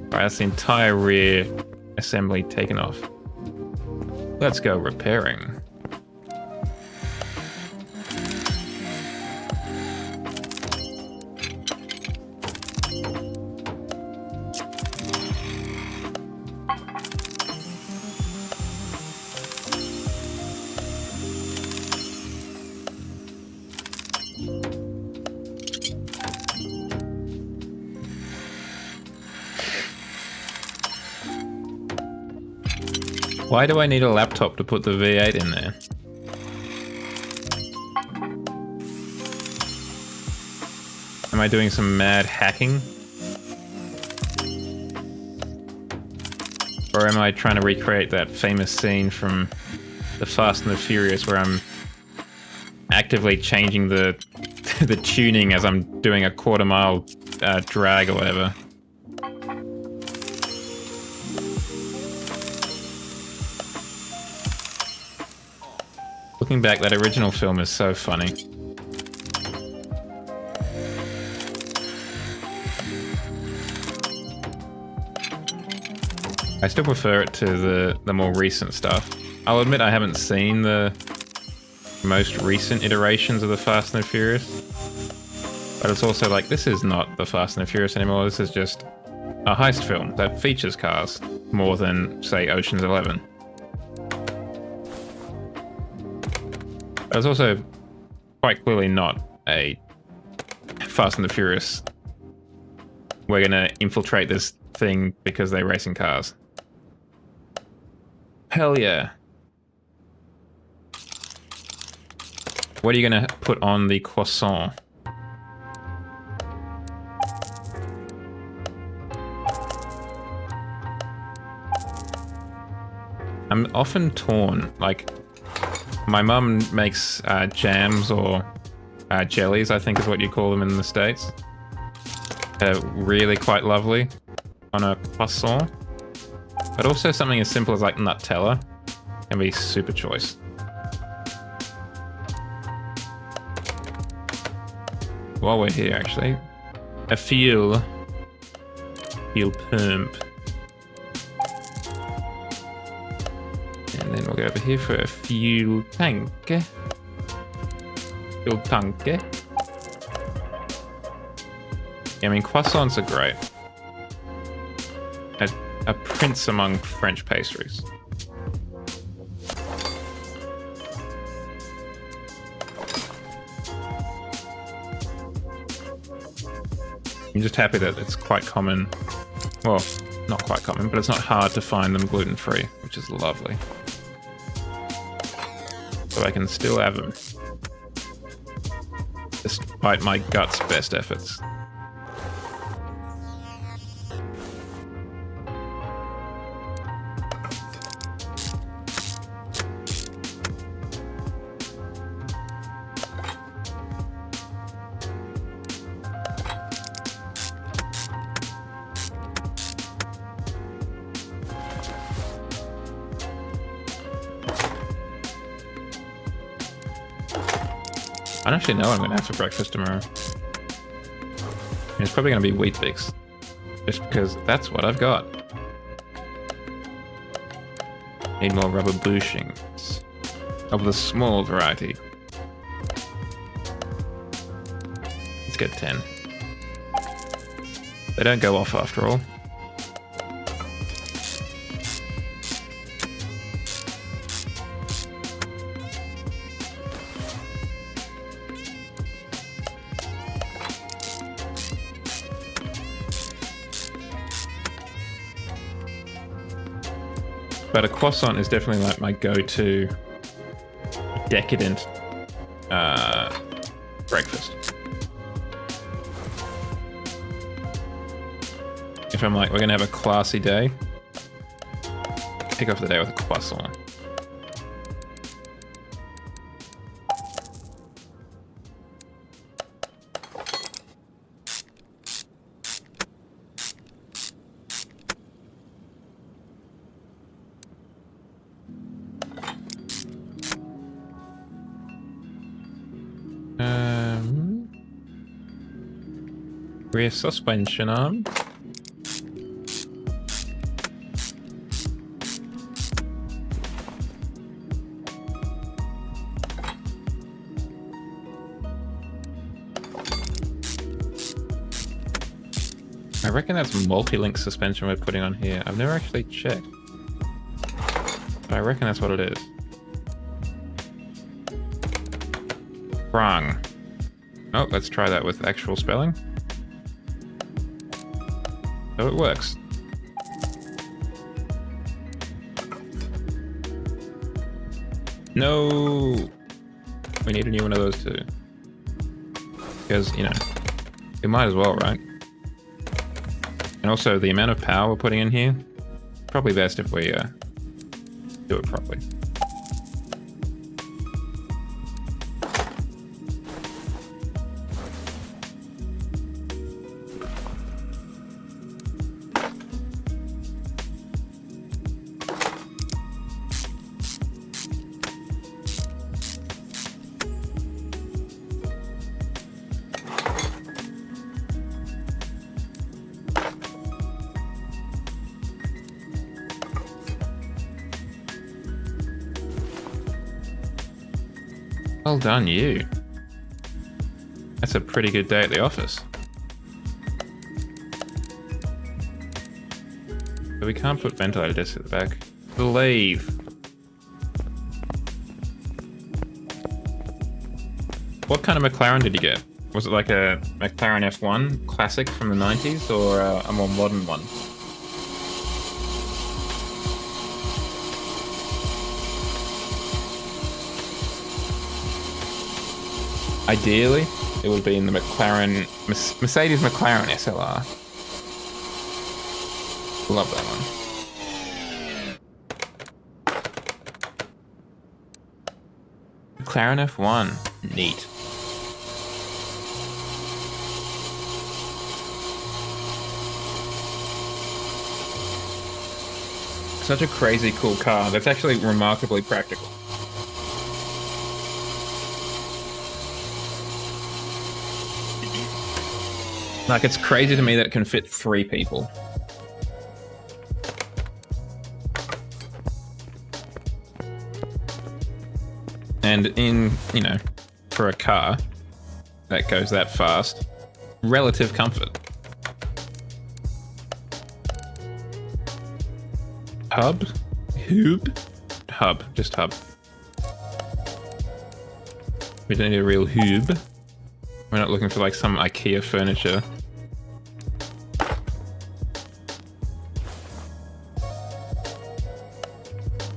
Alright, that's the entire rear assembly taken off. Let's go repairing. Why do I need a laptop to put the V8 in there? Am I doing some mad hacking? Or am I trying to recreate that famous scene from The Fast and the Furious where I'm actively changing the the tuning as I'm doing a quarter-mile drag or whatever? Looking back, that original film is so funny. I still prefer it to the more recent stuff. I'll admit I haven't seen the most recent iterations of the Fast and the Furious. But it's also like, this is not the Fast and the Furious anymore, this is just a heist film that features cars more than, say, Ocean's 11. But it's also quite clearly not a Fast and the Furious. We're gonna infiltrate this thing because they're racing cars. Hell yeah. What are you gonna put on the croissant? I'm often torn, like, My mum makes jams or jellies, I think is what you call them in the States. They're really quite lovely on a croissant. But also something as simple as like Nutella can be super choice. While we're here, actually, a fuel pump. And then we'll go over here for a fuel tank. Fuel tank. Yeah, I mean, croissants are great. A prince among French pastries. I'm just happy that it's quite common. Well, not quite common, but it's not hard to find them gluten-free, which is lovely. So I can still have them, despite my gut's best efforts. I don't actually know what I'm going to have for breakfast tomorrow. It's probably going to be Wheat Bix. Just because that's what I've got. Need more rubber bushings. Of the small variety. Let's get 10. They don't go off after all. But a croissant is definitely like my go-to decadent breakfast. If I'm like, we're gonna have a classy day, kick off the day with a croissant. Rear suspension arm. I reckon that's multi-link suspension we're putting on here. I've never actually checked. But I reckon that's what it is. Wrong. Oh, let's try that with actual spelling. So it works. No! We need a new one of those too. Because, you know, we might as well, right? And also, the amount of power we're putting in here, probably best if we do it properly. Well done, you. That's a pretty good day at the office. But we can't put ventilator discs at the back. The lathe. What kind of McLaren did you get? Was it like a McLaren F1 classic from the 90s or a more modern one? Ideally, it would be in the Mercedes McLaren SLR. Love that one. McLaren F1. Neat. Such a crazy cool car that's actually remarkably practical. Like, it's crazy to me that it can fit 3 people. And in, you know, for a car that goes that fast, relative comfort. Hub? Hoob? Hub. Just hub. We don't need a real hoob. We're not looking for like some IKEA furniture.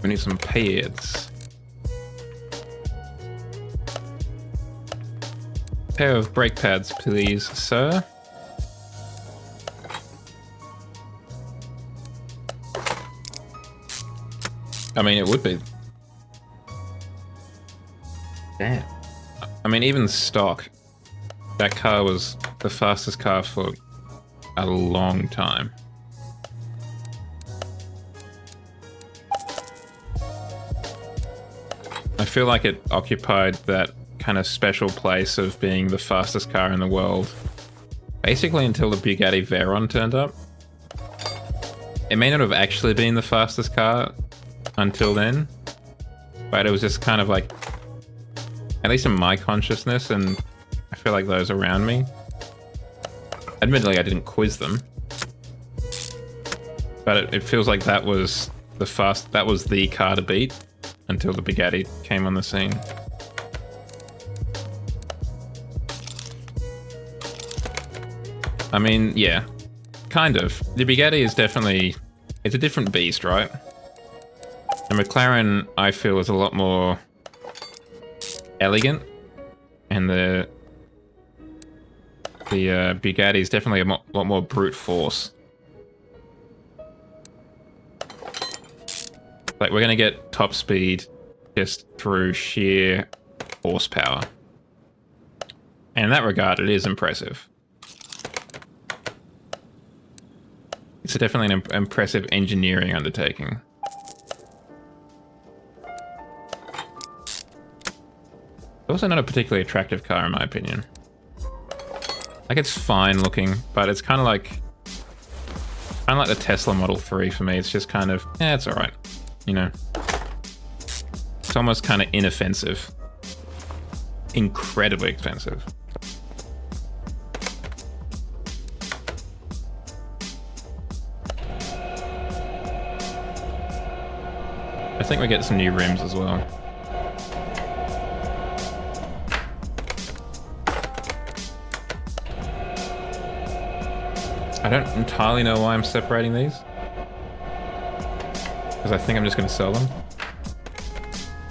We need some pads. Pair of brake pads, please, sir. I mean, it would be. Damn. I mean, even stock. That car was the fastest car for a long time. I feel like it occupied that kind of special place of being the fastest car in the world. Basically until the Bugatti Veyron turned up. It may not have actually been the fastest car until then, but it was just kind of like, at least in my consciousness, and I feel like those around me. Admittedly, I didn't quiz them, but it feels like that was the car to beat until the Bugatti came on the scene. I mean, yeah, kind of. The Bugatti is definitely, it's a different beast, right? The McLaren, I feel, is a lot more elegant, and the Bugatti is definitely a lot more brute force. Like, we're gonna get top speed just through sheer horsepower. And in that regard, it is impressive. It's definitely an impressive engineering undertaking. It's also not a particularly attractive car, in my opinion. Like, it's fine looking, but it's kind of like the Tesla Model 3 for me. It's just kind of, yeah, it's alright. You know? It's almost kind of inoffensive. Incredibly expensive. I think we get some new rims as well. I don't entirely know why I'm separating these. Because I think I'm just going to sell them.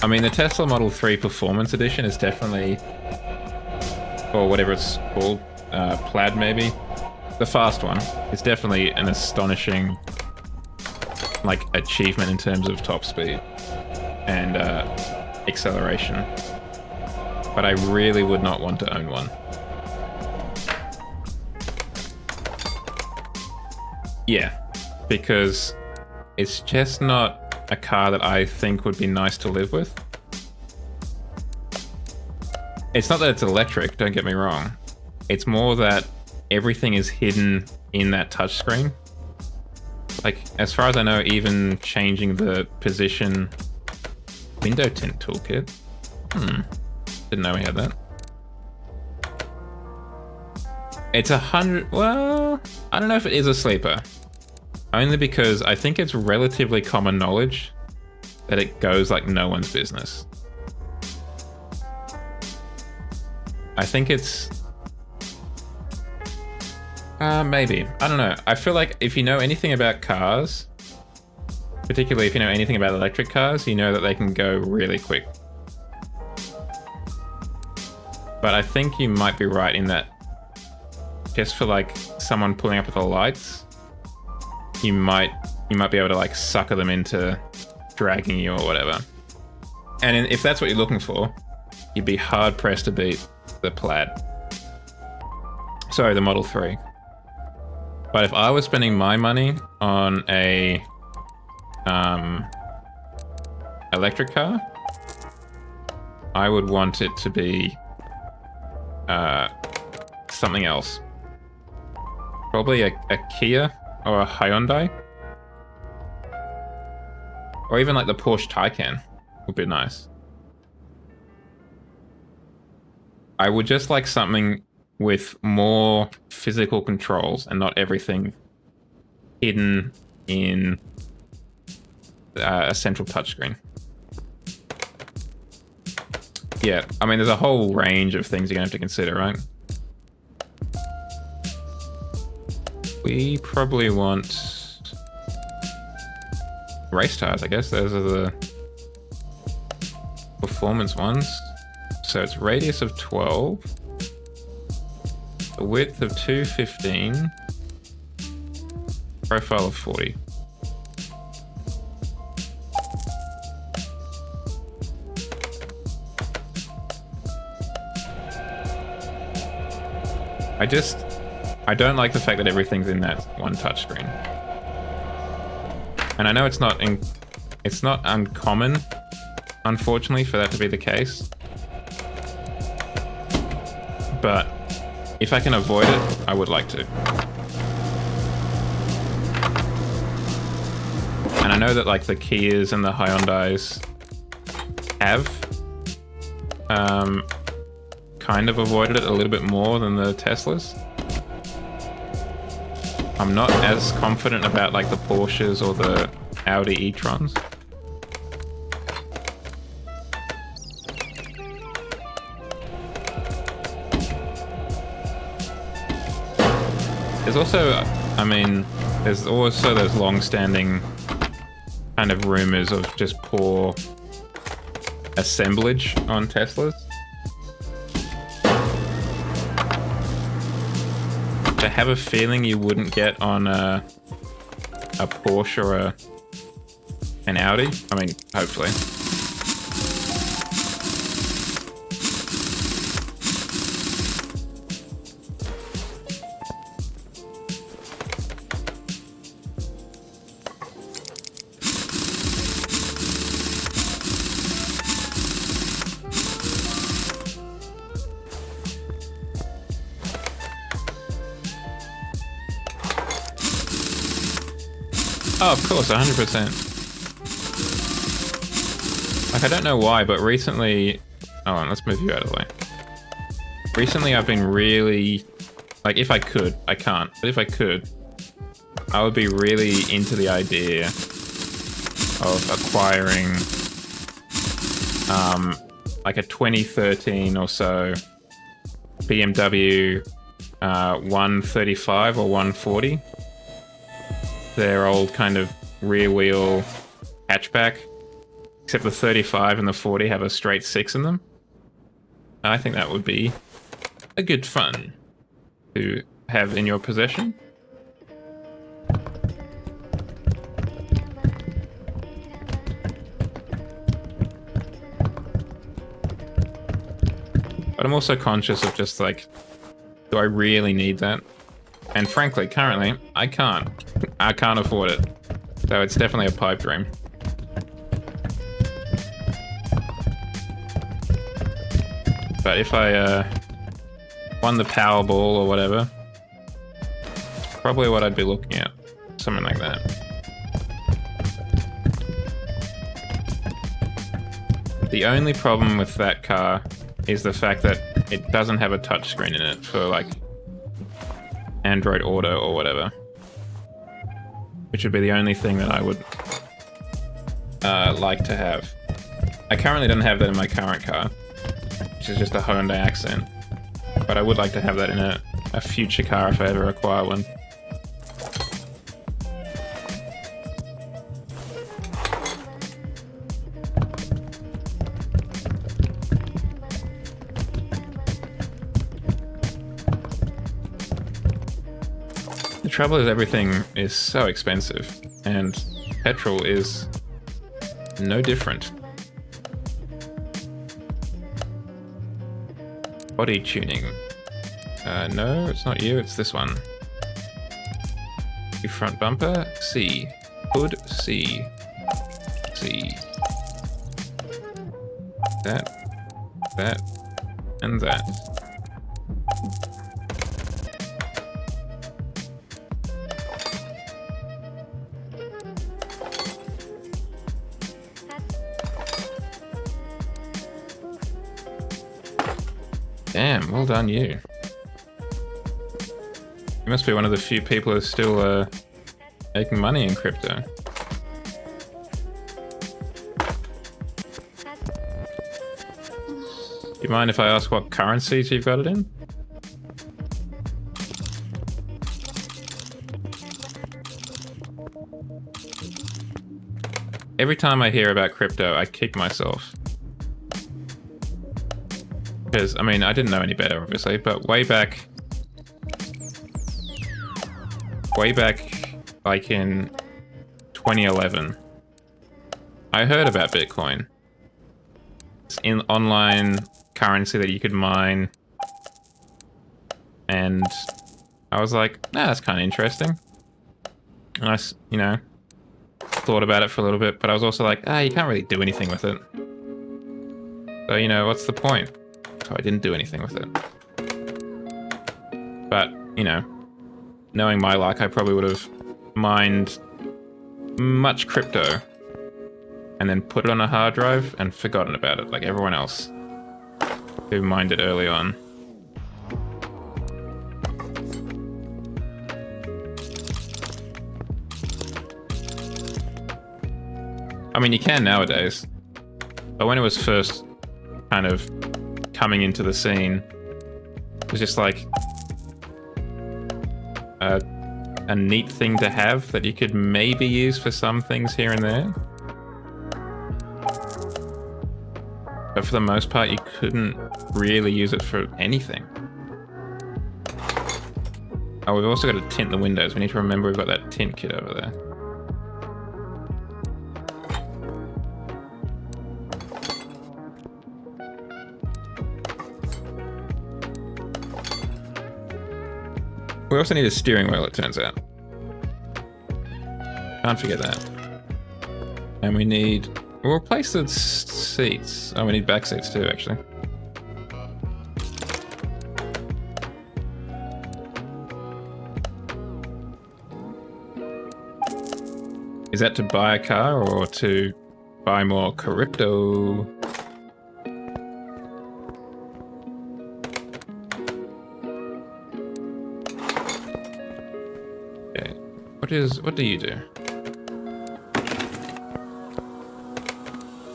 I mean, the Tesla Model 3 Performance Edition is definitely, or whatever it's called, Plaid maybe. The fast one is definitely an astonishing, like, achievement in terms of top speed and acceleration. But I really would not want to own one. Yeah, because it's just not a car that I think would be nice to live with. It's not that it's electric, don't get me wrong. It's more that everything is hidden in that touchscreen. Like, as far as I know, even changing the position... Window tint toolkit? Didn't know we had that. It's 100... Well, I don't know if it is a sleeper. Only because I think it's relatively common knowledge that it goes like no one's business. I think it's... maybe. I don't know. I feel like if you know anything about cars, particularly if you know anything about electric cars, you know that they can go really quick. But I think you might be right in that just for like someone pulling up with the lights, you might be able to like sucker them into dragging you or whatever. And if that's what you're looking for, you'd be hard pressed to beat the Plaid. Sorry, the Model 3. But if I was spending my money on a electric car, I would want it to be something else. Probably a Kia or a Hyundai. Or even like the Porsche Taycan would be nice. I would just like something with more physical controls and not everything hidden in a central touchscreen. Yeah, I mean, there's a whole range of things you're gonna have to consider, right? We probably want race tires, I guess. Those are the performance ones. So it's radius of 12, a width of 215, profile of 40. I don't like the fact that everything's in that one touchscreen. And I know it's not uncommon, unfortunately, for that to be the case. But if I can avoid it, I would like to. And I know that like the Kias and the Hyundais have kind of avoided it a little bit more than the Teslas. I'm not as confident about like the Porsches or the Audi e-trons. There's also, I mean, there's also those long-standing kind of rumors of just poor assemblage on Teslas. I have a feeling you wouldn't get on a Porsche or an Audi. I mean, hopefully. Oh, of course, 100%. Like, I don't know why, but recently... Oh, let's move you out of the way. Recently, I've been really... Like, if I could, I can't, but if I could, I would be really into the idea of acquiring, like a 2013 or so BMW 135 or 140. Their old kind of rear wheel hatchback, except the 35 and the 40 have a straight 6 in them. I think that would be a good fun to have in your possession. But I'm also conscious of just like, do I really need that? And frankly, currently, I can't. I can't afford it. So it's definitely a pipe dream. But if I won the Powerball or whatever, it's probably what I'd be looking at. Something like that. The only problem with that car is the fact that it doesn't have a touchscreen in it for like Android Auto or whatever, which would be the only thing that I would like to have. I currently don't have that in my current car, which is just a Hyundai Accent, but I would like to have that in a future car if I ever acquire one. The trouble is everything is so expensive, and petrol is no different. Body tuning. No, it's not you, it's this one. Your front bumper, C. Hood, C. C. That, and that. Damn, well done you. You must be one of the few people who are still making money in crypto. Do you mind if I ask what currencies you've got it in? Every time I hear about crypto, I kick myself. Because, I mean, I didn't know any better, obviously, but way back, like in 2011, I heard about Bitcoin. It's an online currency that you could mine, and I was like, nah, that's kind of interesting. And I, you know, thought about it for a little bit, but I was also like, you can't really do anything with it. So, you know, what's the point? So I didn't do anything with it. But, you know, knowing my luck, I probably would have mined much crypto and then put it on a hard drive and forgotten about it, like everyone else who mined it early on. I mean, you can nowadays, but when it was first kind of coming into the scene, it was just like a neat thing to have that you could maybe use for some things here and there. But for the most part, you couldn't really use it for anything. Oh, we've also got to tint the windows. We need to remember we've got that tint kit over there. We also need a steering wheel, it turns out. Can't forget that. And we need... We'll replace the seats. Oh, we need back seats too, actually. Is that to buy a car or to buy more crypto? Okay. What do you do?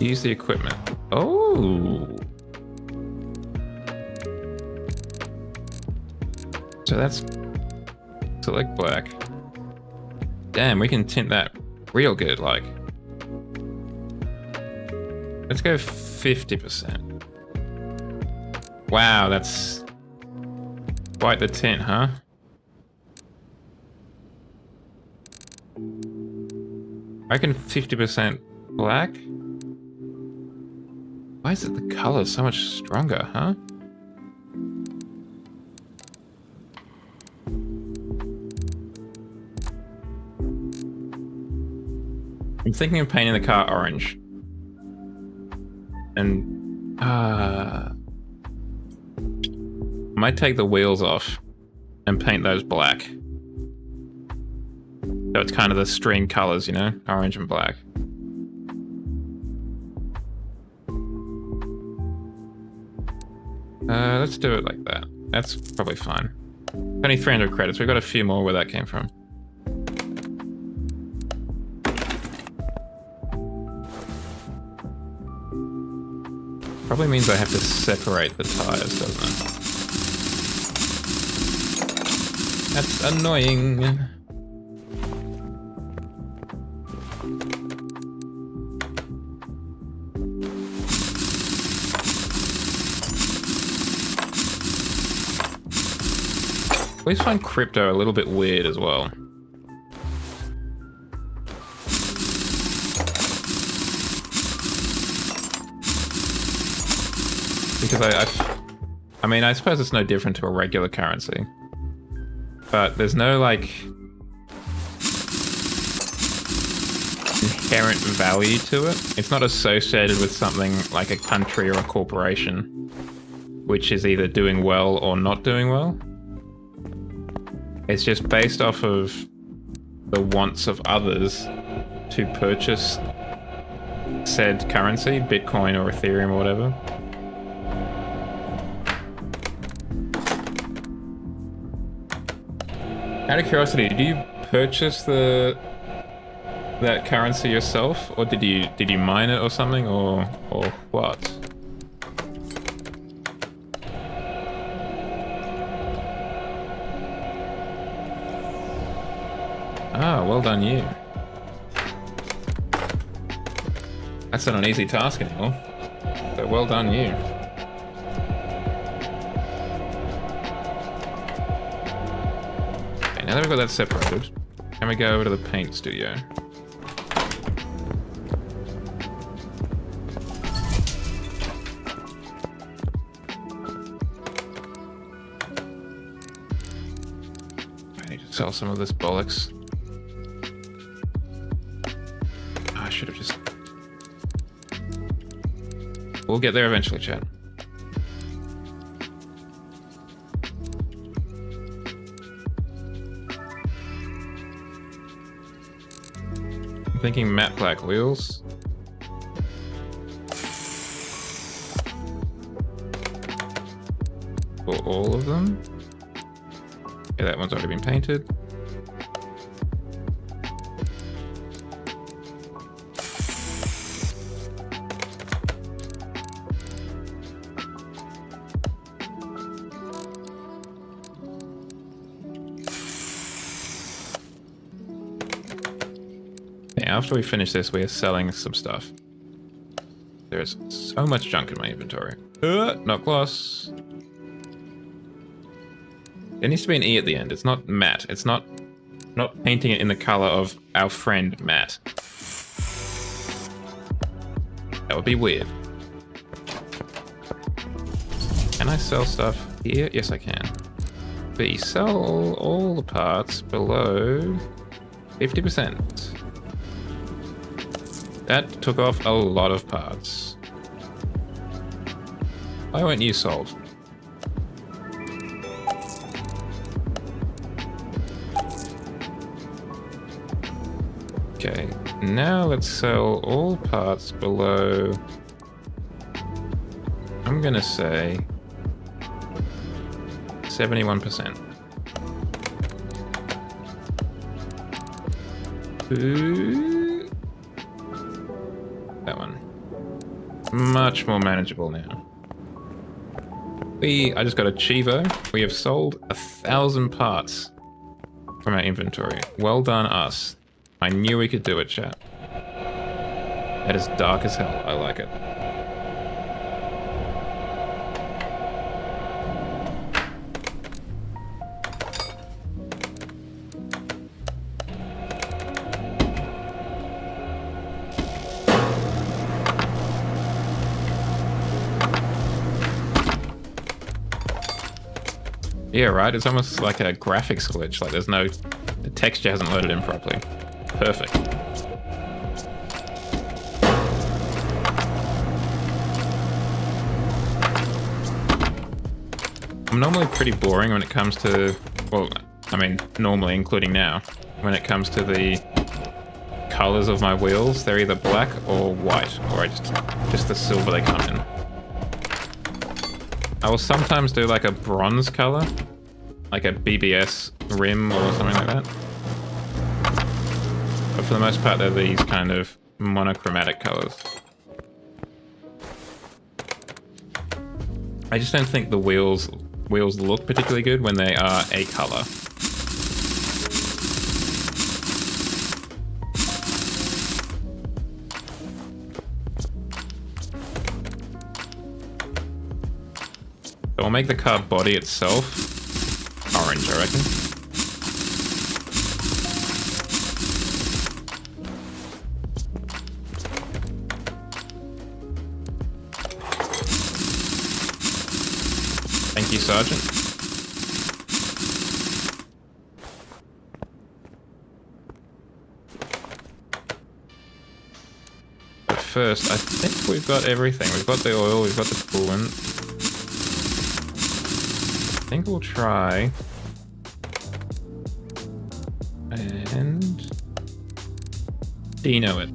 Use the equipment. Oh! So that's select black. Damn, we can tint that real good, like. Let's go 50%. Wow, that's quite the tint, huh? I reckon 50% black? Why is it the color so much stronger, huh? I'm thinking of painting the car orange. And I might take the wheels off and paint those black. So it's kind of the string colors, you know? Orange and black. Let's do it like that. That's probably fine. Only 300 credits. We've got a few more where that came from. Probably means I have to separate the tires, doesn't it? That's annoying. I always find crypto a little bit weird as well. Because I mean, I suppose it's no different to a regular currency. But there's no, like, inherent value to it. It's not associated with something like a country or a corporation, which is either doing well or not doing well. It's just based off of the wants of others to purchase said currency, Bitcoin or Ethereum or whatever. Out of curiosity, did you purchase that currency yourself, or did you mine it or something, or what? Ah, well done you. That's not an easy task anymore. So well done you. Okay, now that we've got that separated, can we go over to the paint studio? I need to sell some of this bollocks. I should have just... We'll get there eventually, chat. I'm thinking matte black wheels. For all of them. Okay, that one's already been painted. After we finish this, we are selling some stuff. There is so much junk in my inventory. Not close. There needs to be an E at the end. It's not matte. It's not painting it in the color of our friend Matt. That would be weird. Can I sell stuff here? Yes, I can. B, sell all the parts below 50%. That took off a lot of parts. Why weren't you sold? Okay, now let's sell all parts below... I'm gonna say... 71%. Ooh. That one. Much more manageable now. I just got a Chivo. We have sold 1,000 parts from our inventory. Well done, us. I knew we could do it, chat. That is dark as hell. I like it. Yeah, right? It's almost like a graphics glitch. Like there's no... The texture hasn't loaded in properly. Perfect. I'm normally pretty boring when it comes to... Well, I mean, normally, including now. When it comes to the colors of my wheels, they're either black or white. Or just the silver they come in. I will sometimes do like a bronze color, like a BBS rim or something like that. But for the most part, they're these kind of monochromatic colors. I just don't think the wheels look particularly good when they are a color. So I'll make the car body itself orange, I reckon. you, Sergeant. But first, I think we've got everything. We've got the oil, we've got the coolant. I think we'll try... and... Dino it.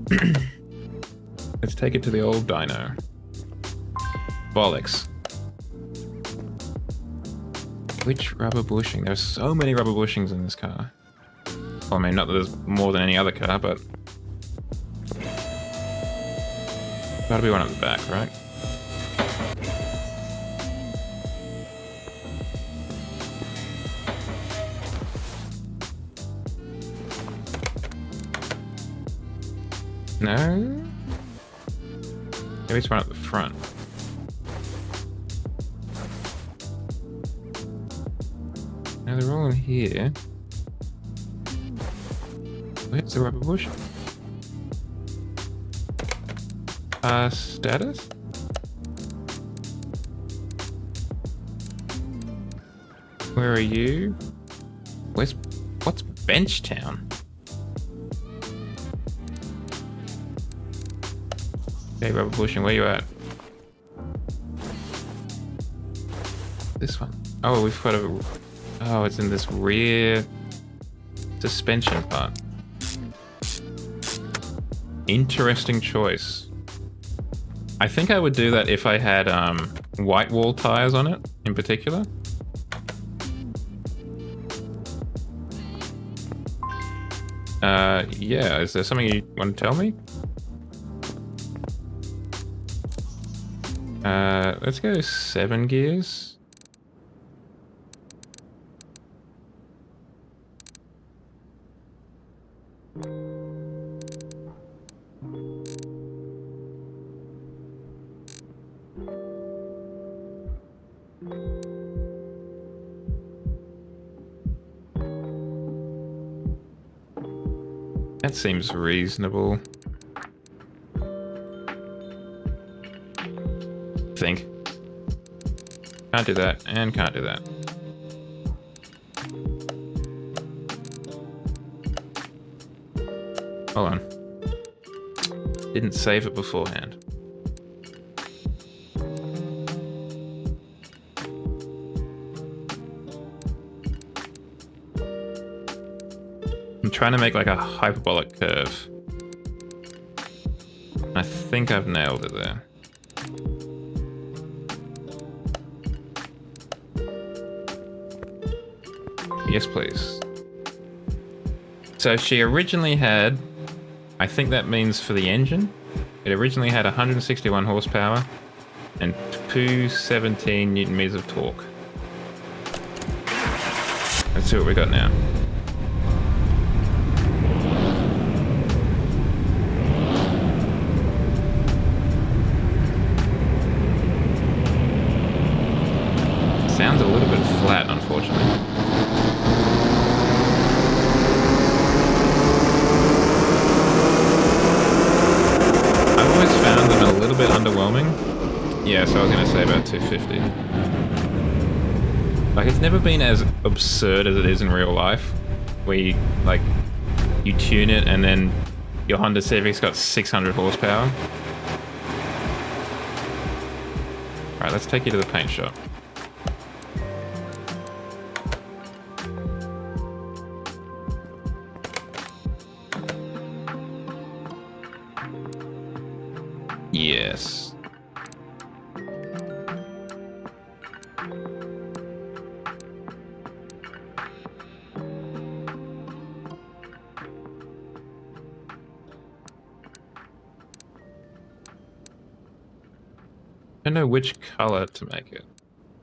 Let's take it to the old dyno. Bollocks. Which rubber bushing? There's so many rubber bushings in this car. Well, I mean, not that there's more than any other car, but... gotta be one at the back, right? No? Maybe it's one at the front. Now they're all in here. Where's the rubber bush? Status? Where are you? What's Benchtown? Okay, rubber bushing, where you at? This one. Oh, we've got a... oh, it's in this rear suspension part. Interesting choice. I think I would do that if I had white wall tires on it, in particular. Yeah, is there something you want to tell me? Let's go 7 gears. That seems reasonable. Think. Can't do that, and can't do that. Hold on. Didn't save it beforehand. I'm trying to make like a hyperbolic curve. I think I've nailed it there. Yes, please. So she originally had, I think that means for the engine, it originally had 161 horsepower and 217 Newton meters of torque. Let's see what we got now. Sounds a little bit flat, unfortunately. I've always found them a little bit underwhelming. Yeah, so I was going to say about 250. Like, it's never been as absurd as it is in real life, where you, like, you tune it and then your Honda Civic's got 600 horsepower. Alright, let's take you to the paint shop. Yes. I don't know which color to make it.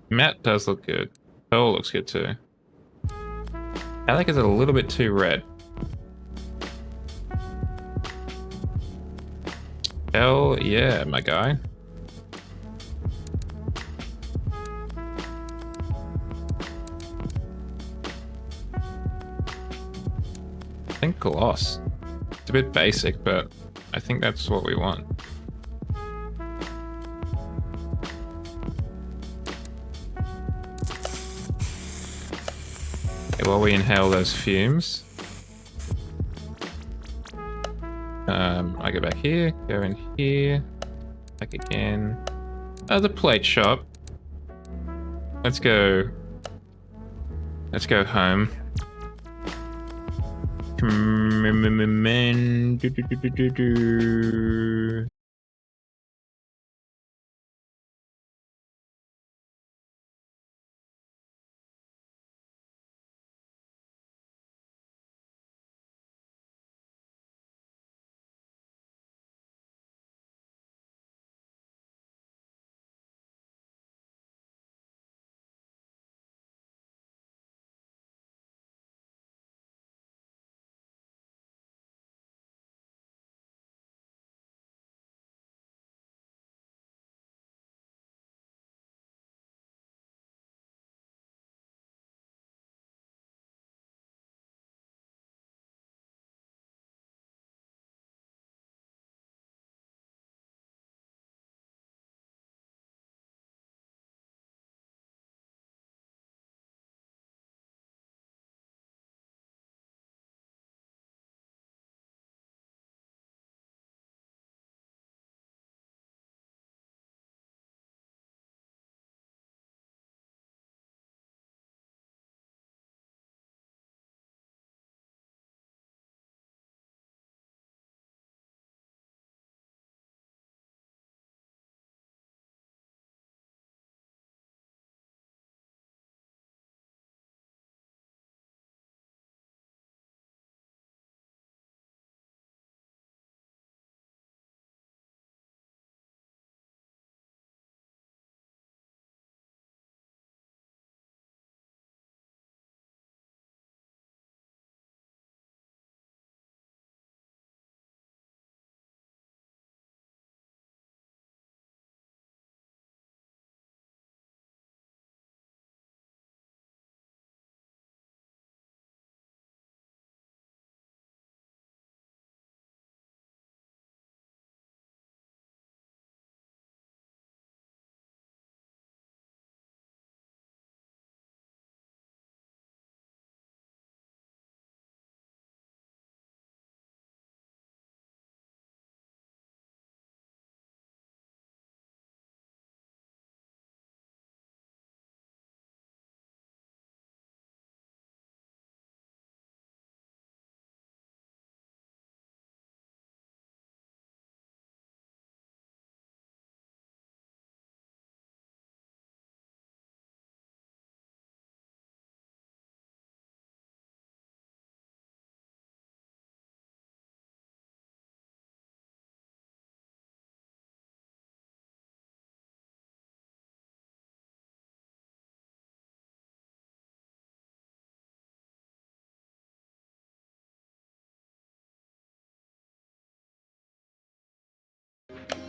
Matte does look good. Pearl looks good too. I like it's a little bit too red. Hell yeah, my guy. I think gloss. It's a bit basic, but I think that's what we want. So while we inhale those fumes, I go back here, go in here, back again. The plate shop. Let's go. Let's go home.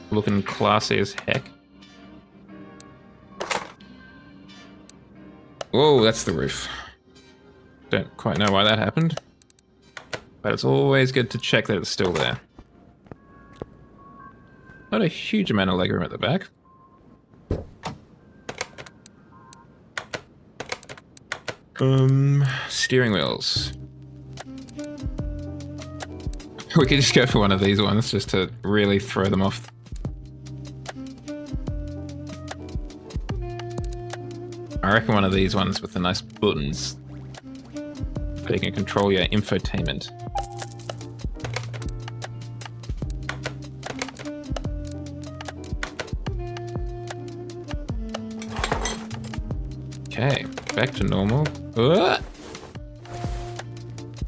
Looking classy as heck. Whoa, that's the roof. Don't quite know why that happened, but it's always good to check that it's still there. Not a huge amount of legroom at the back. Steering wheels. We could just go for one of these ones just to really throw them off. I reckon one of these ones with the nice buttons, so you can control your infotainment. Okay, back to normal.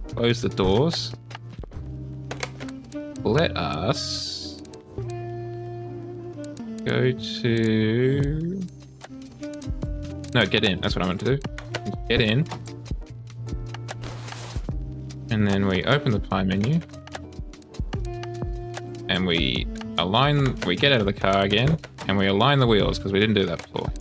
Close the doors. Let us go to... No, get in. That's what I want to do. Get in. And then we open the pie menu. And we get out of the car again. And we align the wheels, because we didn't do that before.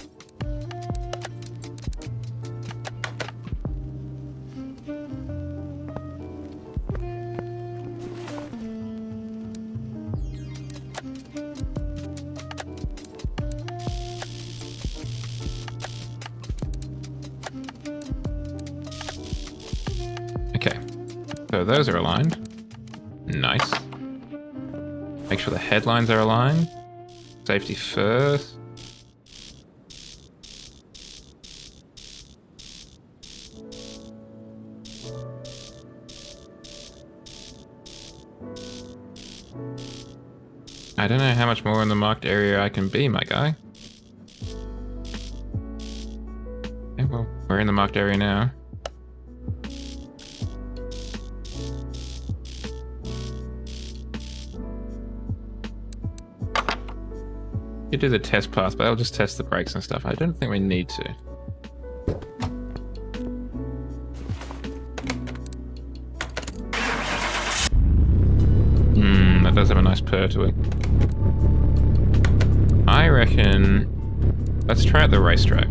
So those are aligned. Nice. Make sure the headlines are aligned. Safety first. I don't know how much more in the marked area I can be, my guy. Okay, well, we're in the marked area now. You do the test pass, but I'll just test the brakes and stuff. I don't think we need to. That does have a nice purr to it. I reckon... Let's try out the racetrack.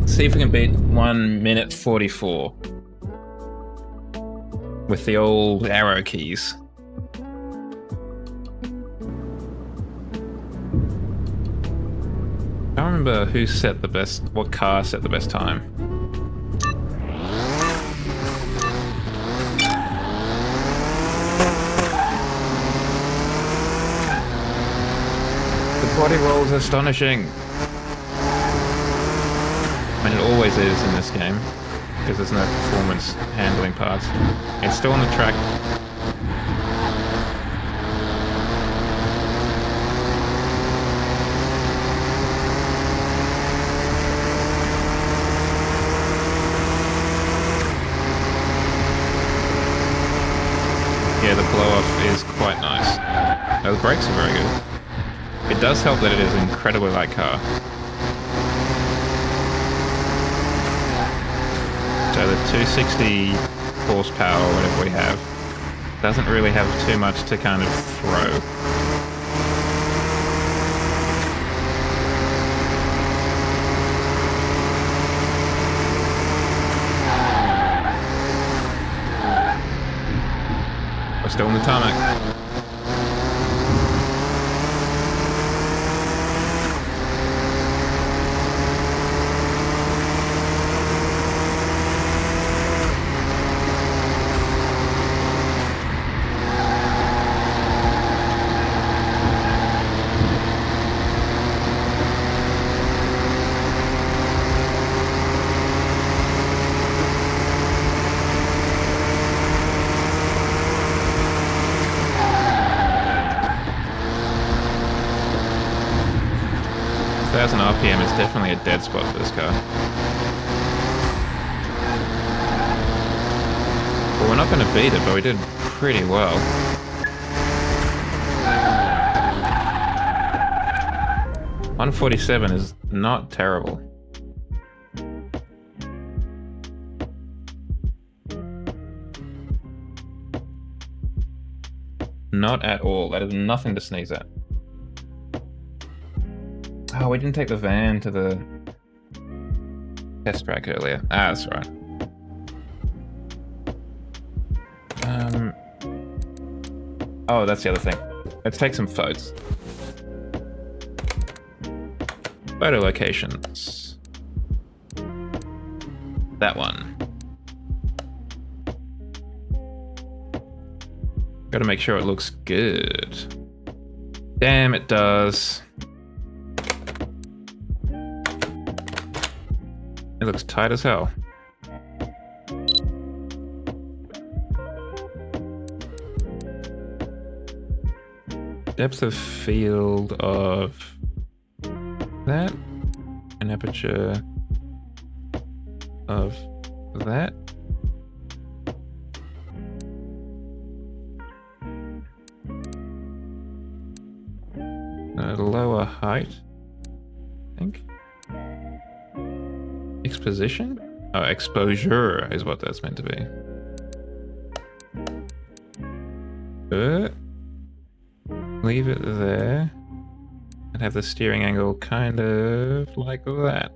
See if we can beat 1 minute 44. With the old arrow keys. I don't remember who set the best... What car set the best time. Body roll is astonishing. I mean, it always is in this game, because there's no performance handling parts. It's still on the track. Yeah, the blow-off is quite nice. Oh, the brakes are very good. It does help that it is an incredibly light car. So the 260 horsepower or whatever we have doesn't really have too much to kind of throw. We're still in the tarmac. RPM is definitely a dead spot for this car. Well, we're not going to beat it, but we did pretty well. $147 is not terrible. Not at all. That is nothing to sneeze at. Oh, we didn't take the van to the test track earlier. Ah, that's right. Oh, that's the other thing. Let's take some photos. Photo locations. That one. Gotta make sure it looks good. Damn, it does. It looks tight as hell. Depth of field of that. An aperture of that. A lower height, I think. Exposition? Oh, exposure is what that's meant to be. Leave it there. And have the steering angle kind of like that.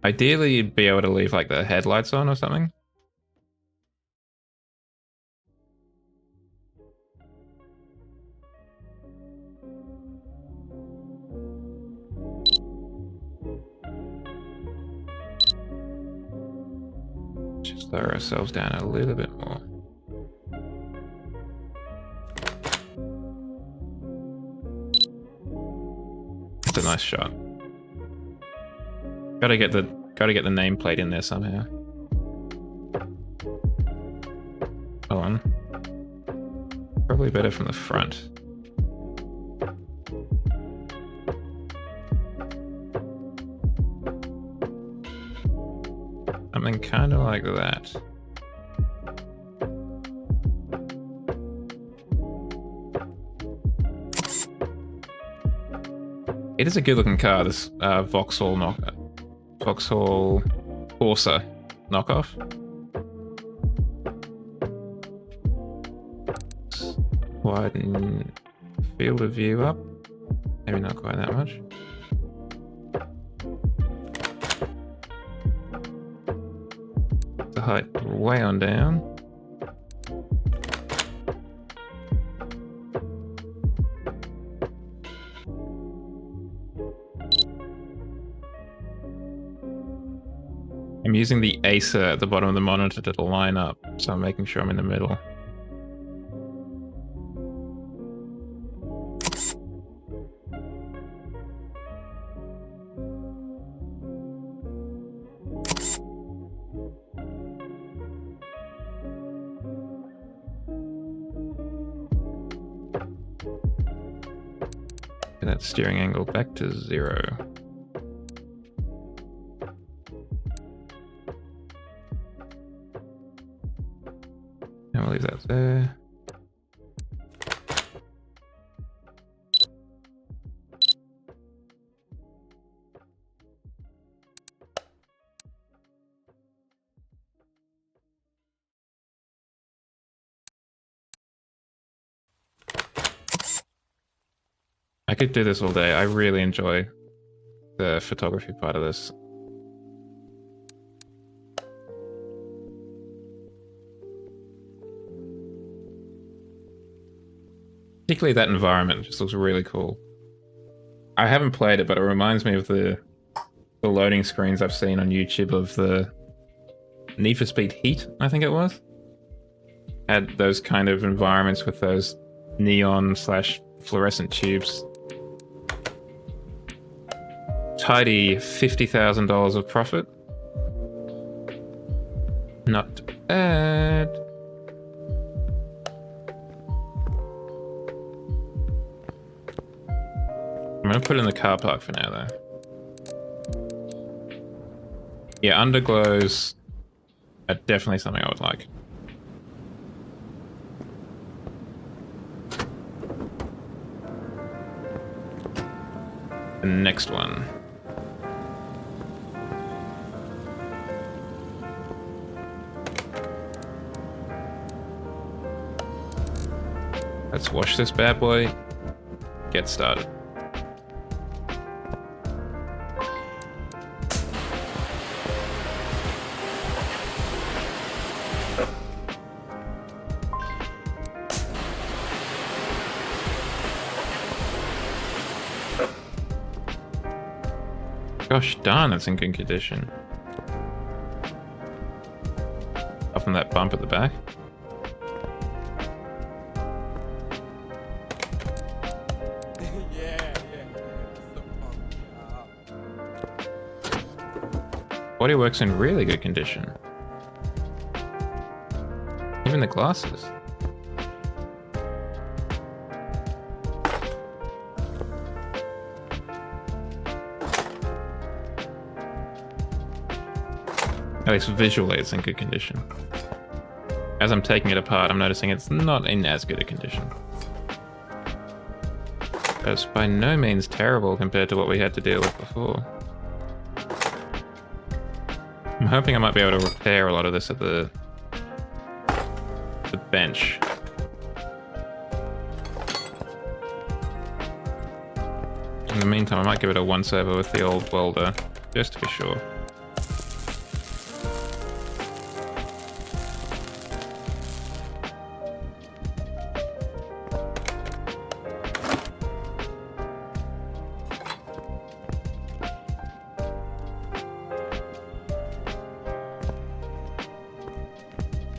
Ideally, you'd be able to leave like the headlights on or something. slow ourselves down a little bit more. It's a nice shot. Gotta get the nameplate in there somehow. Hold on. Probably better from the front. Something kind of like that. It is a good looking car, this Vauxhall Corsa knockoff. Widen field of view up. Maybe not quite that much. The height way on down. I'm using the Acer at the bottom of the monitor to line up, so I'm making sure I'm in the middle. Get that steering angle back to 0. And we'll leave that there. I could do this all day. I really enjoy the photography part of this. Particularly that environment just looks really cool. I haven't played it, but it reminds me of the loading screens I've seen on YouTube of the Need for Speed Heat, I think it was. Had those kind of environments with those neon / fluorescent tubes. Tidy $50,000 of profit. Not bad. I'm gonna put it in the car park for now, though. Yeah, underglows are definitely something I would like. The next one. Let's wash this bad boy. Get started. Gosh darn, that's in good condition. Up from that bump at the back. Bodywork's in really good condition. Even the glasses. At least visually it's in good condition. As I'm taking it apart, I'm noticing it's not in as good a condition. But it's by no means terrible compared to what we had to deal with before. I'm hoping I might be able to repair a lot of this at the bench. In the meantime, I might give it a once over with the old welder, just to be sure.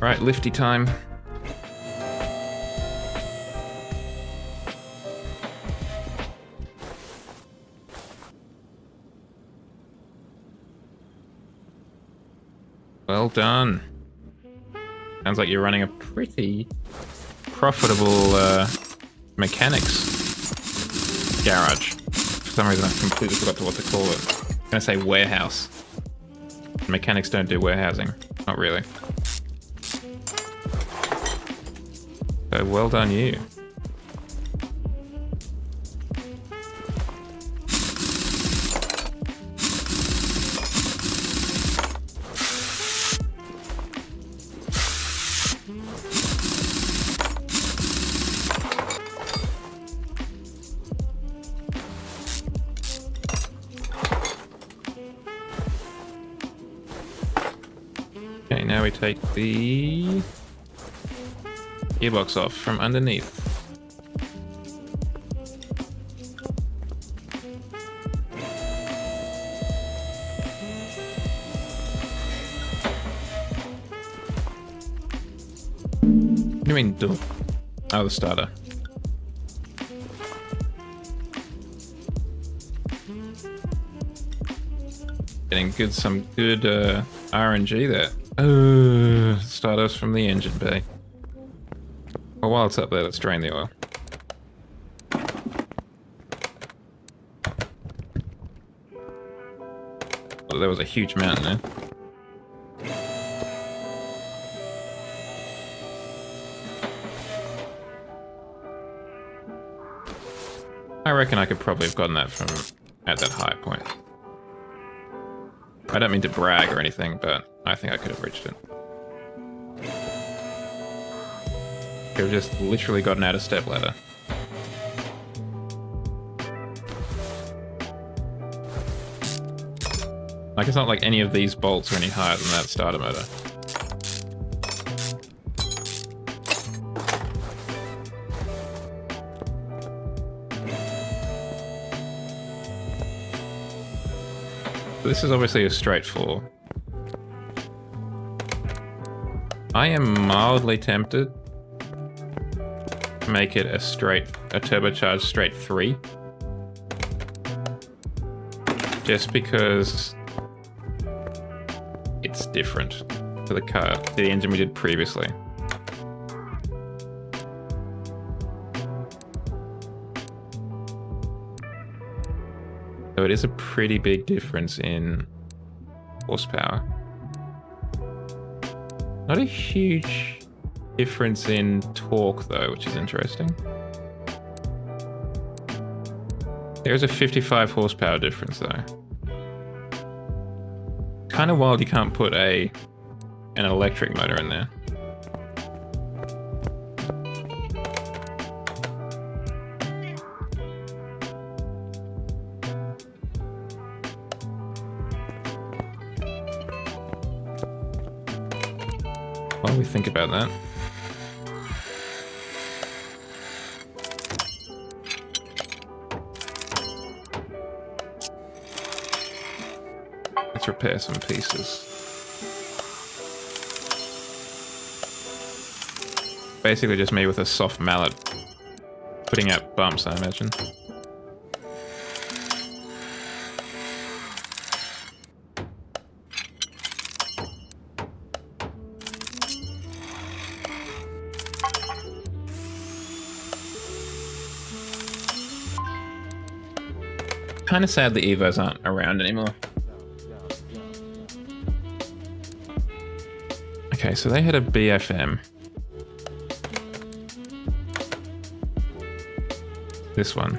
Right, lifty time. Well done. Sounds like you're running a pretty profitable mechanics garage. For some reason, I completely forgot what to call it. I'm gonna say warehouse. Mechanics don't do warehousing. Not really. So well done, you. Okay, now we take the gearbox off from underneath. What do you mean, do? Oh, the starter. Getting some good RNG there. Stardust from the engine bay. Well, while it's up there, let's drain the oil. Oh, there was a huge mountain there. I reckon I could probably have gotten that from at that high point. I don't mean to brag or anything, but I think I could have reached it. Could have just literally gotten out a step ladder. Like, it's not like any of these bolts are any higher than that starter motor. This is obviously a straight 4. I am mildly tempted to make it a turbocharged straight 3. Just because it's different to the engine we did previously. So it is a pretty big difference in horsepower. Not a huge difference in torque though, which is interesting. There's a 55 horsepower difference though. Kind of wild you can't put an electric motor in there. While we think about that. Let's repair some pieces. Basically just me with a soft mallet putting out bumps, I imagine. Kind of sad the Evos aren't around anymore. Okay, so they had a BFM. This one.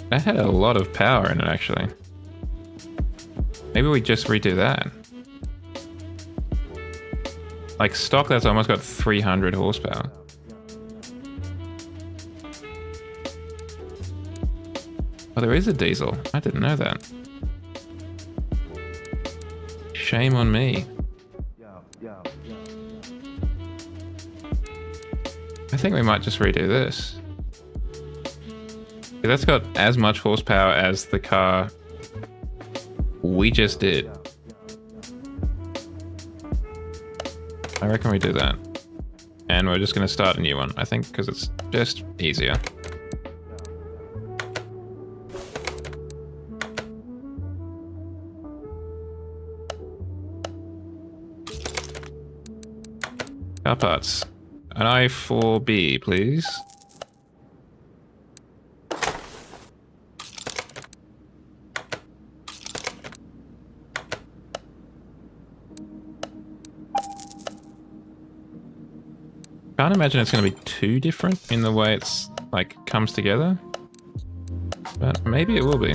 That had a lot of power in it, actually. Maybe we just redo that. Like stock, that's almost got 300 horsepower. Oh, there is a diesel. I didn't know that. Shame on me. I think we might just redo this. Yeah, that's got as much horsepower as the car we just did. I reckon we do that. And we're just going to start a new one, I think, because it's just easier. Car parts. An I4B, please. Can't imagine it's going to be too different in the way it's like comes together, but maybe it will be.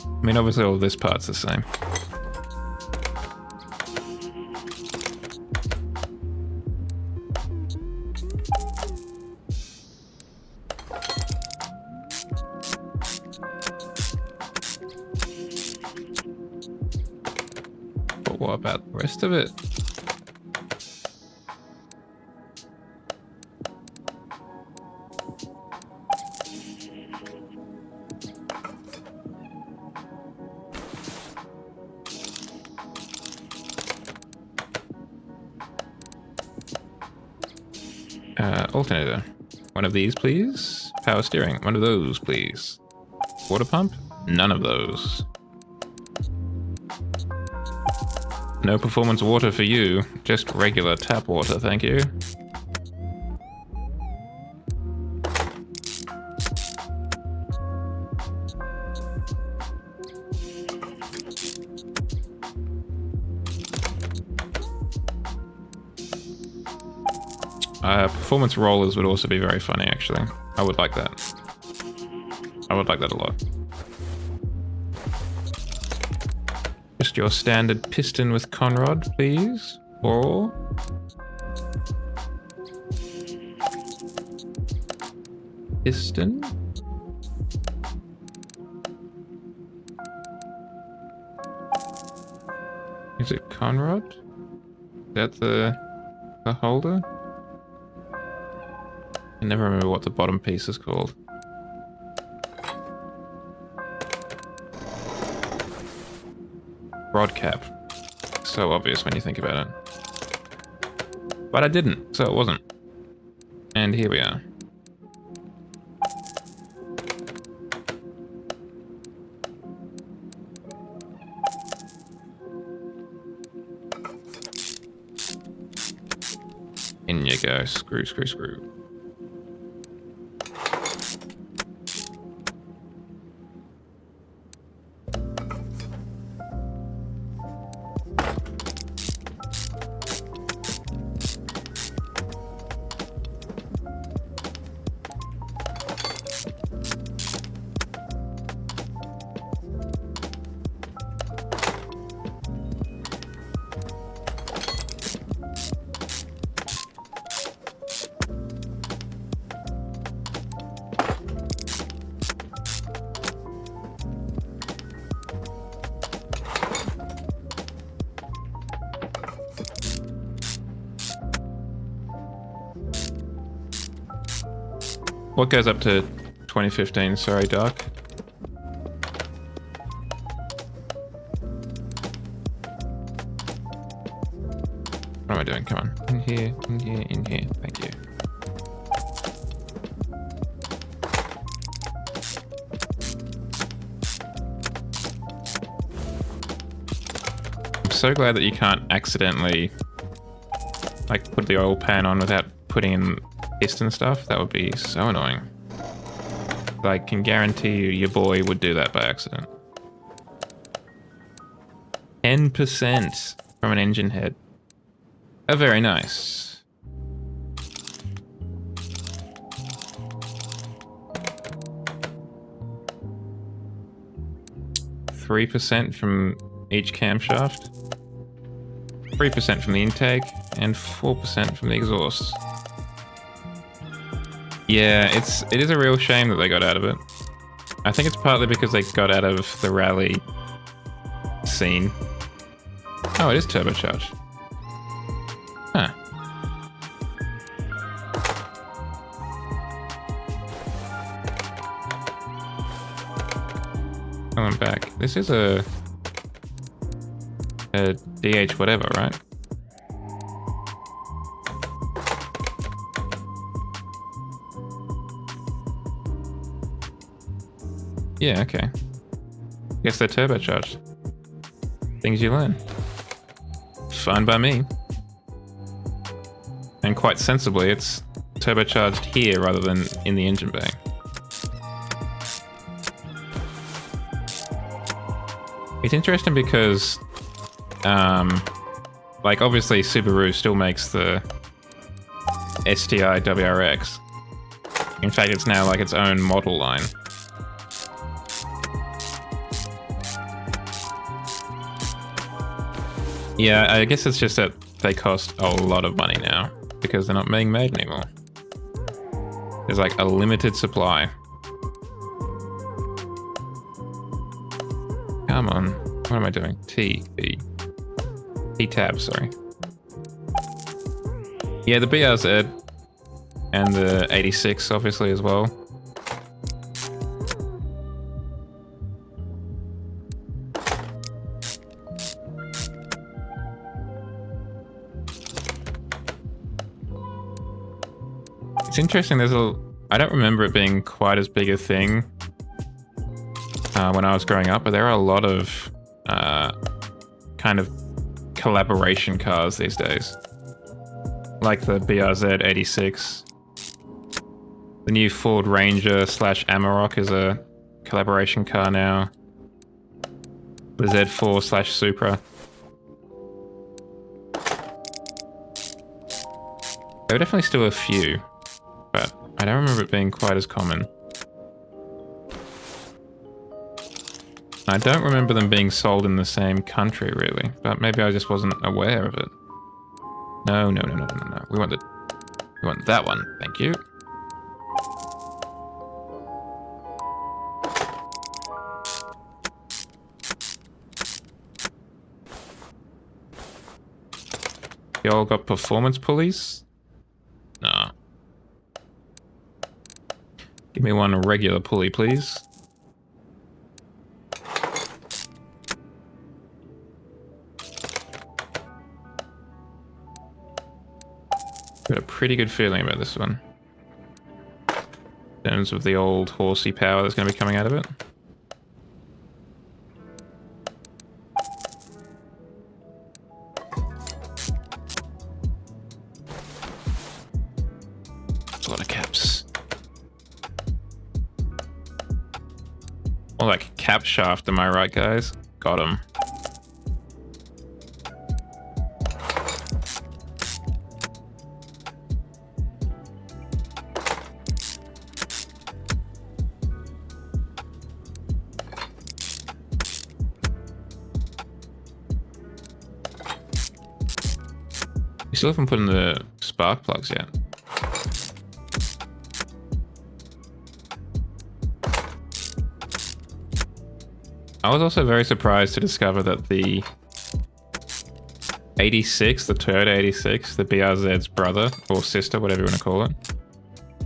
I mean, obviously all this part's the same. But what about the rest of it? Alternator. One of these, please. Power steering. One of those, please. Water pump? None of those. No performance water for you. Just regular tap water, thank you. Performance rollers would also be very funny, actually. I would like that. I would like that a lot. Just your standard piston with conrod, please. Or... piston? Is it conrod? Is that the holder? I never remember what the bottom piece is called. Rod cap. So obvious when you think about it. But I didn't, so it wasn't. And here we are. In you go. Screw, screw, screw. What goes up to 2015? Sorry, Doc. What am I doing? Come on. In here, in here, in here. Thank you. I'm so glad that you can't accidentally like put the oil pan on without putting in piston stuff. That would be so annoying. I can guarantee you your boy would do that by accident. 10% from an engine head. Very nice. %3 from each camshaft. 3% from the intake, and 4% from the exhaust. Yeah, it is a real shame that they got out of it. I think it's partly because they got out of the rally scene. Oh, it is turbocharged. Huh. Going back. This is a DH whatever, right? Yeah, okay. Guess they're turbocharged. Things you learn. Fine by me. And quite sensibly, it's turbocharged here rather than in the engine bay. It's interesting because, like, obviously Subaru still makes the STI WRX. In fact, it's now like its own model line. Yeah, I guess it's just that they cost a lot of money now because they're not being made anymore. There's like a limited supply. Come on. What am I doing? T tab, sorry. Yeah, the BRZ and the 86 obviously as well. It's interesting, I don't remember it being quite as big a thing when I was growing up, but there are a lot of kind of collaboration cars these days. Like the BRZ 86. The new Ford Ranger / Amarok is a collaboration car now. The Z4 / Supra. There were definitely still a few, but I don't remember it being quite as common. I don't remember them being sold in the same country, really, but maybe I just wasn't aware of it. No. We want that one, thank you. Y'all got performance pulleys? No. Give me one regular pulley, please. Got a pretty good feeling about this one. In terms of the old horsey power that's going to be coming out of it. That's a lot of caps. More like cap shaft, am I right, guys? Got him. You still haven't put in the spark plugs yet. I was also very surprised to discover that the 86, the Toyota 86, the BRZ's brother or sister, whatever you want to call it,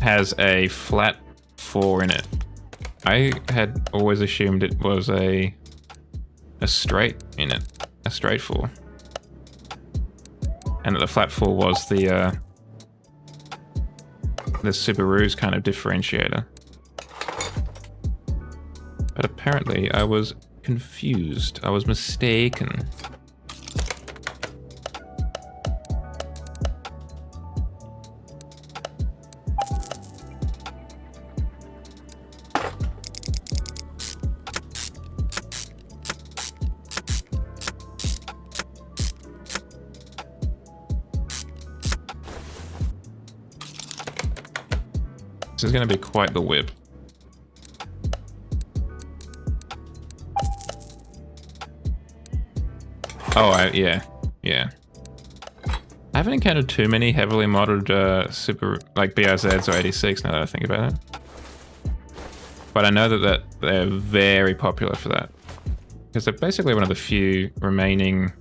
has a flat 4 in it. I had always assumed it was a straight in it, a straight 4. And that the flat 4 was the Subaru's kind of differentiator. But apparently I was confused. I was mistaken. This is going to be quite the whip. Oh, yeah. I haven't encountered too many heavily modded super, like BRZs or 86 now that I think about it. But I know that they're very popular for that. Because they're basically one of the few remaining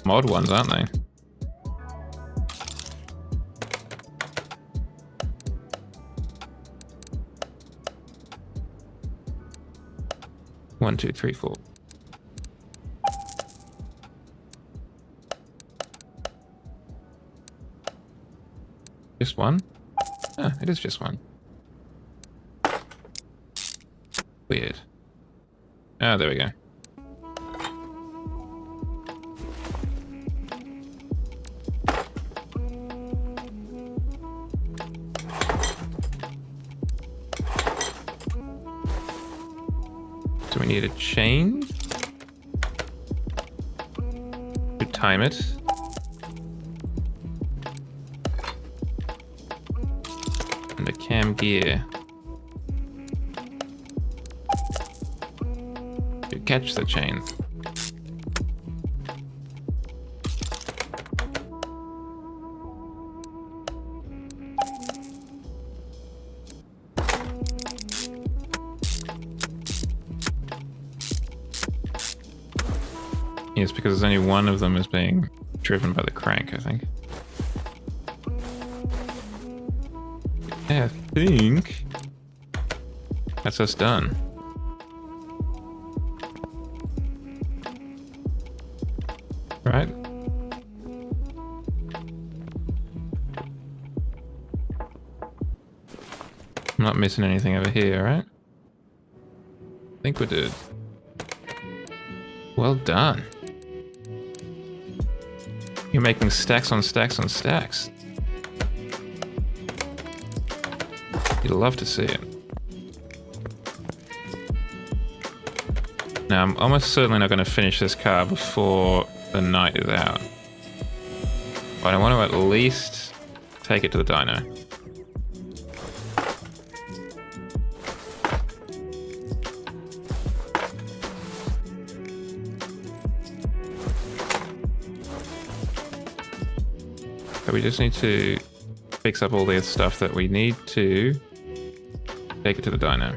mod ones, aren't they? One, two, three, four. Just one? Ah, it is just one. Weird. Ah, there we go. So we need a chain to time it. And a cam gear to catch the chain. Yes, because there's only one of them is being driven by the crank, I think. Yeah, I think that's us done. Right? I'm not missing anything over here, right? I think we're good. Well done. You're making stacks on stacks on stacks. You'd love to see it. Now, I'm almost certainly not going to finish this car before the night is out. But I want to at least take it to the dyno. So we just need to fix up all the stuff that we need to take it to the dyno.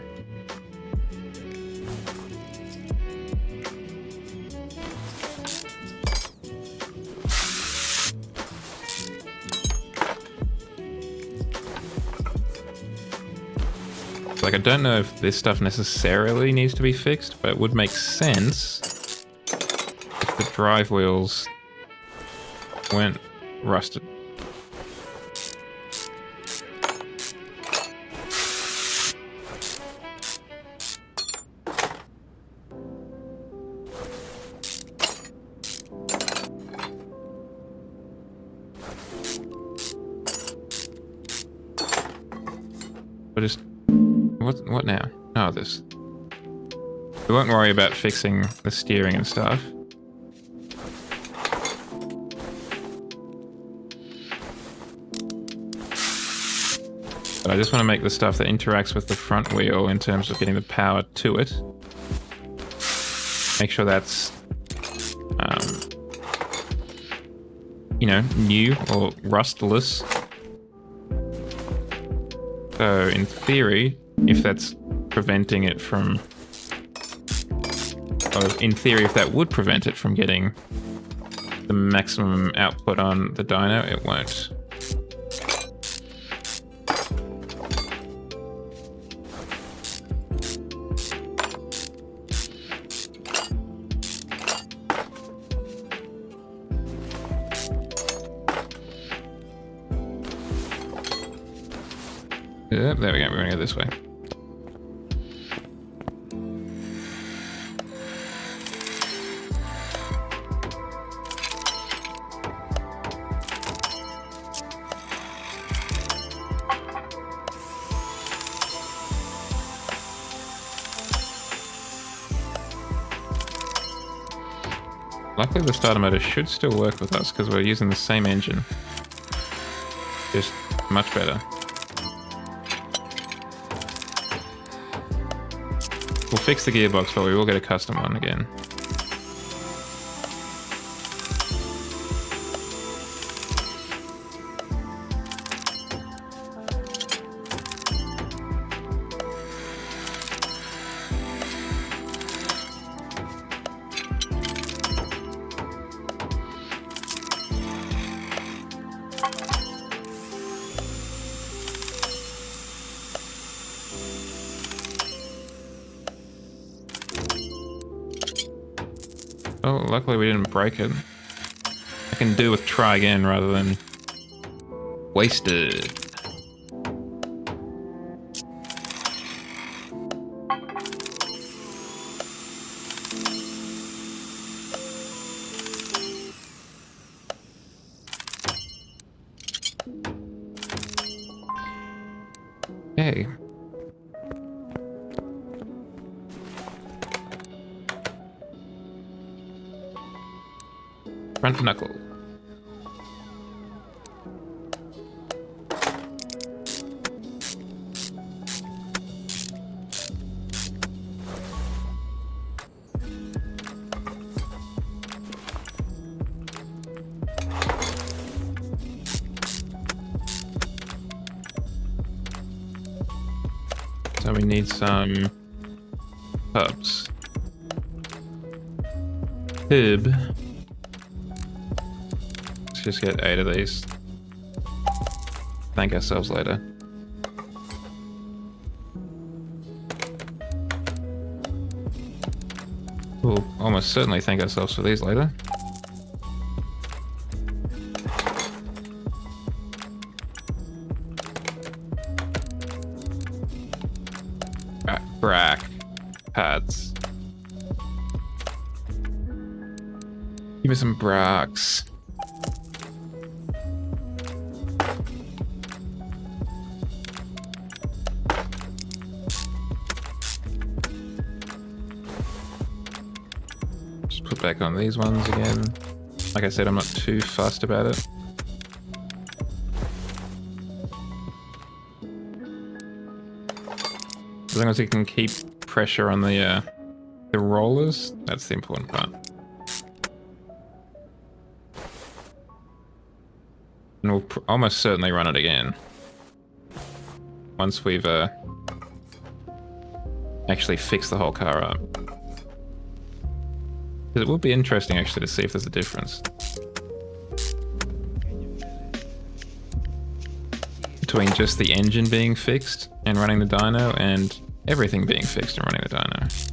Like, I don't know if this stuff necessarily needs to be fixed, but it would make sense if the drive wheels weren't rusted. But just what now? Oh, this. We won't worry about fixing the steering and stuff. But I just want to make the stuff that interacts with the front wheel in terms of getting the power to it. Make sure that's, you know, new or rustless. So in theory, if that's preventing it from, or in theory, if that would prevent it from getting the maximum output on the dyno, it won't. Yep, there we go, we're gonna go this way. Luckily the starter motor should still work with us because we're using the same engine. Just much better. We'll fix the gearbox, but we will get a custom one again. Oh, luckily we didn't break it. I can do with try again rather than wasted. Okay. Front knuckle. So we need some hubs. Hib. Let's just get 8 of these. Thank ourselves later. We'll almost certainly thank ourselves for these later. Brack pads. Give me some bracks. Just put back on these ones again. Like I said, I'm not too fussed about it. As long as we can keep pressure on the rollers, that's the important part. And we'll almost certainly run it again. Once we've actually fixed the whole car up. Because it will be interesting actually to see if there's a difference between just the engine being fixed and running the dyno and everything being fixed and running the dyno.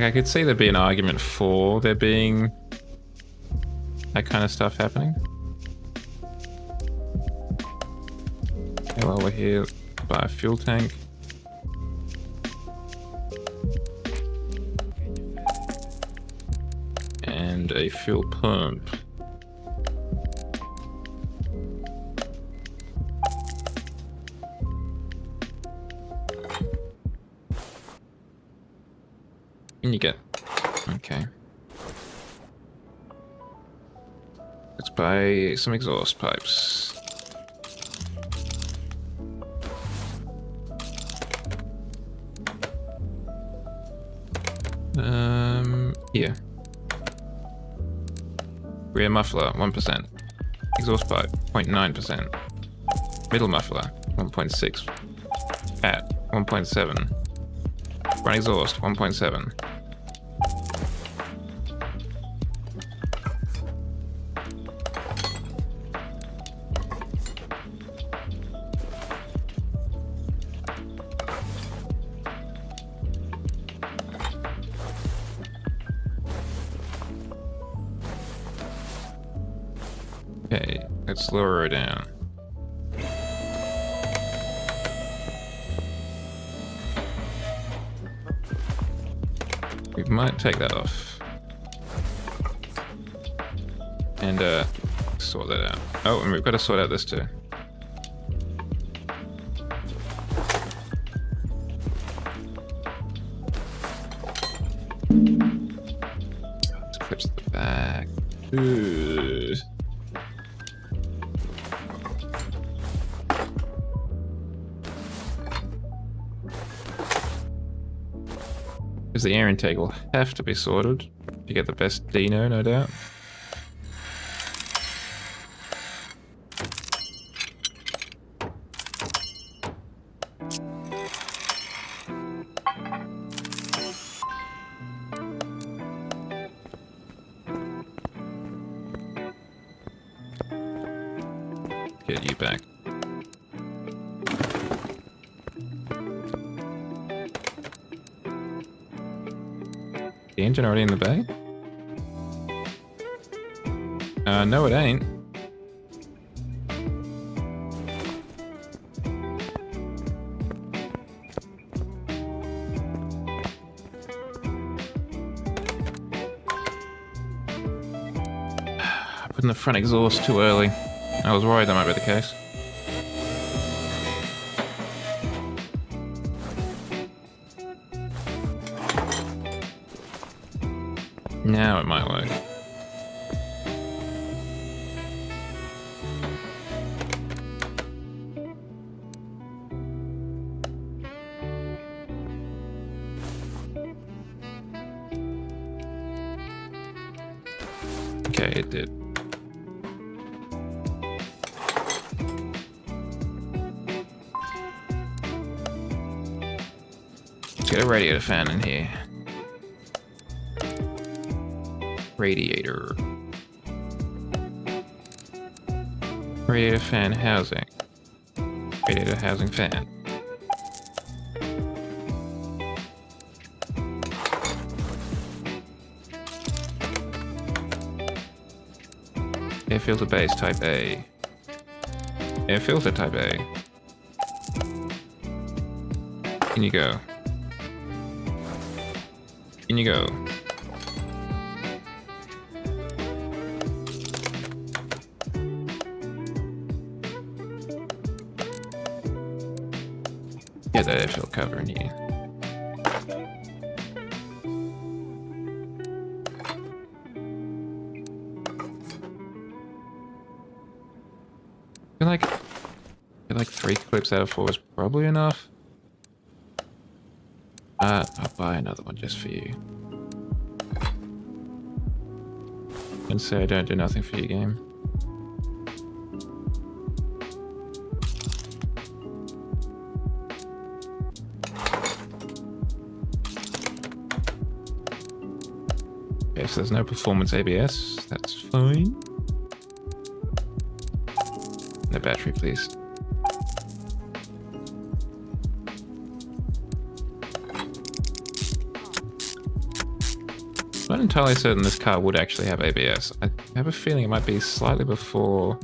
I could see there'd be an argument for there being that kind of stuff happening. Okay, while we're here, buy a fuel tank. And a fuel pump. And you get... Okay. Let's buy some exhaust pipes. Here. Rear muffler, 1%. Exhaust pipe, 0.9%. Middle muffler, 1.6. At 1.7. Front exhaust, 1.7. Okay, let's lower her down. We might take that off. And sort that out. Oh, and we've got to sort out this too. Let's clip to the back. Ooh. Because the air intake will have to be sorted to get the best Dino, no doubt. get you back. The engine already in the bay? No it ain't. Putting the front exhaust too early. I was worried that might be the case. Now it might work. Okay, it did. Let's get a radiator fan in here. Radiator. Radiator fan housing. Radiator housing fan. Air filter base type A. Air filter type A. In you go. In you go. Get that airfield cover in here. I feel like 3 clips out of 4 is probably enough. I'll buy another one just for you. And say I don't do nothing for your game. Okay, so there's no performance ABS. That's fine. No battery, please. I'm not entirely certain this car would actually have ABS. I have a feeling it might be slightly before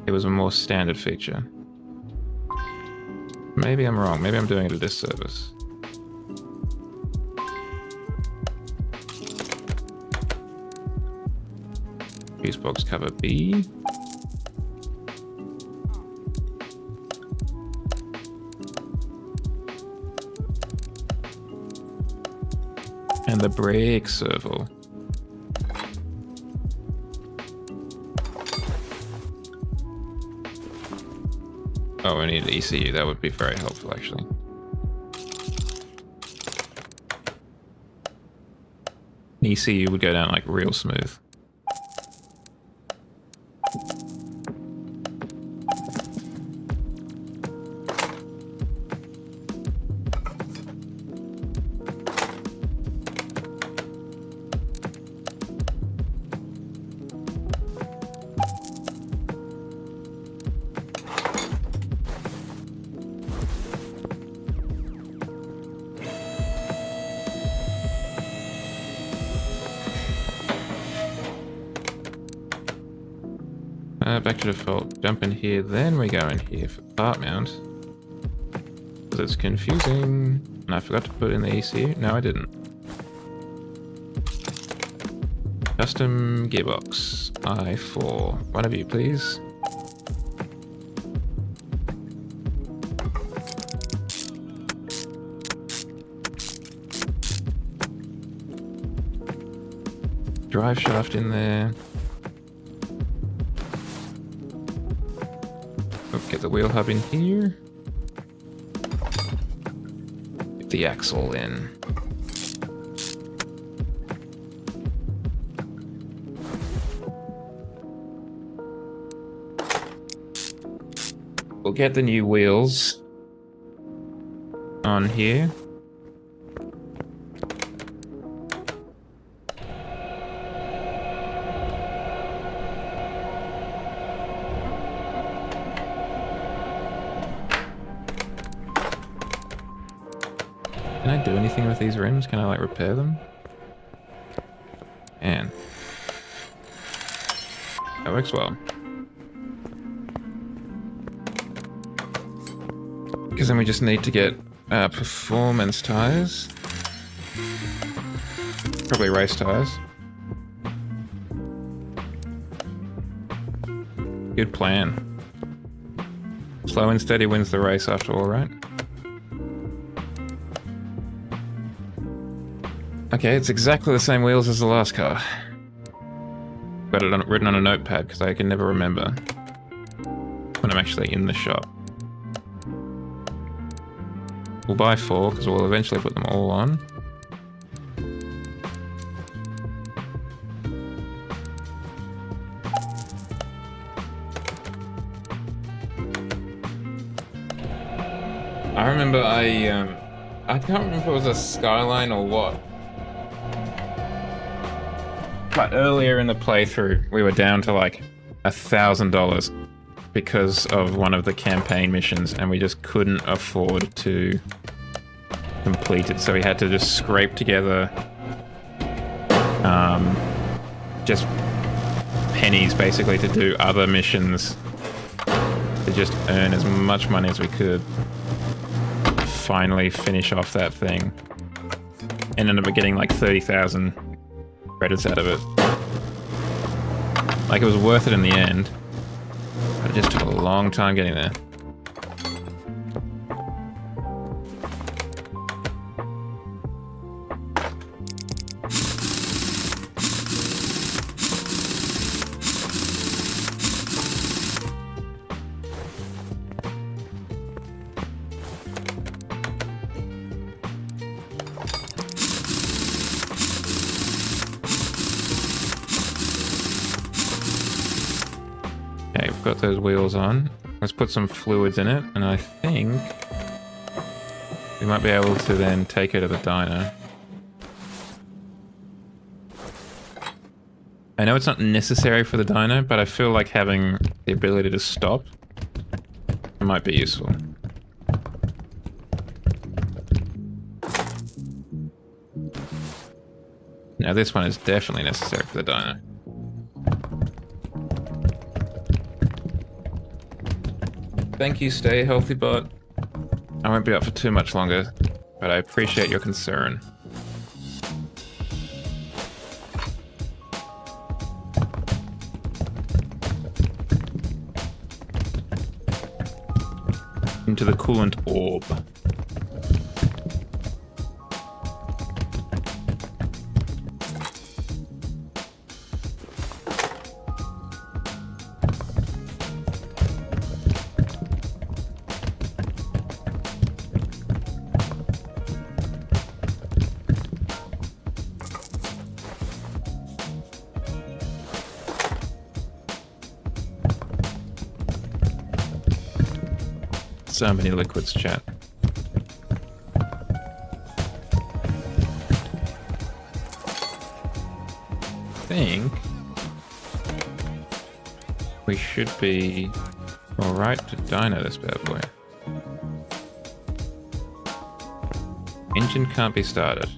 it was a more standard feature. Maybe I'm wrong. Maybe I'm doing it a disservice. Fuse box cover B. And the brake servo. Oh, I need an ECU. That would be very helpful, actually. An ECU would go down like real smooth. Back to default. Jump in here, then we go in here for part mount. Because it's confusing. And I forgot to put in the ECU. No, I didn't. Custom gearbox. I4. One of you, please. Drive shaft in there. Get the wheel hub in here. Get the axle in. We'll get the new wheels on here. Can I do anything with these rims? Can I like repair them? And that works well. Because then we just need to get performance tires. Probably race tires. Good plan. Slow and steady wins the race after all, right? Okay, it's exactly the same wheels as the last car. Got it written on a notepad because I can never remember when I'm actually in the shop. We'll buy 4 because we'll eventually put them all on. I remember I can't remember if it was a Skyline or what. But earlier in the playthrough, we were down to like $1,000 because of one of the campaign missions, and we just couldn't afford to complete it. So we had to just scrape together just pennies basically to do other missions to just earn as much money as we could. Finally finish off that thing. And ended up getting like 30,000 credits out of it. Like, it was worth it in the end, but it just took a long time getting there. Okay, we've got those wheels on. Let's put some fluids in it, and I think we might be able to then take it to the dyno. I know it's not necessary for the dyno, but I feel like having the ability to stop might be useful. Now this one is definitely necessary for the dyno. Thank you, Stay Healthy Bot. I won't be up for too much longer, but I appreciate your concern. Into the coolant orb. So many liquids, chat. I think we should be alright to dyno this bad boy. Engine can't be started.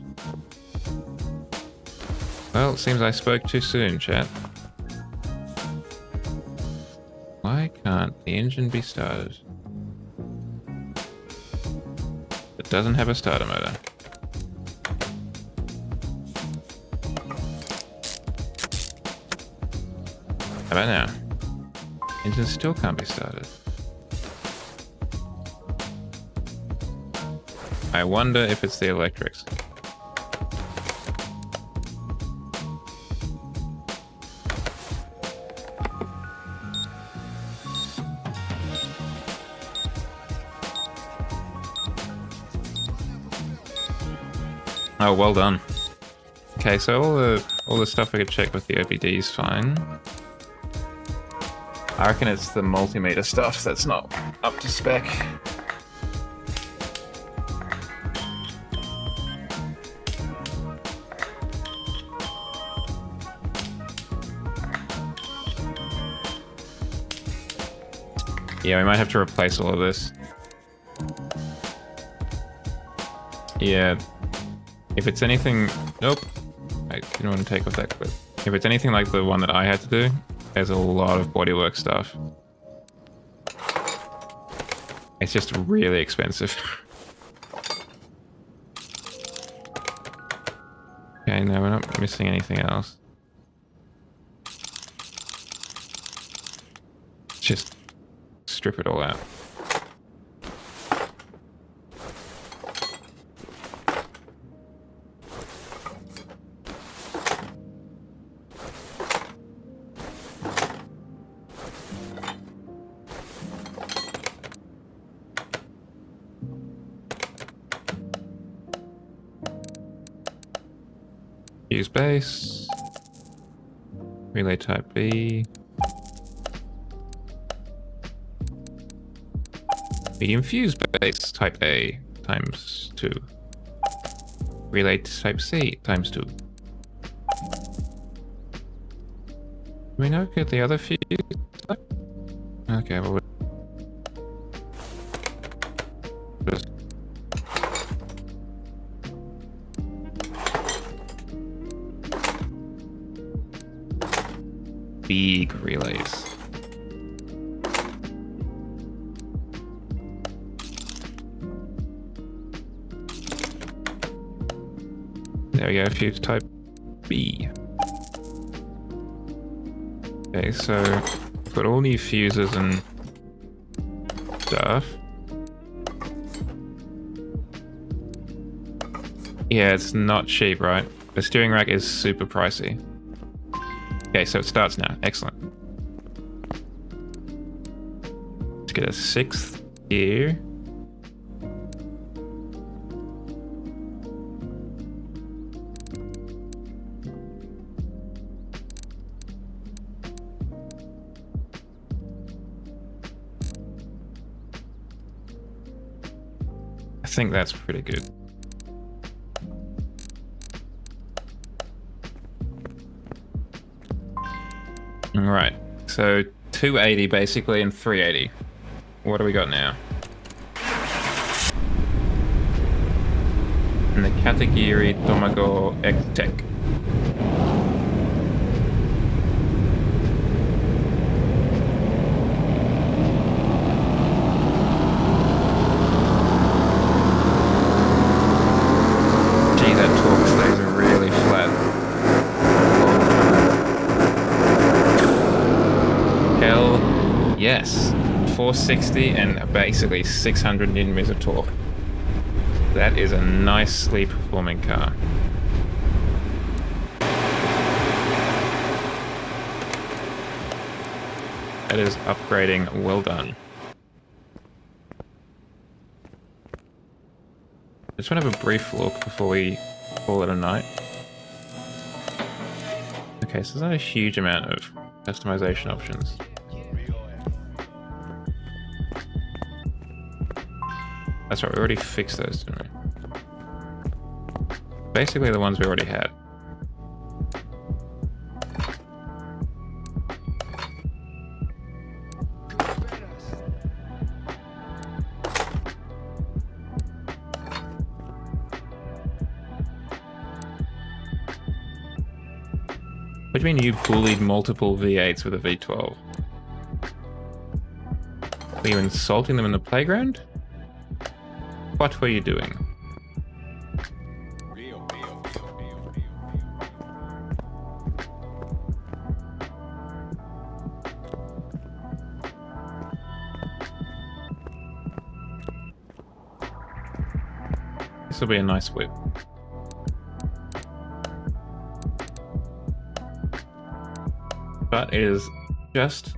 Well, it seems I spoke too soon, chat. Why can't the engine be started? It doesn't have a starter motor. How about now? Engine still can't be started. I wonder if it's the electrics. Oh, well done. Okay, so all the stuff I could check with the OBD is fine. I reckon it's the multimeter stuff that's not up to spec. Yeah, we might have to replace all of this. Yeah. If it's anything... Nope. I didn't want to take off that clip. If it's anything like the one that I had to do, there's a lot of bodywork stuff. It's just really expensive. Okay, no, we're not missing anything else. Just strip it all out. Fuse base. Relay type B. Medium fuse base type A times 2. Relay type C times 2. Do we not get the other fuse type? Okay, well, just big relays. There we go, fuse type B. Okay, so we've got all new fuses and stuff. Yeah, it's not cheap, right? The steering rack is super pricey. Okay, so it starts now. Excellent. Let's get a 6th gear. I think that's pretty good. Alright, so 280 basically and 380. What do we got now? And the Katagiri Tomago X-Tech. Gee, that torque stays really flat. Hell yes. 460 and basically 600 newton-meters of torque. That is a nicely performing car. That is upgrading well done. Just want to have a brief look before we call it a night. Okay, so there's not a huge amount of customization options. That's right, we already fixed those, didn't we? Basically the ones we already had. What do you mean you bullied multiple V8s with a V12? Were you insulting them in the playground? What were you doing? This will be a nice whip. But it is just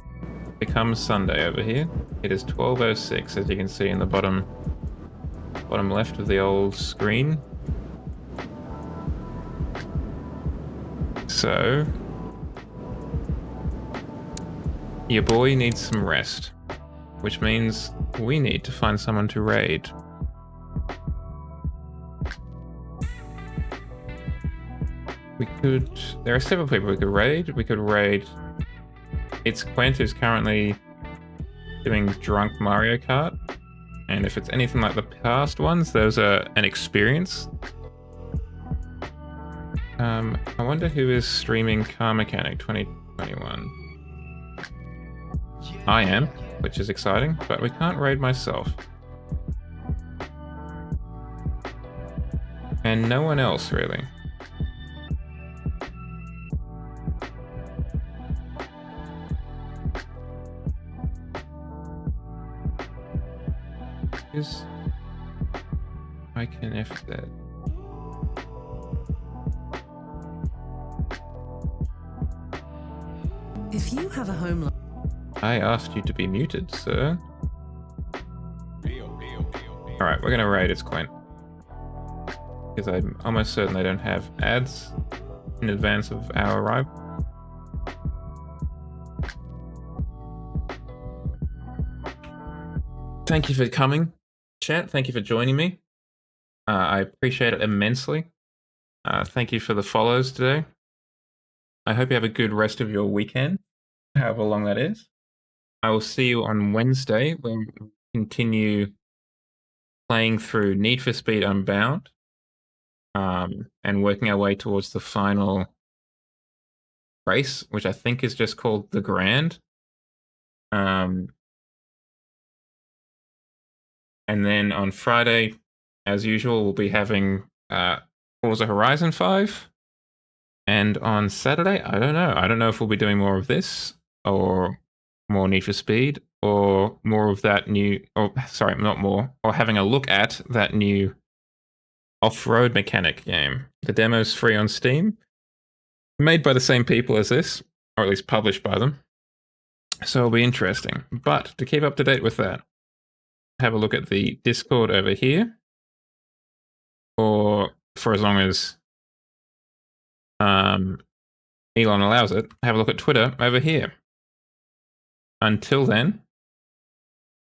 become Sunday over here. It is 12:06, as you can see in the bottom left of the old screen. So your boy needs some rest, which means we need to find someone to raid. There are several people we could raid. We could raid It's Quent, who's currently doing drunk Mario Kart. And if it's anything like the past ones, those are an experience. I wonder who is streaming Car Mechanic 2021. I am, which is exciting, but we can't raid myself. And no one else, really. I can F that. If you have a home line. I asked you to be muted, sir. Alright, we're gonna raid its Quint. Because I'm almost certain they don't have ads in advance of our arrival. Thank you for coming, chat. Thank you for joining me. I appreciate it immensely. Thank you for the follows today. I hope you have a good rest of your weekend, however long that is. I will see you on Wednesday when we continue playing through Need for Speed Unbound and working our way towards the final race, which I think is just called the Grand. And then on Friday, as usual, we'll be having Forza Horizon 5. And on Saturday, I don't know. I don't know if we'll be doing more of this or more Need for Speed or more of that new, or sorry, not more, or having a look at that new off-road mechanic game. The demo's free on Steam, made by the same people as this, or at least published by them. So it'll be interesting. But to keep up to date with that, have a look at the Discord over here, or for as long as Elon allows it, have a look at Twitter over here. Until then,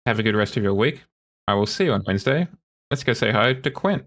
have a good rest of your week. I will see you on Wednesday. Let's go say hi to Quint.